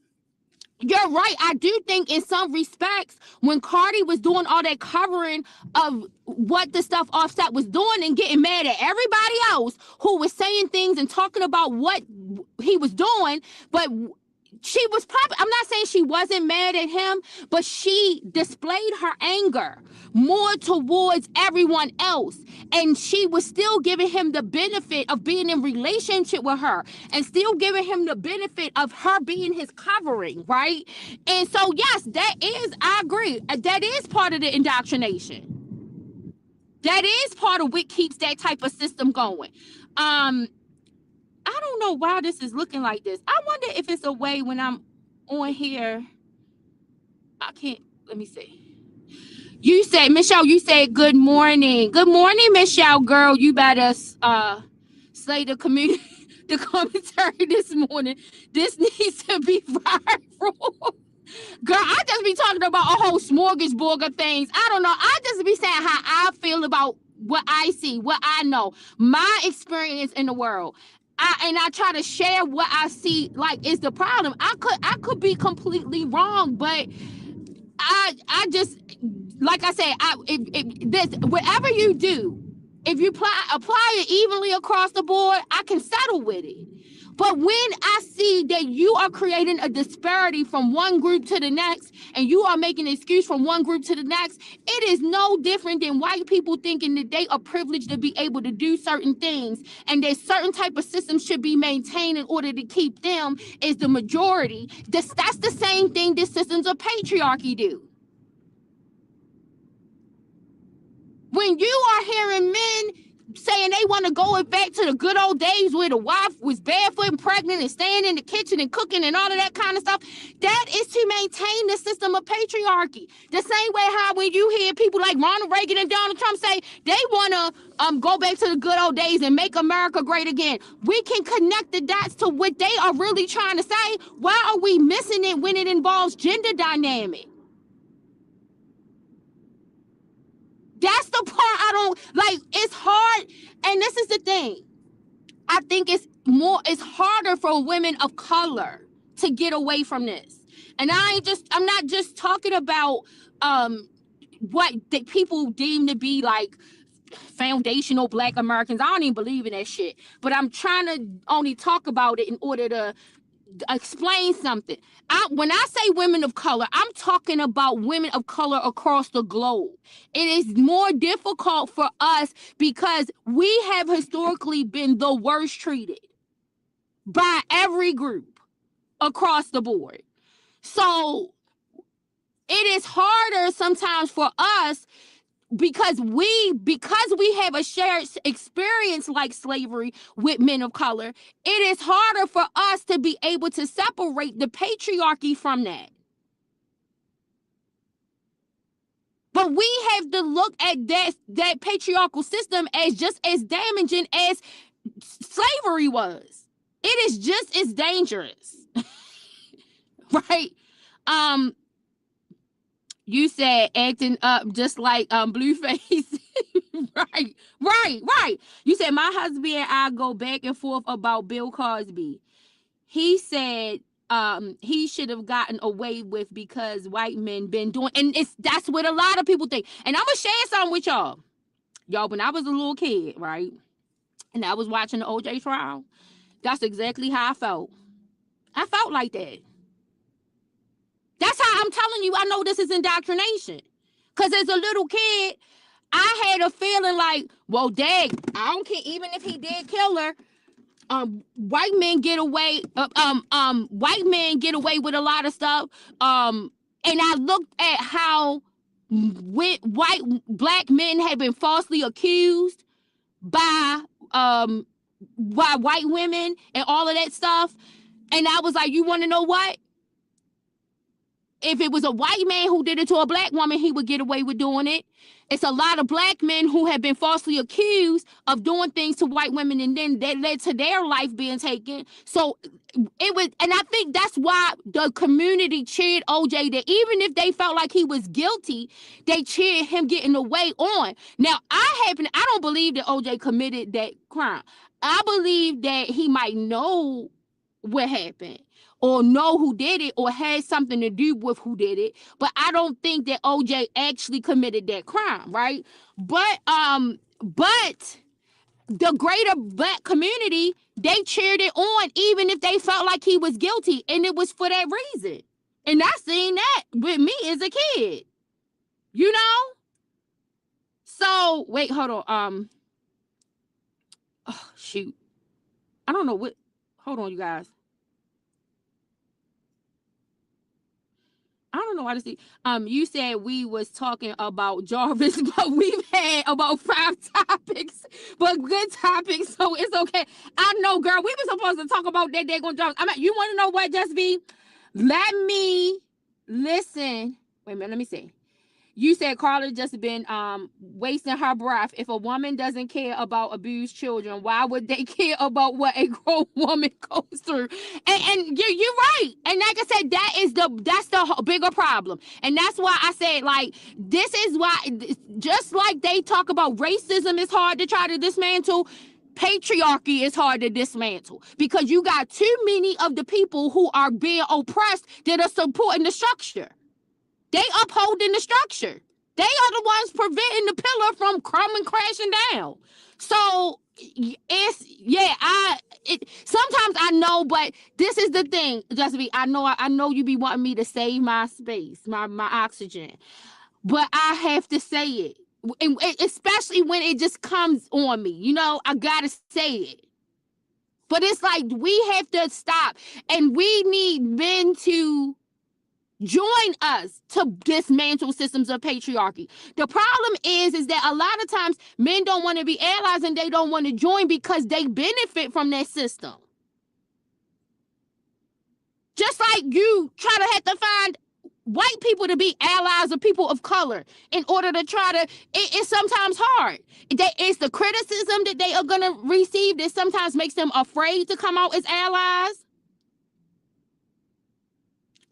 you're right. I do think in some respects, when Cardi was doing all that covering of what the stuff Offset was doing and getting mad at everybody else who was saying things and talking about what he was doing, but she was probably, I'm not saying she wasn't mad at him, but she displayed her anger more towards everyone else, and she was still giving him the benefit of being in relationship with her and still giving him the benefit of her being his covering, right? And so yes, that is, I agree, that is part of the indoctrination. That is part of what keeps that type of system going. I don't know why this is looking like this. I wonder if it's a way when I'm on here. I can't. Let me see. You said, Michelle, you said good morning. Good morning, Michelle, girl. You better say the community, the commentary this morning. This needs to be viral. Girl, I just be talking about a whole smorgasbord of things. I don't know. I just be saying how I feel about what I see, what I know, my experience in the world. I try to share what I see like is the problem. I could be completely wrong, but I just, like I said, if this, whatever you do, if you apply it evenly across the board, I can settle with it. But when I see that you are creating a disparity from one group to the next, and you are making an excuse from one group to the next, it is no different than white people thinking that they are privileged to be able to do certain things, and that certain type of systems should be maintained in order to keep them as the majority. That's the same thing that systems of patriarchy do. When you are hearing men saying they want to go back to the good old days where the wife was barefoot and pregnant and staying in the kitchen and cooking and all of that kind of stuff, that is to maintain the system of patriarchy. The same way how when you hear people like Ronald Reagan and Donald Trump say they want to go back to the good old days and make America great again, we can connect the dots to what they are really trying to say. Why are we missing it when it involves gender dynamic? That's the part I don't like. It's hard, and this is the thing. I think it's harder for women of color to get away from this. And I'm not just talking about what the people deem to be like foundational Black Americans. I don't even believe in that shit. But I'm trying to only talk about it in order to explain something. When I say women of color, I'm talking about women of color across the globe. It is more difficult for us because we have historically been the worst treated by every group across the board. So it is harder sometimes for us because we have a shared experience like slavery with men of color. It is harder for us to be able to separate the patriarchy from that. But we have to look at that patriarchal system as just as damaging as slavery was. It is just as dangerous. Right? um You said acting up just like Blueface. Right, right. You said my husband and I go back and forth about Bill Cosby. He said he should have gotten away with because white men been doing, and it's that's what a lot of people think. And I'm gonna share something with y'all. Y'all, when I was a little kid, right, and I was watching the OJ trial, that's exactly how I felt. I felt like that. That's how I'm telling you. I know this is indoctrination. Cause as a little kid, I had a feeling like, well, dang, I don't care. Even if he did kill her, white men get away. White men get away with a lot of stuff. And I looked at how white black men have been falsely accused by white women and all of that stuff. And I was like, you want to know what? If it was a white man who did it to a black woman, he would get away with doing it. It's a lot of black men who have been falsely accused of doing things to white women, and then that led to their life being taken. So it was, and I think that's why the community cheered OJ. That even if they felt like he was guilty, they cheered him getting away on. Now I don't believe that OJ committed that crime. I believe that he might know what happened or know who did it or had something to do with who did it, but I don't think that OJ actually committed that crime, right? But the greater black community, they cheered it on even if they felt like he was guilty, and it was for that reason. And I seen that with me as a kid, you know. So wait, hold on. Oh, shoot, I don't know what. Hold on, you guys. I don't know why to see. You said we was talking about Jarvis, but we've had about 5 topics, but good topics, so it's okay. I know, girl. We were supposed to talk about that daggone Jarvis. I mean, you want to know what? Just be. Let me listen. Wait a minute. Let me see. You said Carla just been wasting her breath. If a woman doesn't care about abused children, why would they care about what a grown woman goes through? And you're right. And like I said, that's the bigger problem. And that's why I said, like, this is why, just like they talk about racism is hard to try to dismantle, patriarchy is hard to dismantle, because you got too many of the people who are being oppressed that are supporting the structure. They upholding the structure. They are the ones preventing the pillar from crumbling, crashing down. So it's sometimes I know, but this is the thing, Jessica. I know you be wanting me to save my space, my oxygen, but I have to say it, and especially when it just comes on me. You know, I gotta say it. But it's like we have to stop, and we need men to join us to dismantle systems of patriarchy. The problem is that a lot of times men don't want to be allies and they don't want to join because they benefit from that system. Just like you try to have to find white people to be allies of people of color in order to try to, it's sometimes hard. It's the criticism that they are going to receive that sometimes makes them afraid to come out as allies.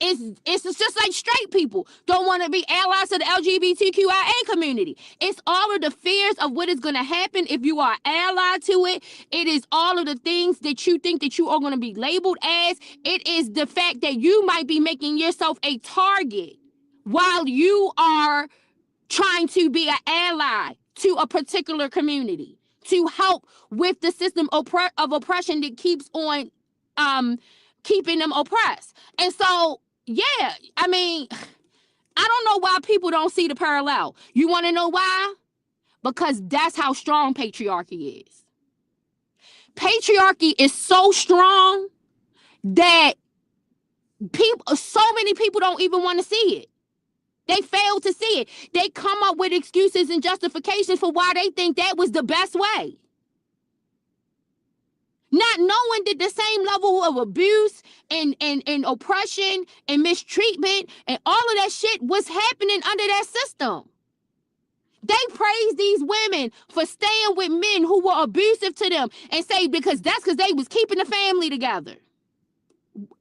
It's just like straight people don't want to be allies to the LGBTQIA community. It's all of the fears of what is going to happen if you are allied to it. It is all of the things that you think that you are going to be labeled as. It is the fact that you might be making yourself a target while you are trying to be an ally to a particular community to help with the system of oppression that keeps on keeping them oppressed. And so, yeah, I mean, I don't know why people don't see the parallel. You want to know why? Because that's how strong patriarchy is. Patriarchy is so strong that so many people don't even want to see it. They fail to see it. They come up with excuses and justifications for why they think that was the best way. Not knowing that the same level of abuse and oppression and mistreatment and all of that shit was happening under that system. They praise these women for staying with men who were abusive to them and say because they was keeping the family together.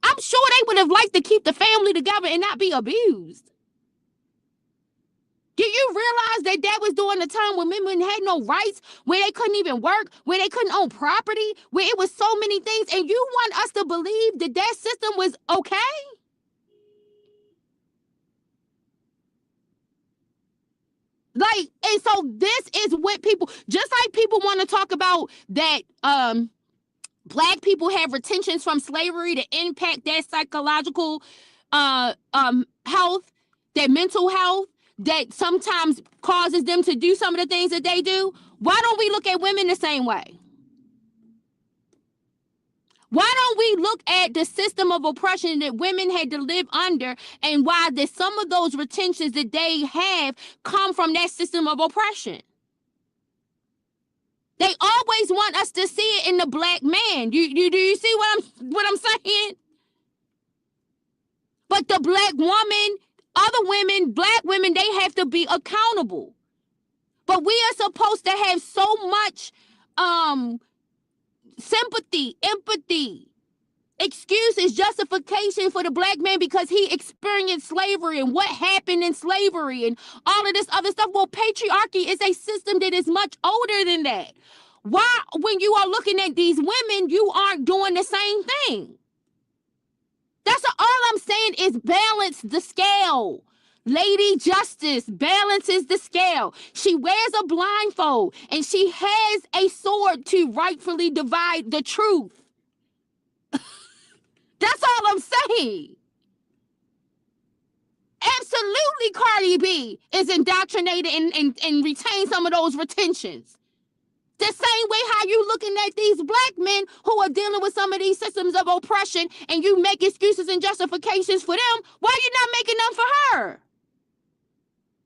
I'm sure they would have liked to keep the family together and not be abused. Do you realize that that was during the time when women had no rights, where they couldn't even work, where they couldn't own property, where it was so many things, and you want us to believe that that system was okay? Like, and so this is what people, just like people want to talk about that black people have retentions from slavery to impact their psychological health, their mental health, that sometimes causes them to do some of the things that they do. Why don't we look at women the same way? Why don't we look at the system of oppression that women had to live under, and why that some of those retentions that they have come from that system of oppression? They always want us to see it in the black man. You do you see what I'm saying? But the black woman, other women, black women, they have to be accountable. But we are supposed to have so much um sympathy, empathy, excuses, justification for the black man because he experienced slavery and what happened in slavery and all of this other stuff. Well, patriarchy is a system that is much older than that. Why, when you are looking at these women, you aren't doing the same thing? That's all I'm saying is balance the scale. Lady Justice balances the scale. She wears a blindfold and she has a sword to rightfully divide the truth. That's all I'm saying. Absolutely, Cardi B is indoctrinated and retain some of those retentions. The same way how you looking at these black men who are dealing with some of these systems of oppression and you make excuses and justifications for them, why are you not making them for her?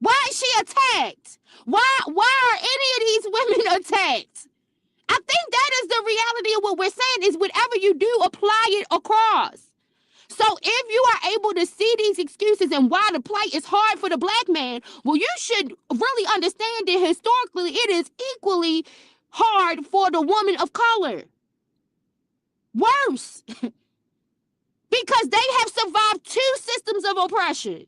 Why is she attacked? Why are any of these women attacked? I think that is the reality of what we're saying is whatever you do, apply it across. So if you are able to see these excuses and why the plight is hard for the black man, well, you should really understand that historically it is equally hard for the woman of color. Worse, because they have survived two systems of oppression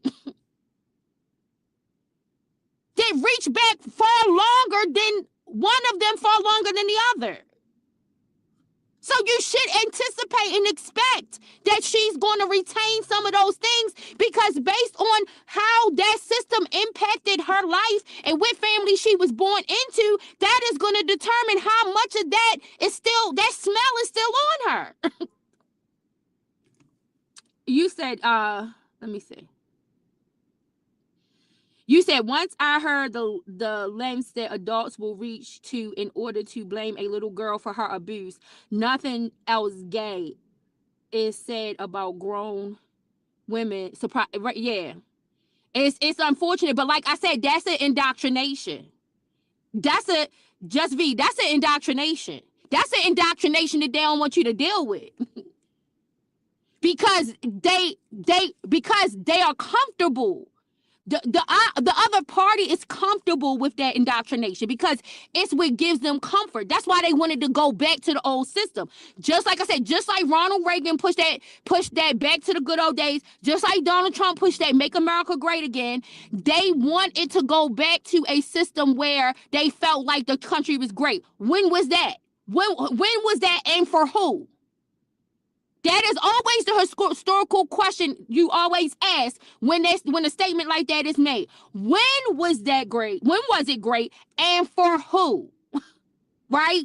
that reach back far longer than one of them, far longer than the other. So you should anticipate and expect that she's going to retain some of those things because based on how that system impacted her life and what family she was born into, that is going to determine how much of that is still, that smell is still on her. You said, let me see. You said once I heard the lengths that adults will reach to in order to blame a little girl for her abuse, nothing else gay is said about grown women. Surprise, right? Yeah, it's unfortunate, but like I said, that's an indoctrination. That's a just V. That's an indoctrination. That's an indoctrination that they don't want you to deal with because they are comfortable. The other party is comfortable with that indoctrination because it's what gives them comfort. That's why they wanted to go back to the old system. Just like I said, just like Ronald Reagan pushed that back to the good old days, just like Donald Trump pushed that make America great again, they wanted to go back to a system where they felt like the country was great. When was that? When was that and for who? That is always the historical question you always ask when a statement like that is made. When was that great? When was it great? And for who? Right?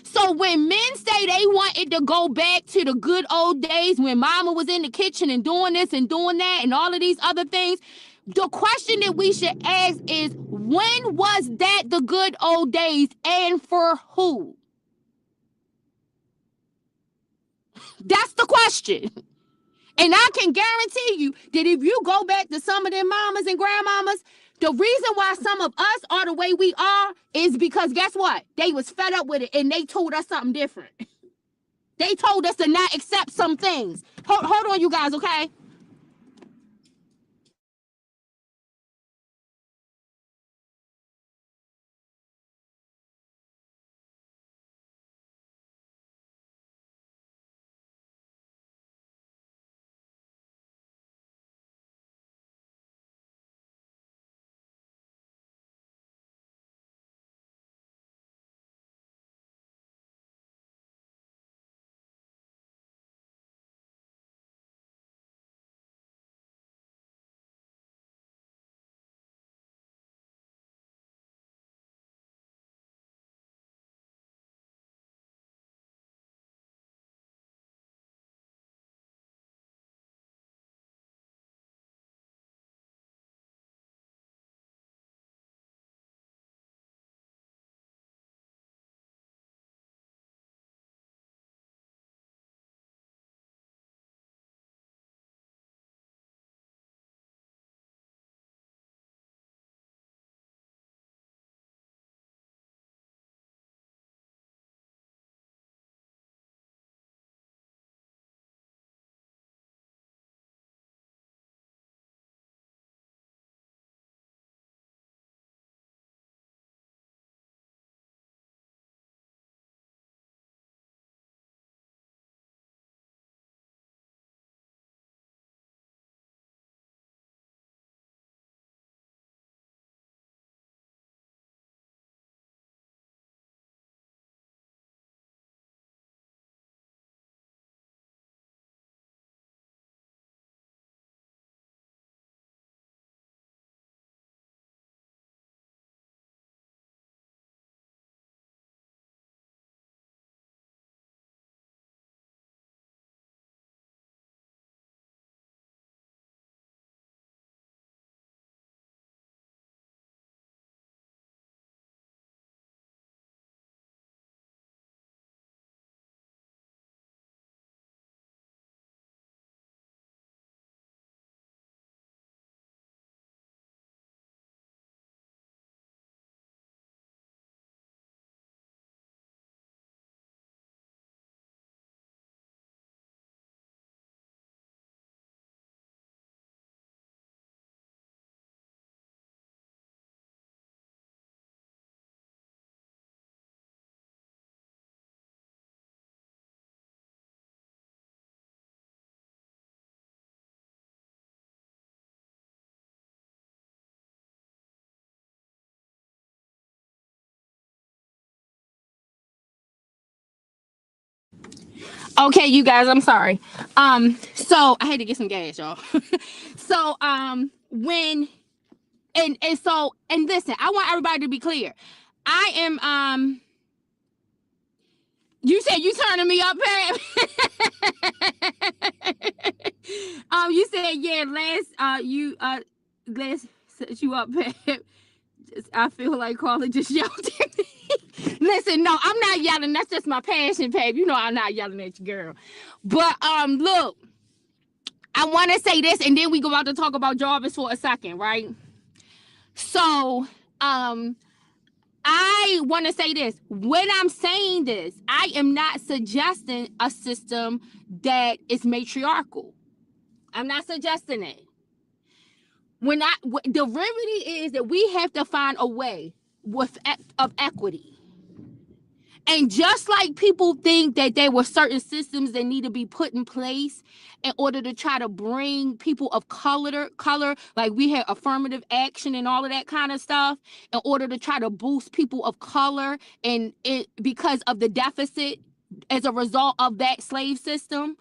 So when men say they wanted to go back to the good old days when mama was in the kitchen and doing this and doing that and all of these other things, the question that we should ask is when was that the good old days and for who? That's the question. And I can guarantee you that if you go back to some of their mamas and grandmamas, the reason why some of us are the way we are is because guess what? They was fed up with it and they told us something different. They told us to not accept some things. Hold on, you guys, okay? Okay, you guys, I'm sorry. So I had to get some gas, y'all. So when and so and listen, I want everybody to be clear. I am you said you turning me up, Pam. You said yeah, last set you up, Pam. I feel like Carla just yelled at me. Listen, no, I'm not yelling. That's just my passion, Pam. You know I'm not yelling at you, girl. But look, I want to say this, and then we go out to talk about Jarvis for a second, right? So, I want to say this. When I'm saying this, I am not suggesting a system that is matriarchal. I'm not suggesting it. The remedy is that we have to find a way of equity. And just like people think that there were certain systems that need to be put in place in order to try to bring people of color, like we had affirmative action and all of that kind of stuff, in order to try to boost people of color and it because of the deficit as a result of that slave system.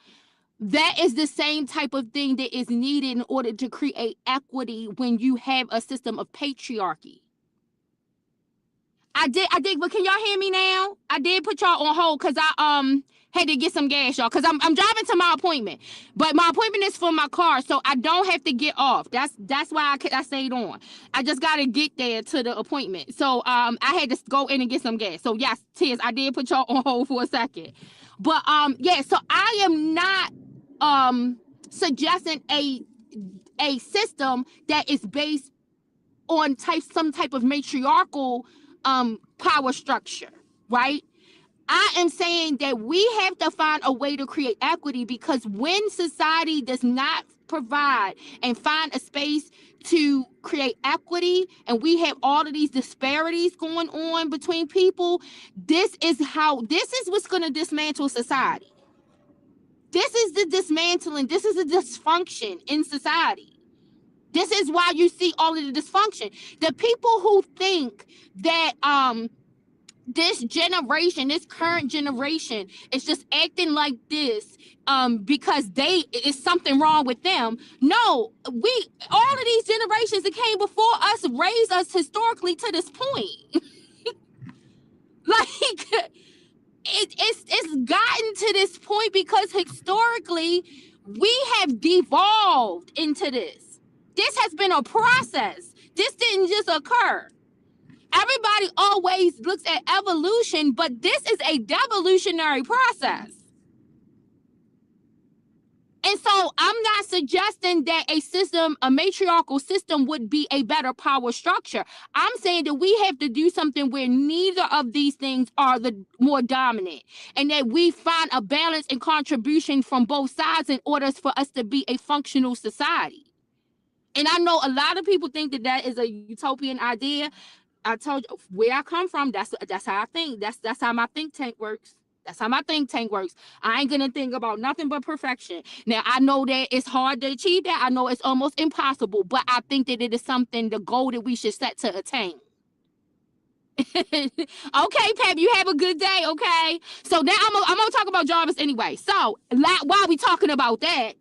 That is the same type of thing that is needed in order to create equity when you have a system of patriarchy. I did, but can y'all hear me now? I did put y'all on hold because I had to get some gas, y'all, because I'm driving to my appointment. But my appointment is for my car, so I don't have to get off. That's why I stayed on. I just gotta get there to the appointment. So I had to go in and get some gas. So yes, Tiz, I did put y'all on hold for a second. But yeah, so I am not suggesting a system that is based on some type of matriarchal power structure, right? I am saying that we have to find a way to create equity, because when society does not provide and find a space to create equity, and we have all of these disparities going on between people, this is what's going to dismantle society. This is the dismantling, this is a dysfunction in society. This is why you see all of the dysfunction. The people who think that this generation, this current generation, is just acting like this because it's something wrong with them. No, all of these generations that came before us raised us historically to this point. Like it's gotten to this point because historically we have devolved into this. This has been a process. This didn't just occur. Everybody always looks at evolution, but this is a devolutionary process. And so I'm not suggesting that a matriarchal system would be a better power structure. I'm saying that we have to do something where neither of these things are the more dominant, and that we find a balance and contribution from both sides in order for us to be a functional society. And I know a lot of people think that is a utopian idea. I told you where I come from. That's how I think. That's how my think tank works. That's how my think tank works. I ain't gonna think about nothing but perfection. Now I know that it's hard to achieve that. I know it's almost impossible, but I think that it is something, the goal that we should set to attain. Okay, Pep, you have a good day. Okay, so now I'm gonna talk about Jarvis anyway. So while we talking about that,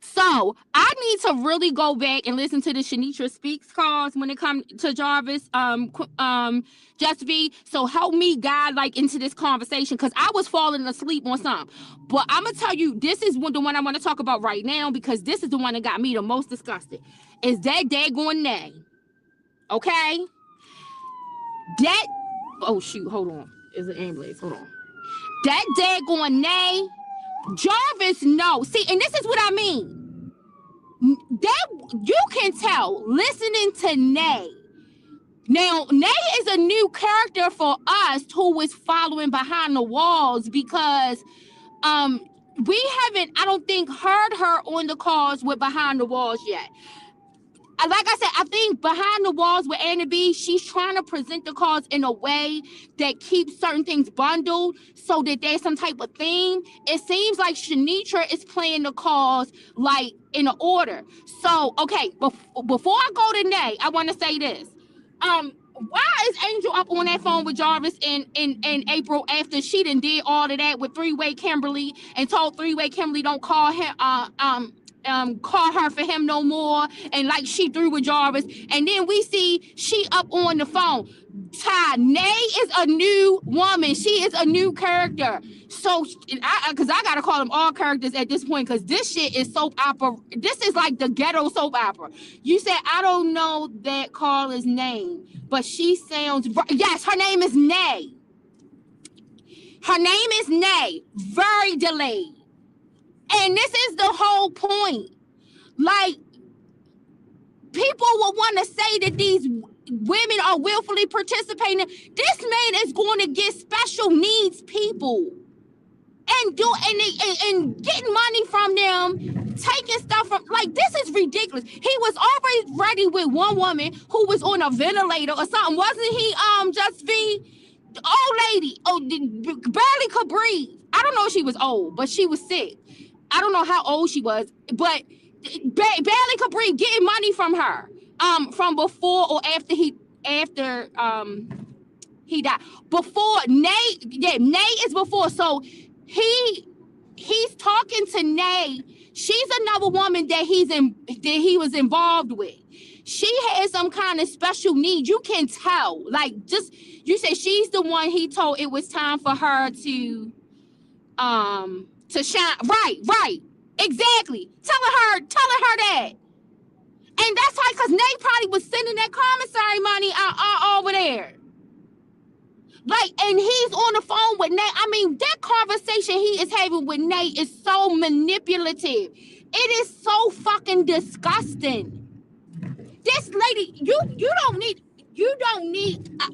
so I need to really go back and listen to the Shanitra Speaks calls when it comes to Jarvis, Just be. So help me guide like into this conversation, because I was falling asleep on some. But I'm gonna tell you, this is the one I want to talk about right now, because this is the one that got me the most disgusted. Is that daggone name? Okay, that. Oh shoot, hold on. Is an ambulance? Hold on. That daggone name, Jarvis. No, see, and this is what I mean. That you can tell listening to Nay. Now, Nay is a new character for us who was following Behind the Walls, because we haven't, I don't think, heard her on the calls with Behind the Walls yet. Like I said, I think Behind the Walls with Anna B, she's trying to present the calls in a way that keeps certain things bundled so that there's some type of theme. It seems like Shanitra is playing the calls like in an order. So, okay, before I go to Nay, I want to say this. why is Angel up on that phone with Jarvis in April after she done did all of that with three-way Kimberly and told three-way Kimberly don't call him call her for him no more, and like she threw with Jarvis, and then we see she up on the phone. Ty, Nay is a new woman. She is a new character. So, because I gotta call them all characters at this point, because this shit is soap opera. This is like the ghetto soap opera. You said I don't know that Carla's name, but she sounds yes. Her name is Nay. Her name is Nay. Very delayed, and this is the whole point. Like, people will want to say that these women are willfully participating. This man is going to get special needs people and and getting money from them, taking stuff from, like, this is ridiculous. He was already with one woman who was on a ventilator or something, wasn't he? Just the old lady, barely could breathe. I don't know if she was old, but she was sick. I don't know how old she was, but barely could breathe. Getting money from her, from before or after he died. Before Nate, yeah, Nate is before. So he's talking to Nate. She's another woman that he was involved with. She has some kind of special need. You can tell. Like, just, you said she's the one he told it was time for her to shine. Right, right. Exactly. Telling her that. And that's why, because Nate probably was sending that commissary money out over there. Like, and he's on the phone with Nate. I mean, that conversation he is having with Nate is so manipulative. It is so fucking disgusting. This lady, you don't need.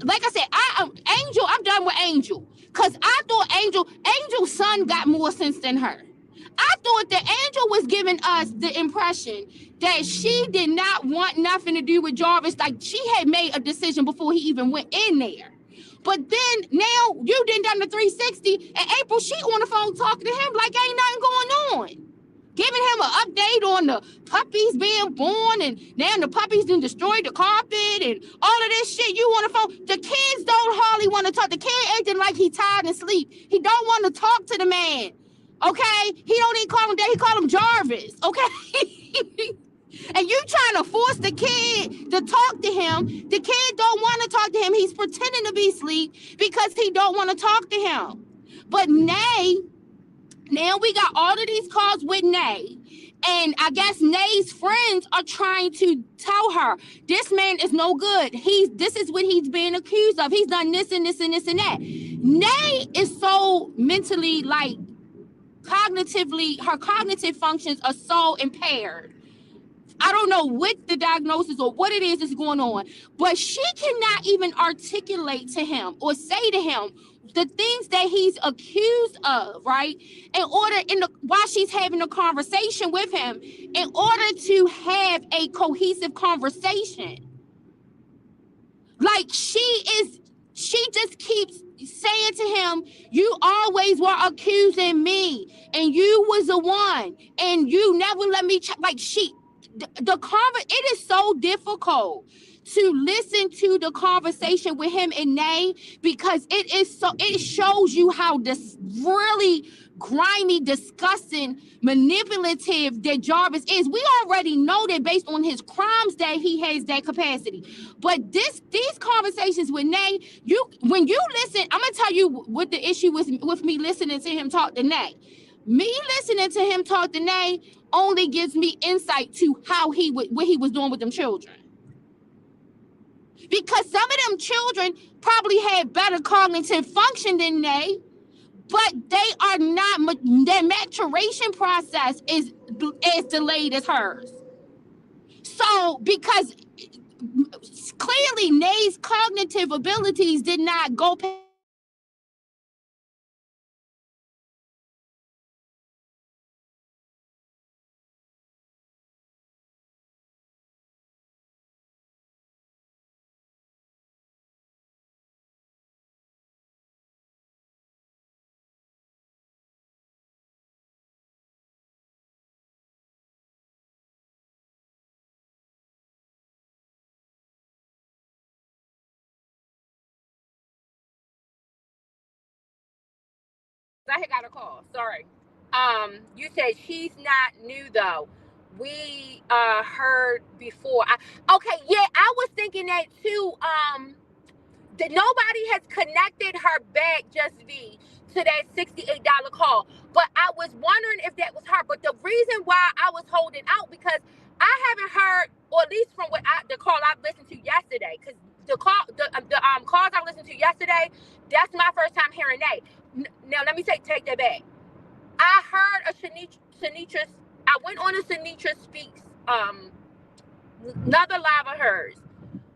Like I said, Angel. I'm done with Angel, cause I thought Angel's son got more sense than her. I thought that Angel was giving us the impression that she did not want nothing to do with Jarvis. Like, she had made a decision before he even went in there. But then now you done the 360, and April, she on the phone talking to him like ain't nothing going on. Giving him an update on the puppies being born, and now the puppies done destroyed the carpet and all of this shit. You on the phone. The kids don't hardly want to talk. The kid acting like he tired and sleep. He don't want to talk to the man. Okay? He don't even call him that. He call him Jarvis. Okay? And you trying to force the kid to talk to him. The kid don't want to talk to him. He's pretending to be asleep because he don't want to talk to him. But now we got all of these calls with Nay. And I guess Nay's friends are trying to tell her this man is no good. This is what he's being accused of. He's done this and this and this and that. Nay is so mentally, like, cognitively, her cognitive functions are so impaired. I don't know what the diagnosis or what it is that's going on, but she cannot even articulate to him or say to him the things that he's accused of, right? While she's having a conversation with him, in order to have a cohesive conversation. Like, she just keeps saying to him, you always were accusing me, and you was the one, and you never let me like, it is so difficult to listen to the conversation with him and Nay, because it shows you how this really grimy, disgusting, manipulative that Jarvis is. We already know that based on his crimes that he has that capacity. But these conversations with Nay, when you listen, I'm gonna tell you what the issue was with me listening to him talk to Nay. Me listening to him talk to Nay only gives me insight to what he was doing with them children. Because some of them children probably had better cognitive function than Nay, but they are not. Their maturation process is as delayed as hers. So, because clearly Nay's cognitive abilities did not go past the threshold that Jarvis did. So I had got a call. Sorry. You said she's not new though. We heard before. Okay, yeah, I was thinking that too. That nobody has connected her back, Just V, to that $68 call. But I was wondering if that was her. But the reason why I was holding out, because I haven't heard, or at least from the call I listened to yesterday, because the calls I listened to yesterday, that's my first time hearing that. Now let me take that back. I heard a Shanitra. I went on a Shanitra Speaks another live of hers,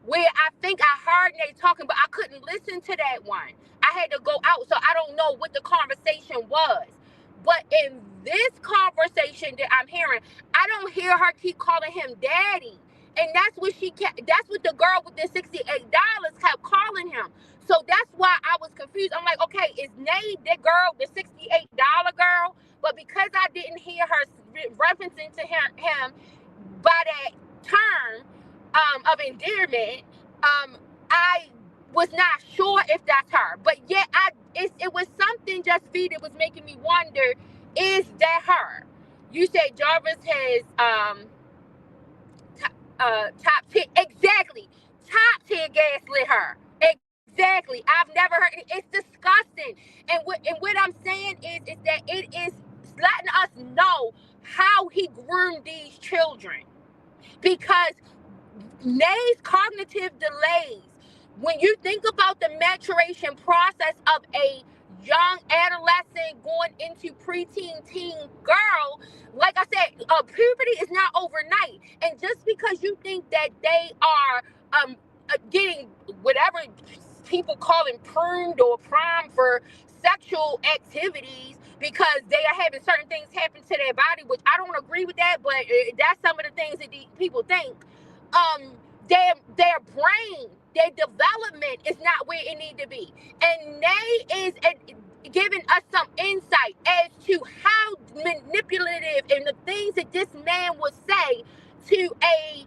where I think I heard they talking, but I couldn't listen to that one. I had to go out, so I don't know what the conversation was. But in this conversation that I'm hearing, I don't hear her keep calling him daddy. And that's what that's what the girl with the $68 kept calling him. So that's why I was confused. I'm like, okay, is Nate the girl, the $68 girl? But because I didn't hear her referencing to him by that term, of endearment, I was not sure if that's her. But yet, it was something, Just V, that was making me wonder, is that her? You said Jarvis has top tier, exactly, top tier gaslit her. Exactly. I've never heard it. It's disgusting. And what I'm saying is that it is letting us know how he groomed these children. Because Nay's cognitive delays, when you think about the maturation process of a young adolescent going into preteen teen girl, like I said, puberty is not overnight. And just because you think that they are getting whatever people call it pruned or primed for sexual activities because they are having certain things happen to their body, which I don't agree with that, but that's some of the things that these people think. Their brain, their development is not where it needs to be. And Nay is giving us some insight as to how manipulative and the things that this man would say to a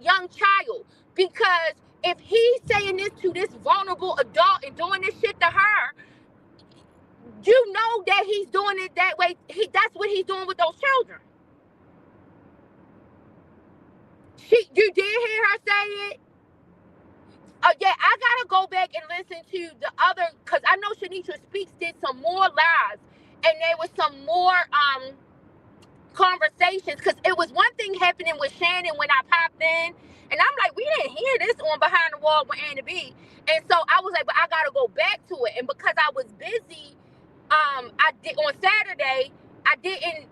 young child. Because if he's saying this to this vulnerable adult and doing this shit to her, you know that he's doing it that way. That's what he's doing with those children. You did hear her say it? Yeah, I gotta go back and listen to the other, because I know Shanitra Speaks did some more lives, and there was some more conversations, because it was one thing happening with Shannon when I popped in, and I'm like, we didn't hear this on Behind the Wall with Anna B. And so I was like, but I gotta go back to it. And because I was busy, I did on Saturday, I didn't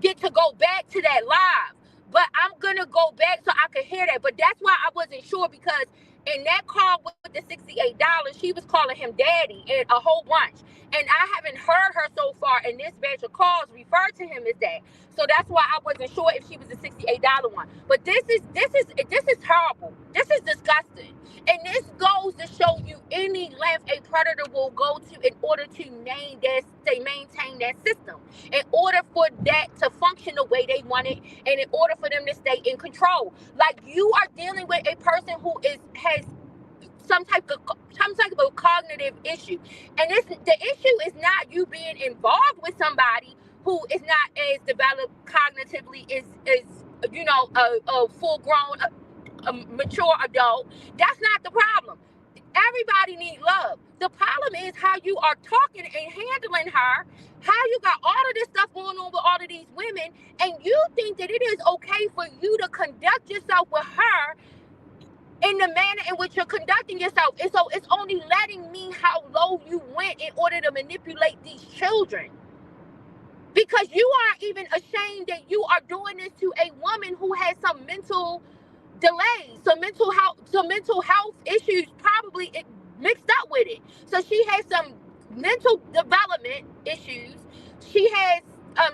get to go back to that live. But I'm gonna go back so I could hear that. But that's why I wasn't sure, because in that call with the $68, she was calling him daddy and a whole bunch. And I haven't heard her so far in this batch of calls refer to him as that. So that's why I wasn't sure if she was the $68 one. But this is horrible. This is disgusting. And this goes to show you any length a predator will go to in order to maintain that system. In order for that to function the way they want it, and in order for them to stay in control. Like, you are dealing with a person who has some type of cognitive issue. And the issue is not you being involved with somebody who is not as developed cognitively as a full-grown, mature adult. That's not the problem. Everybody needs love. The problem is how you are talking and handling her, how you got all of this stuff going on with all of these women, and you think that it is okay for you to conduct yourself with her in the manner in which you're conducting yourself. And so it's only letting me how low you went in order to manipulate these children. Because you aren't even ashamed that you are doing this to a woman who has some mental delays, some mental health issues probably mixed up with it. So she has some mental development issues. She has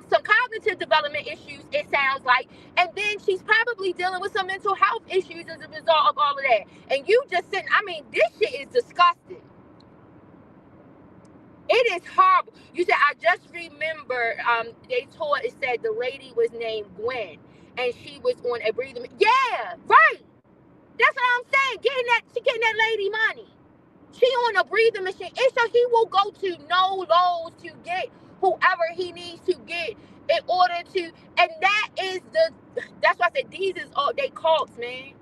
some cognitive development issues, it sounds like. And then she's probably dealing with some mental health issues as a result of all of that. And you just sitting, this shit is disgusting. It is horrible. You said, I just remember they told, it said the lady was named Gwen and she was on a breathing. Yeah, right. That's what I'm saying. She getting that lady money. She on a breathing machine. And so he will go to no lows to get whoever he needs to get in order to, and that's why I said these is all, they cults, man.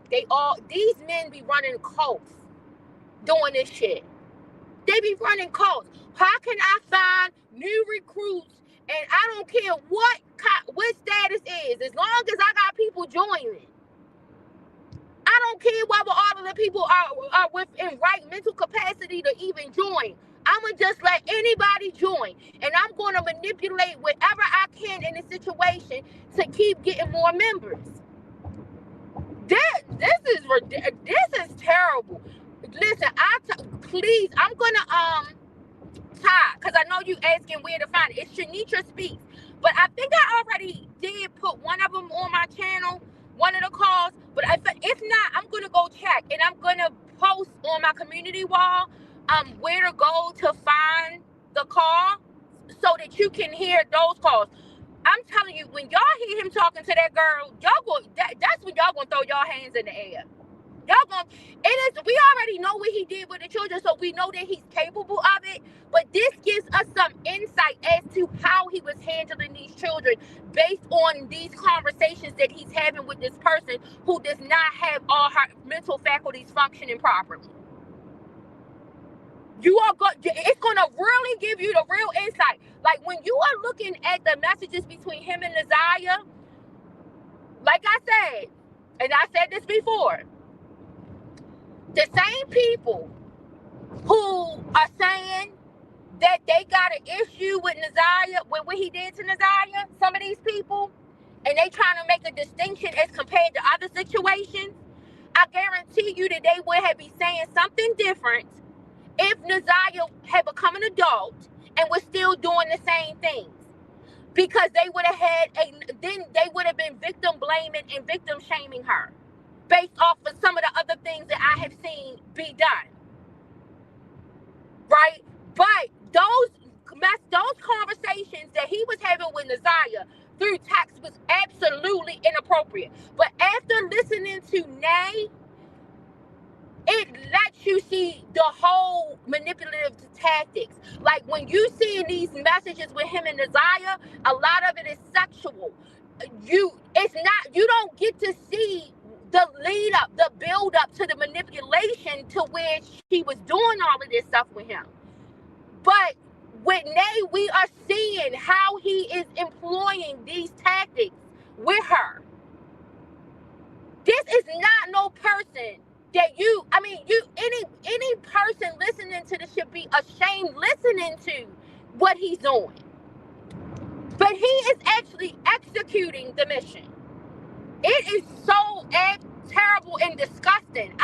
These men be running cults doing this shit. They be running cults. How can I find new recruits? And I don't care what status is, as long as I got people joining. I don't care whether all of the people are within right mental capacity to even join. I'm going to just let anybody join. And I'm going to manipulate whatever I can in the situation to keep getting more members. This is terrible. Listen, please, I'm going to, Ty, because I know you asking where to find it. It's Shanitra Speaks. But I think I already did put one of them on my channel, one of the calls. But if not, I'm going to go check. And I'm going to post on my community wall where to go to find the call so that you can hear those calls. I'm telling you, when y'all hear him talking to that girl, that's when y'all going to throw y'all hands in the air. We already know what he did with the children, so we know that he's capable of it. But this gives us some insight as to how he was handling these children based on these conversations that he's having with this person who does not have all her mental faculties functioning properly. It's going to really give you the real insight. Like when you are looking at the messages between him and Naziah, like I said, and I said this before, the same people who are saying that they got an issue with Naziah, with what he did to Naziah, some of these people, and they trying to make a distinction as compared to other situations, I guarantee you that they would have been saying something different if Naziah had become an adult and was still doing the same things. Because they would have been victim blaming and victim shaming her based off of some of the other things that I have seen be done. Right? But those conversations that he was having with Naziah through text was absolutely inappropriate. But after listening to Nay, it lets you see the whole manipulative tactics. Like when you see these messages with him and Naziah, a lot of it is sexual. You don't get to see the lead up, the build up to the manipulation to where she was doing all of this stuff with him. But with Nay, we are seeing how he is employing these tactics with her. This is not no person that any person listening to this should be ashamed listening to what he's doing. But he is actually executing the mission. It is so terrible and disgusting.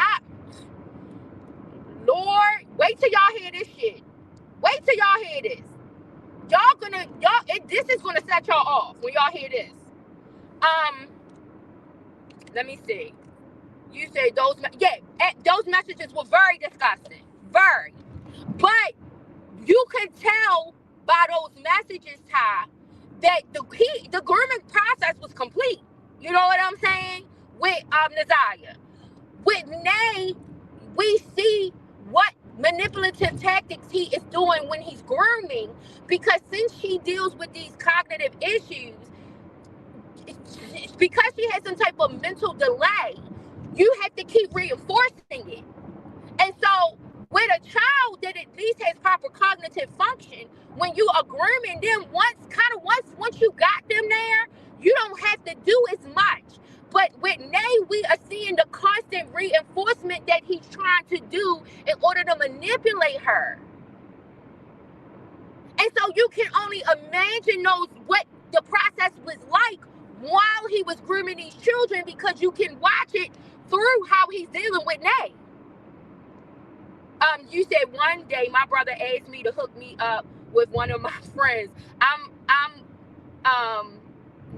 Lord, wait till y'all hear this shit. Wait till y'all hear this. This is gonna set y'all off when y'all hear this. Let me see. You say those messages were very disgusting. Very. But you can tell by those messages, Ty, that the grooming process was complete. You know what I'm saying? With Naziah. With Nay, we see what manipulative tactics he is doing when he's grooming, because since she deals with these cognitive issues, because she has some type of mental delay, you have to keep reinforcing it. And so with a child that at least has proper cognitive function, when you are grooming them once you got them there, you don't have to do as much. But with Nay, we are seeing the constant reinforcement that he's trying to do in order to manipulate her. And so you can only imagine what the process was like while he was grooming these children, because you can watch it through how he's dealing with Nay. You said one day my brother asked me to hook me up with one of my friends. I'm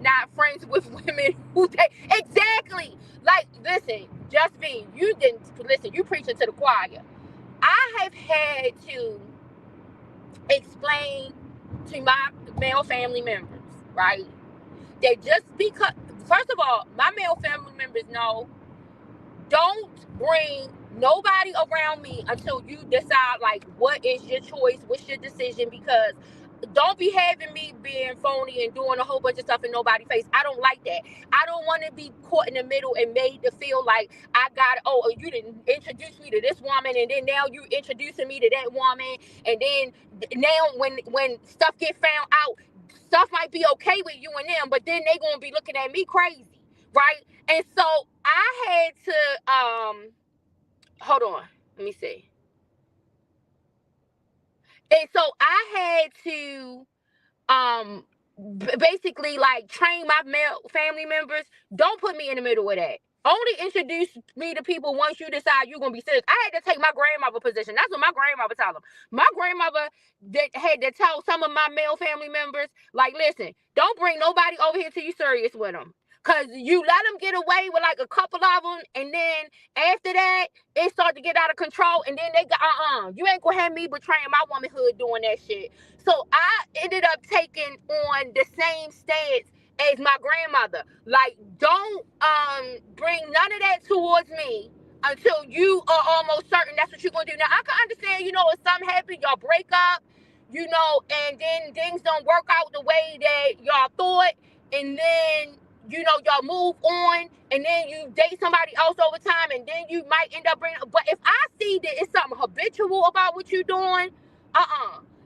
not friends with women who exactly. Like, listen, Justine, you preaching to the choir. I have had to explain to my male family members, right, that just because, first of all, my male family members know, don't bring nobody around me until you decide like what is your choice, what's your decision, because don't be having me being phony and doing a whole bunch of stuff in nobody's face. I don't like that. I don't want to be caught in the middle and made to feel like I got, oh, you didn't introduce me to this woman, and then now you introducing me to that woman, and then now when stuff get found out, stuff might be okay with you and them, but then they gonna be looking at me crazy, right? And so I had to hold on, let me see. And so I had to basically like train my male family members. Don't put me in the middle of that. Only introduce me to people once you decide you're gonna be serious. I had to take my grandmother position. That's what my grandmother told them. My grandmother had to tell some of my male family members, like, listen, don't bring nobody over here till you serious with them. Cause you let them get away with like a couple of them, and then after that, it start to get out of control, and then they go, you ain't gonna have me betraying my womanhood doing that shit. So I ended up taking on the same stance as my grandmother. Like, don't bring none of that towards me until you are almost certain that's what you're gonna do. Now I can understand, if something happen, y'all break up, and then things don't work out the way that y'all thought, and then y'all move on, and then you date somebody else over time, and then you might end up bringing. But if I see that it's something habitual about what you're doing,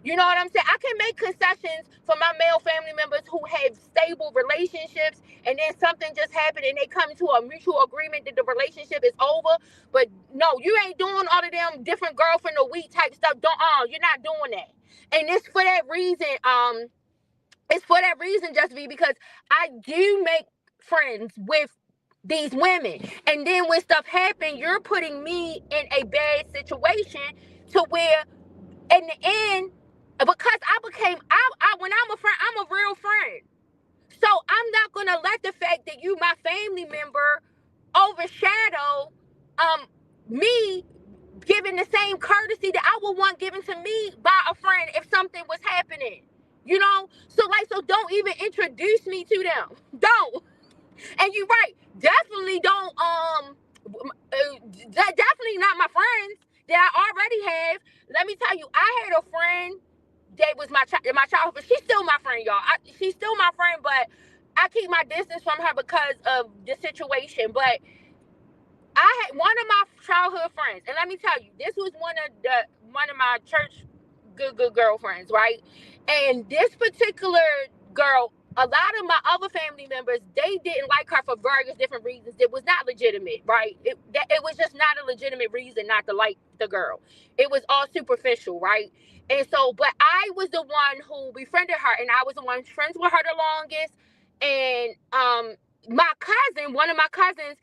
you know what I'm saying? I can make concessions for my male family members who have stable relationships, and then something just happened and they come to a mutual agreement that the relationship is over. But no, you ain't doing all of them different girlfriend of the week type stuff. You're not doing that. And it's for that reason, just because I do make friends with these women. And then when stuff happens, you're putting me in a bad situation to where in the end, because when I'm a friend, I'm a real friend. So I'm not gonna let the fact that you my family member overshadow me giving the same courtesy that I would want given to me by a friend if something was happening. So don't even introduce me to them. Don't. And you're right. Definitely don't definitely not my friends that I already have. Let me tell you, I had a friend that was my childhood, but she's still my friend, y'all. She's still my friend, but I keep my distance from her because of the situation. But I had one of my childhood friends, and let me tell you, this was one of my church good girlfriends, right? And this particular girl, a lot of my other family members, they didn't like her for various different reasons. It was not legitimate, right? It was just not a legitimate reason not to like the girl. It was all superficial, right? And so, but I was the one who befriended her, and I was the one friends with her the longest. And my cousin, one of my cousins,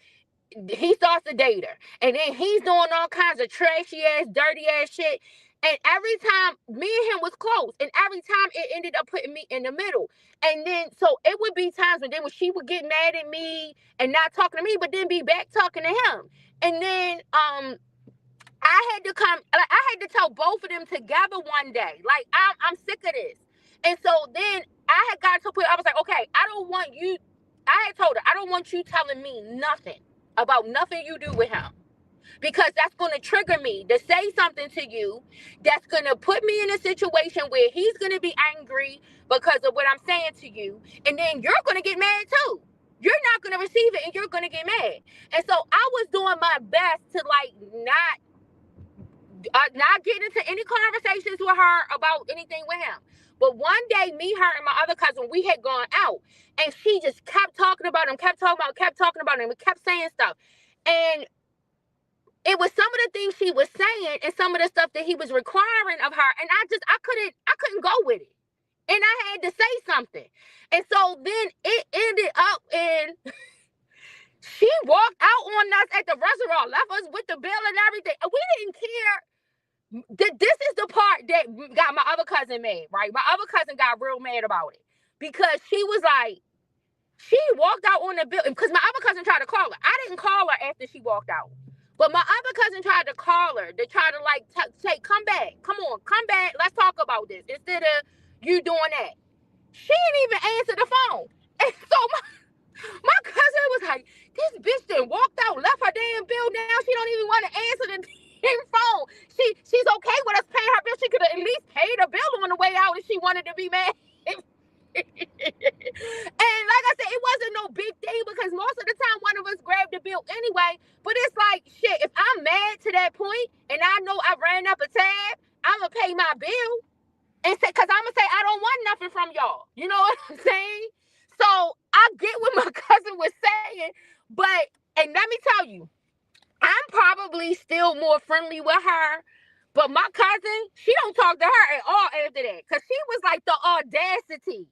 he starts to date her, and then he's doing all kinds of trashy ass, dirty ass shit. And every time me and him was close, and every time it ended up putting me in the middle. And then so it would be times when she would get mad at me and not talking to me, but then be back talking to him. And then I had to I had to tell both of them together one day. Like, I'm sick of this. And so then I had got to a point, I was like, okay, I had told her, I don't want you telling me nothing about nothing you do with him. Because that's going to trigger me to say something to you that's going to put me in a situation where he's going to be angry because of what I'm saying to you. And then you're going to get mad too. You're not going to receive it, and you're going to get mad. And so I was doing my best to not get into any conversations with her about anything with him. But one day, me, her, and my other cousin, we had gone out, and she just kept talking about him, kept talking about him, and kept saying stuff. And it was some of the things she was saying and some of the stuff that he was requiring of her, and I couldn't go with it, and I had to say something. And so then it ended up in she walked out on us at the restaurant, left us with the bill and everything. We didn't care. This is the part that got my other cousin mad, right? My other cousin got real mad about it because she was like, she walked out on the bill because my other cousin tried to call her. I didn't call her after she walked out. But my other cousin tried to call her to try to say, come back. Come on, come back. Let's talk about this. Instead of you doing that. She didn't even answer the phone. And so my cousin was like, This bitch then walked out, left her damn bill. Now she don't even want to answer the damn phone. She's okay with us paying her bill. She could have at least paid her bill on the way out if she wanted to be mad. And like I said, it wasn't no big thing because most of the time one of us grabbed the bill anyway. But it's like, shit, if I'm mad to that point and I know I ran up a tab, I'm going to pay my bill and say, because I'm going to say, I don't want nothing from y'all. You know what I'm saying? So I get what my cousin was saying, but, and let me tell you, I'm probably still more friendly with her. But my cousin, she don't talk to her at all after that. Because she was like the audacity.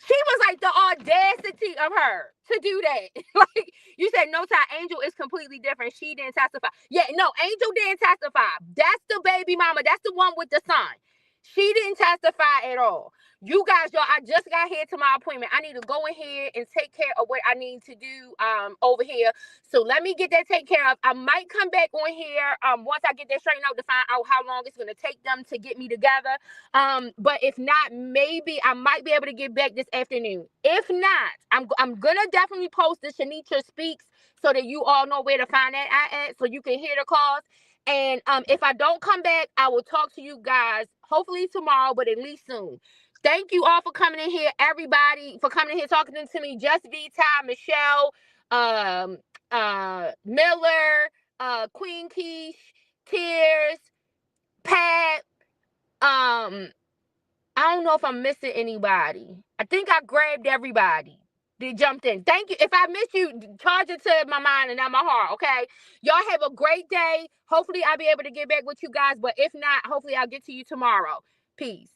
She was like the audacity of her to do that. Like you said, no time. Angel is completely different. She didn't testify. Yeah, no, Angel didn't testify. That's the baby mama. That's the one with the son. She didn't testify at all. You guys, y'all, I just got here to my appointment. I need to go in here and take care of what I need to do over here. So let me get that taken care of. I might come back on here once I get that straightened out to find out how long it's going to take them to get me together. But if not, maybe I might be able to get back this afternoon. If not, I'm going to definitely post the Shanitra Speaks so that you all know where to find that at so you can hear the calls. And if I don't come back, I will talk to you guys hopefully tomorrow, but at least soon. Thank you all for coming in here. Everybody for coming in here talking to me. Just V Time, Michelle, Miller, Queen Keish, Tears, Pat. I don't know if I'm missing anybody. I think I grabbed everybody. They jumped in. Thank you. If I miss you, charge it to my mind and not my heart, okay? Y'all have a great day. Hopefully, I'll be able to get back with you guys. But if not, hopefully, I'll get to you tomorrow. Peace.